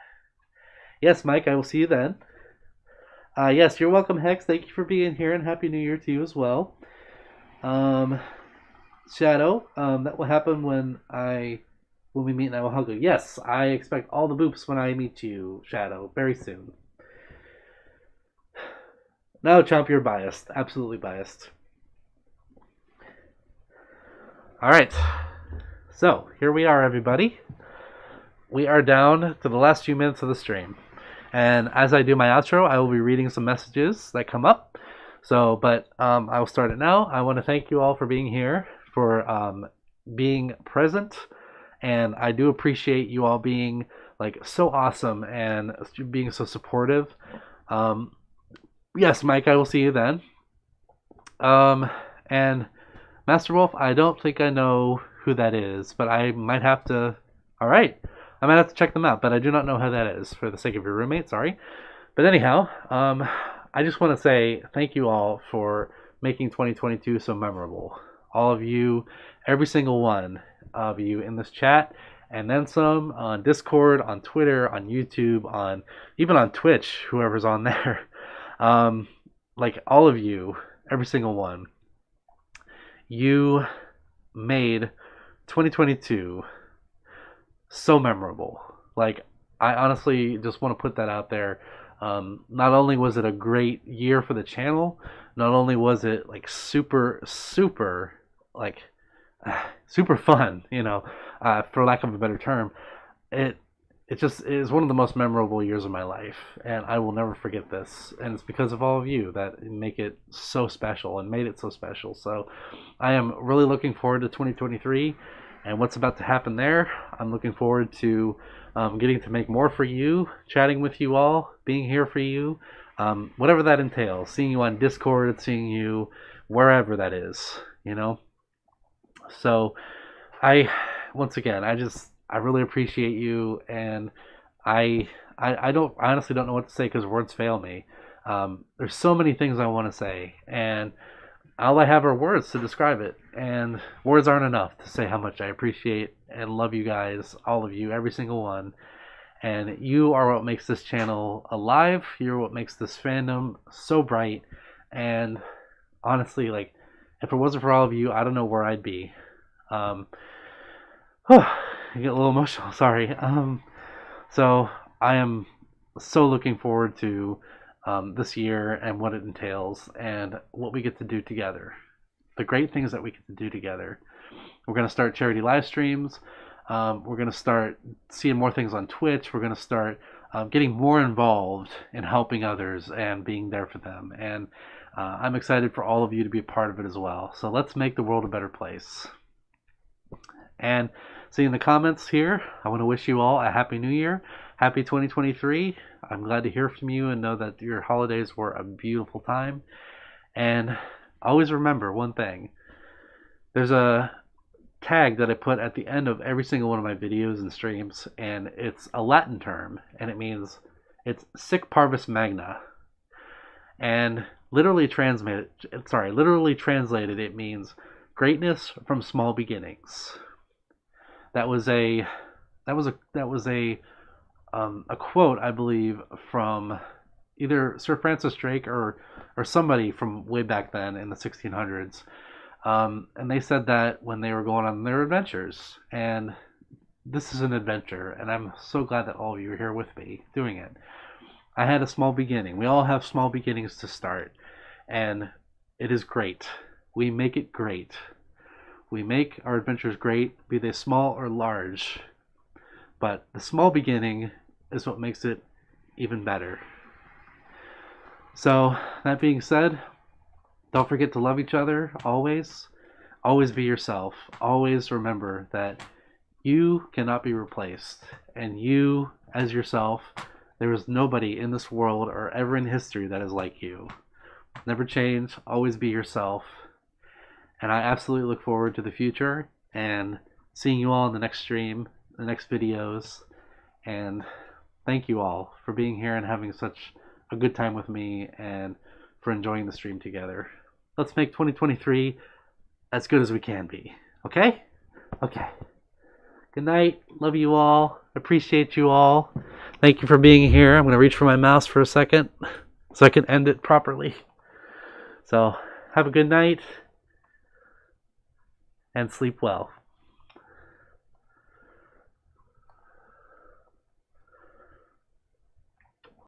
Yes, Mike, I will see you then. Yes, you're welcome, Hex. Thank you for being here, and Happy New Year to you as well. Um, Shadow, that will happen when we meet, and I will hug you. Yes, I expect all the boops when I meet you, Shadow, very soon. No, Chomp, you're biased. Absolutely biased. All right. So, here we are, everybody. We are down to the last few minutes of the stream. And as I do my outro, I will be reading some messages that come up. So, but I will start it now. I want to thank you all for being here, for being present, and I do appreciate you all being like so awesome and being so supportive. Um, yes, Mike, I will see you then. Um, and Master Wolf, I don't think I know who that is, but I might have to. All right, I might have to check them out, but I do not know who that is for the sake of your roommate. Sorry, but anyhow, I just want to say thank you all for making 2022 so memorable. All of you, every single one of you in this chat, and then some on Discord, on Twitter, on YouTube, on even on Twitch, whoever's on there. Um, like all of you, every single one, you made 2022 so memorable. Like, I honestly just want to put that out there. Not only was it a great year for the channel, not only was it like super like super fun, for lack of a better term. It it just is one of the most memorable years of my life, and I will never forget this. And it's because of all of you that make it so special and made it so special. So I am really looking forward to 2023 and what's about to happen there. I'm looking forward to getting to make more for you, chatting with you all, being here for you, whatever that entails. Seeing you on Discord, seeing you wherever that is, you know. So I, once again, I really appreciate you, and I I honestly don't know what to say because words fail me. There's so many things I want to say, and all I have are words to describe it, and words aren't enough to say how much I appreciate and love you guys, all of you, every single one. And you are what makes this channel alive. You're what makes this fandom so bright. And honestly, like, if it wasn't for all of you, I don't know where I'd be. Um, I get a little emotional. Sorry. So I am so looking forward to this year and what it entails and what we get to do together. The great things that we get to do together. We're going to start charity live streams. We're going to start seeing more things on Twitch. We're going to start getting more involved in helping others and being there for them. And I'm excited for all of you to be a part of it as well. So let's make the world a better place. And see in the comments here, I want to wish you all a Happy New Year. Happy 2023. I'm glad to hear from you and know that your holidays were a beautiful time. And always remember one thing. There's a tag that I put at the end of every single one of my videos and streams, and it's a Latin term, and it means it's Sic Parvis Magna. And literally translated, it means greatness from small beginnings. That was a quote, I believe, from either Sir Francis Drake or somebody from way back then in the 1600s. And they said that when they were going on their adventures. And this is an adventure, and I'm so glad that all of you are here with me doing it. I had a small beginning. We all have small beginnings to start, and it is great. We make it great. We make our adventures great, be they small or large. But the small beginning is what makes it even better. So, that being said, don't forget to love each other always. Always be yourself. Always remember that you cannot be replaced. And you, as yourself, there is nobody in this world or ever in history that is like you. Never change. Always be yourself. And I absolutely look forward to the future and seeing you all in the next stream, the next videos. And thank you all for being here and having such a good time with me and for enjoying the stream together. Let's make 2023 as good as we can be. Okay? Okay. Good night. Love you all. Appreciate you all. Thank you for being here. I'm going to reach for my mouse for a second so I can end it properly. So, have a good night and sleep well.